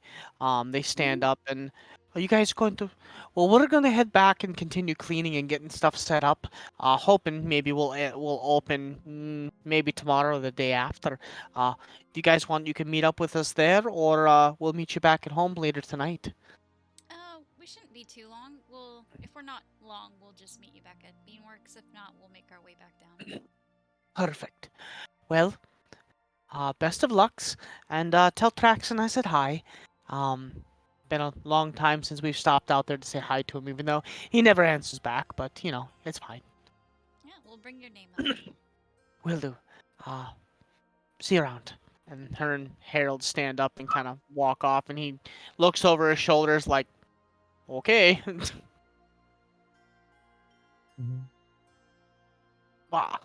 They stand up and, are you guys going to? Well, we're gonna head back and continue cleaning and getting stuff set up. Hoping maybe we'll open maybe tomorrow or the day after. Do you guys want? You can meet up with us there, or we'll meet you back at home later tonight. We shouldn't be too long. If we're not long, we'll just meet you back at Beanworks. If not, we'll make our way back down. Perfect. Well, best of lucks, and tell Traxon I said hi. Been a long time since we've stopped out there to say hi to him, even though he never answers back, but, it's fine. Yeah, we'll bring your name up. Will do. See you around. And her and Harold stand up and kind of walk off, and he looks over his shoulders like, okay. Ah,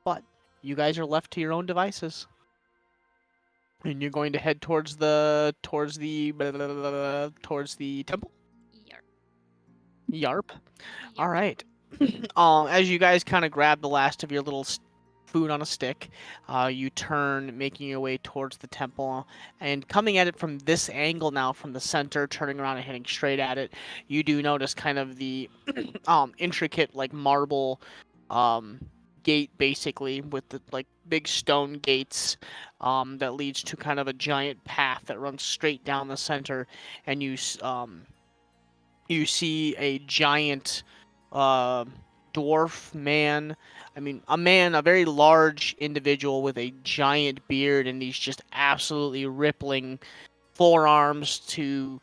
but you guys are left to your own devices. And you're going to head towards the temple? Yarp. Yarp. All Yarp. right. As you guys kind of grab the last of your little food on a stick, you turn, making your way towards the temple, and coming at it from this angle now, from the center, turning around and heading straight at it. You do notice kind of the intricate like marble gate, basically, with the like big stone gates that leads to kind of a giant path that runs straight down the center, and you see a giant dwarf man. I mean, a very large individual with a giant beard and these just absolutely rippling forearms to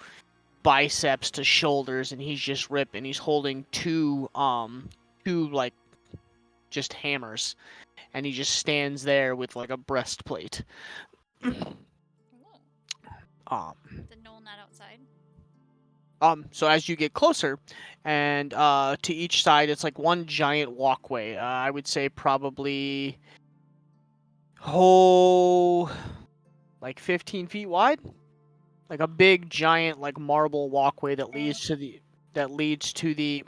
biceps to shoulders, and he's just ripped, and he's holding two like just hammers, and he just stands there with like a breastplate. Whoa. Um, The knoll not outside. So as you get closer, and to each side, it's like one giant walkway. I would say probably, like 15 feet wide, like a big giant like marble walkway that leads to the the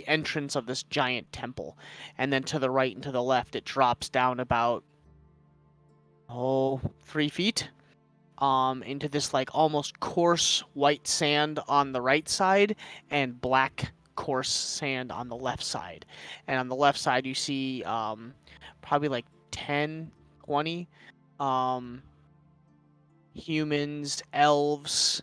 entrance of this giant temple, and then to the right and to the left, it drops down about 3 feet. Into this like almost coarse white sand on the right side and black coarse sand on the left side. And on the left side you see probably like 10, 20 humans, elves,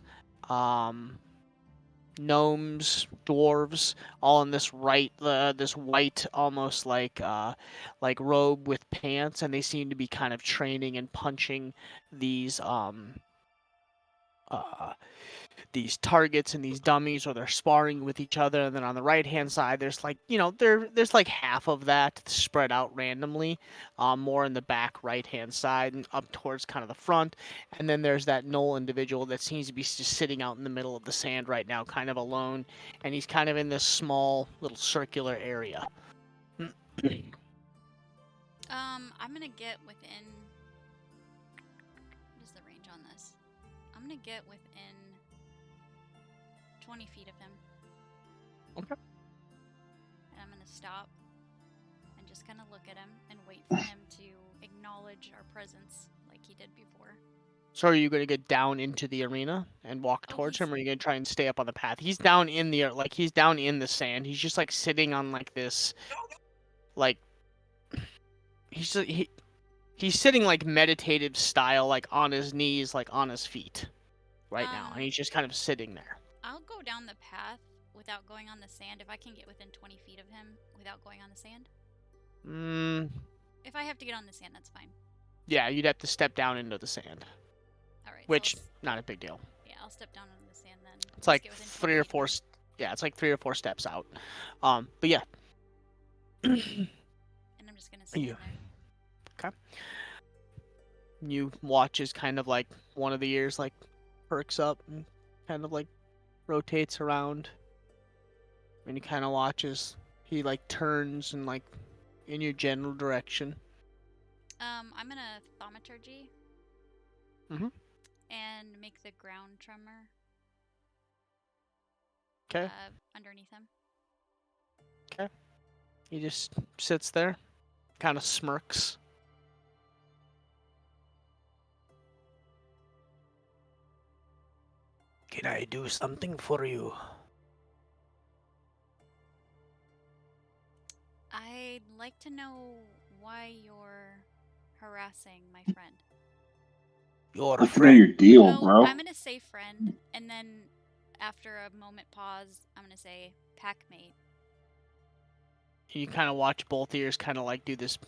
gnomes, dwarves, all in this this white almost like robe with pants, and they seem to be kind of training and punching these these targets and these dummies, or they're sparring with each other. And then on the right hand side, there's like, there's like half of that spread out randomly, more in the back right hand side and up towards kind of the front. And then there's that Knoll individual that seems to be just sitting out in the middle of the sand right now, kind of alone, and he's kind of in this small little circular area. I'm gonna get within. What is the range on this? I'm gonna get within 20 feet of him. Okay. And I'm gonna stop and just kind of look at him and wait for him to acknowledge our presence like he did before. So are you going to get down into the arena and walk towards him, or are you going to try and stay up on the path? He's down in the he's down in the sand. He's just like sitting on like this, like he's sitting like meditative style, like on his knees, like on his feet, right now, and he's just kind of sitting there. I'll go down the path without going on the sand if I can get within 20 feet of him without going on the sand. If I have to get on the sand, that's fine. Yeah, you'd have to step down into the sand. All right. Which, not a big deal. Yeah, I'll step down on the sand then. It's like 3 or 4. Yeah, it's like 3 or 4 steps out. But yeah. And I'm just gonna stand there. Okay. You watch as kind of like one of the ears like perks up and kind of like rotates around. And you kind of watch as he like turns and like in your general direction. I'm gonna thaumaturgy. And make the ground tremor. Okay. Underneath him. Okay. He just sits there, kind of smirks. Can I do something for you? I'd like to know why you're harassing my friend. Your Let's know your deal, well, bro. I'm gonna say friend, and then after a moment pause, I'm gonna say packmate. You kind of watch both ears kind of like do this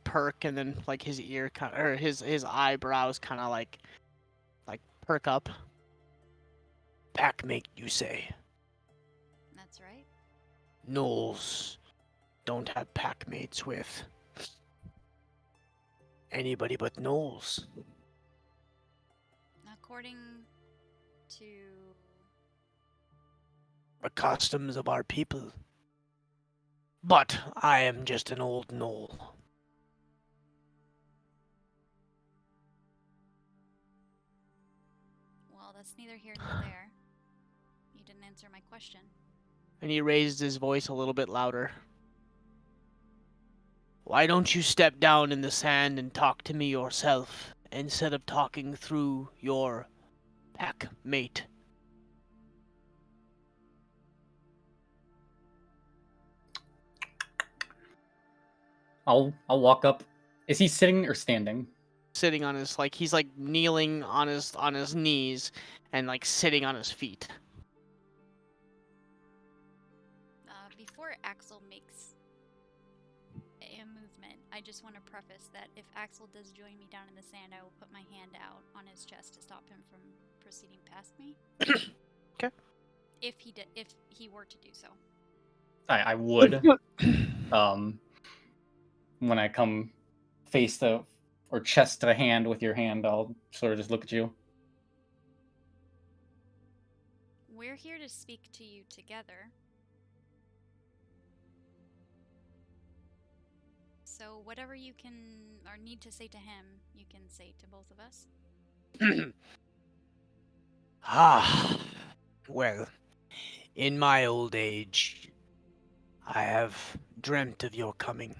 perk, and then like his ear kind or his eyebrows kind of like perk up. Packmate, you say? That's right. Gnolls don't have packmates with anybody but gnolls. According to The customs of our people. But I am just an old gnoll. well, that's neither here nor there. You didn't answer my question. And he raised his voice a little bit louder. Why don't you step down in the sand and talk to me yourself, instead of talking through your packmate? I'll walk up. Is he sitting or standing? Sitting on his he's like kneeling on his knees and like sitting on his feet. Before Axel makes a movement, I just want to preface that if Axel does join me down in the sand, I will put my hand out on his chest to stop him from proceeding past me. Okay. If he were to do so. I would. When I come face to or chest to hand with your hand, I'll sort of just look at you. We're here to speak to you together. So whatever you can or need to say to him, you can say to both of us. Well, in my old age, I have dreamt of your coming.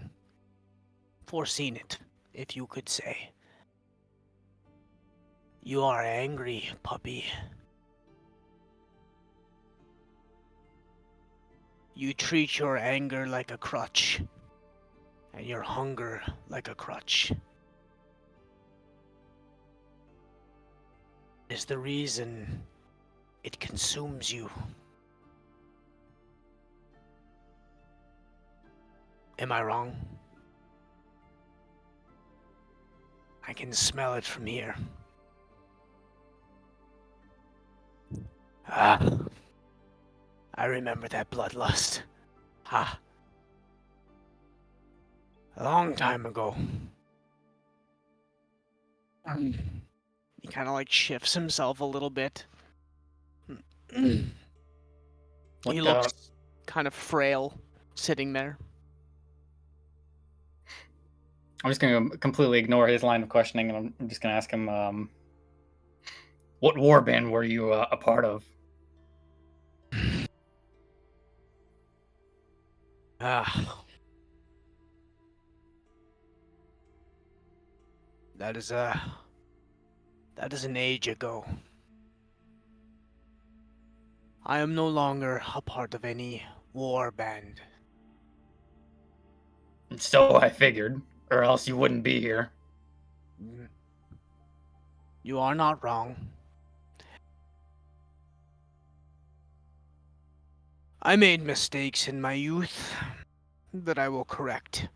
Foreseen it, if you could say. You are angry, puppy. You treat your anger like a crutch, and your hunger like a crutch. Is the reason it consumes you. Am I wrong? I can smell it from here. Ah, I remember that bloodlust. Ha. A long time ago. He kind of like shifts himself a little bit. He What looks kind of frail sitting there. I'm just going to completely ignore his line of questioning, and I'm just going to ask him, what warband were you a part of? Ah. That is an age ago. I am no longer a part of any war band. So I figured, or else you wouldn't be here. You are not wrong. I made mistakes in my youth that I will correct.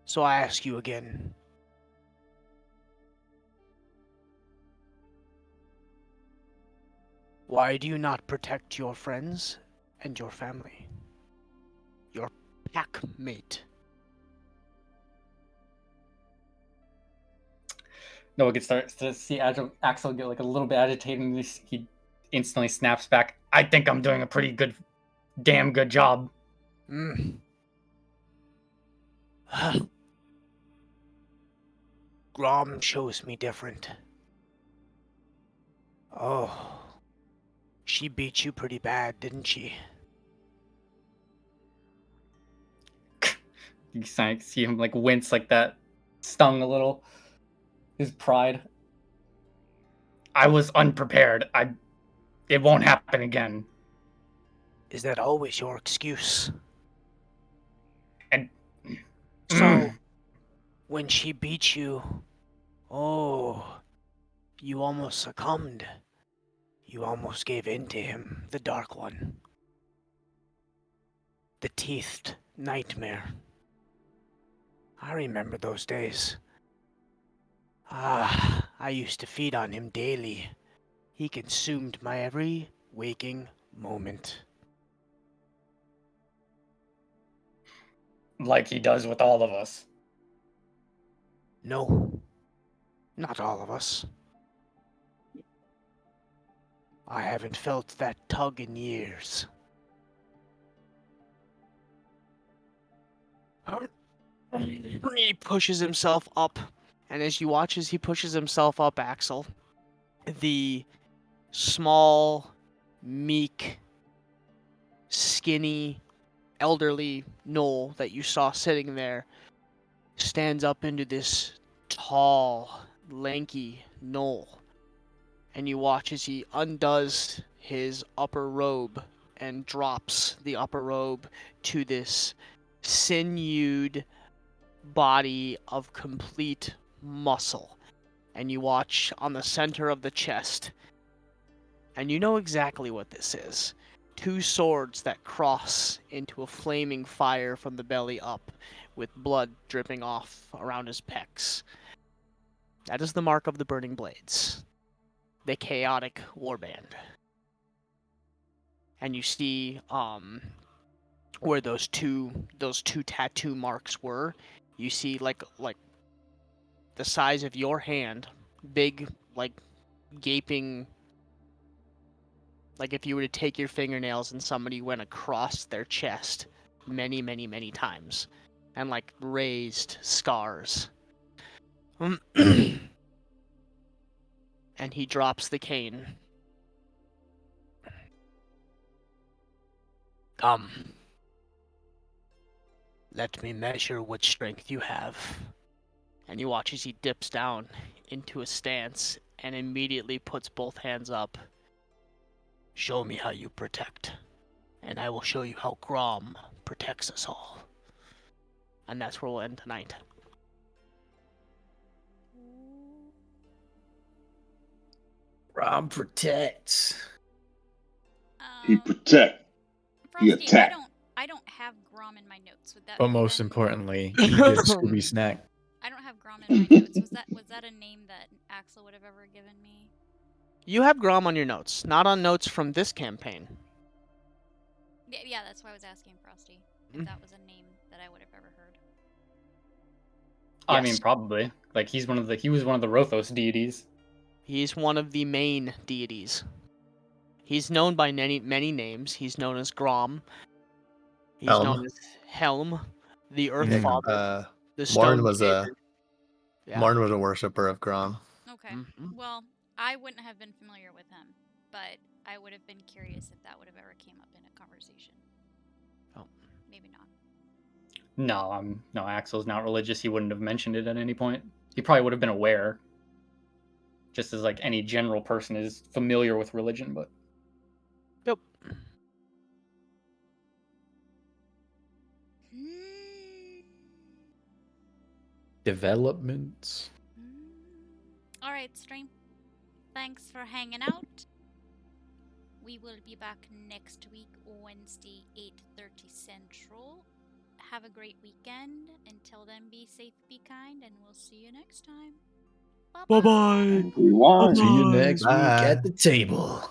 So I ask you again. Why do you not protect your friends and your family? Your pack mate. Noah starts to see Axel get like a little bit agitated, and he instantly snaps back. I think I'm doing a pretty damn good job. Grom shows me different. Oh, she beat you pretty bad, didn't she? You see him like wince, like that stung a little. His pride. I was unprepared. It won't happen again. Is that always your excuse? And so, when she beat you, oh, you almost succumbed. You almost gave in to him, the Dark One. The Teethed Nightmare. I remember those days. Ah, I used to feed on him daily. He consumed my every waking moment. Like he does with all of us. No, not all of us. I haven't felt that tug in years. He pushes himself up, and as you watch as he pushes himself up, Axel, the small, meek, skinny, elderly Knoll that you saw sitting there stands up into this tall, lanky Knoll. And you watch as he undoes his upper robe and drops the upper robe to this sinewed body of complete muscle. And you watch on the center of the chest, and you know exactly what this is. 2 swords that cross into a flaming fire from the belly up, with blood dripping off around his pecs. That is the mark of the Burning Blades, the chaotic warband. And you see where those two tattoo marks were. You see like the size of your hand, big, like gaping, like if you were to take your fingernails and somebody went across their chest many, many, many times, and like raised scars. And he drops the cane. Come. Let me measure what strength you have. And you watch as he dips down into a stance and immediately puts both hands up. Show me how you protect, and I will show you how Grom protects us all. And that's where we'll end tonight. Rob protects. He protect. He Frosty, attack. I don't have Grom in my notes. Would that But have most been- importantly, he gets Scooby Snack. I don't have Grom in my notes. Was that a name that Axel would have ever given me? You have Grom on your notes, not on notes from this campaign. Yeah, that's why I was asking Frosty if Mm. that was a name that I would have ever heard. I mean, Yes. probably. Like he was one of the Rothos deities. He's one of the main deities. He's known by many names. He's known as Grom. He's Helm. known as Helm, the Earth Yeah, Father, the Morn Stone was Shaver. Yeah. Morn was a worshipper of Grom. Okay. Mhm. Well, I wouldn't have been familiar with him, but I would have been curious if that would have ever came up in a conversation. Oh. Maybe not. No, Axel's not religious. He wouldn't have mentioned it at any point. He probably would have been aware. Just as like any general person is familiar with religion, but Yep. Developments. All right, stream. Thanks for hanging out. We will be back next week, Wednesday, 8:30 Central. Have a great weekend. Until then, be safe, be kind, and we'll see you next time. Bye-bye. Bye-bye. Rewind. See you next week Bye. at the table.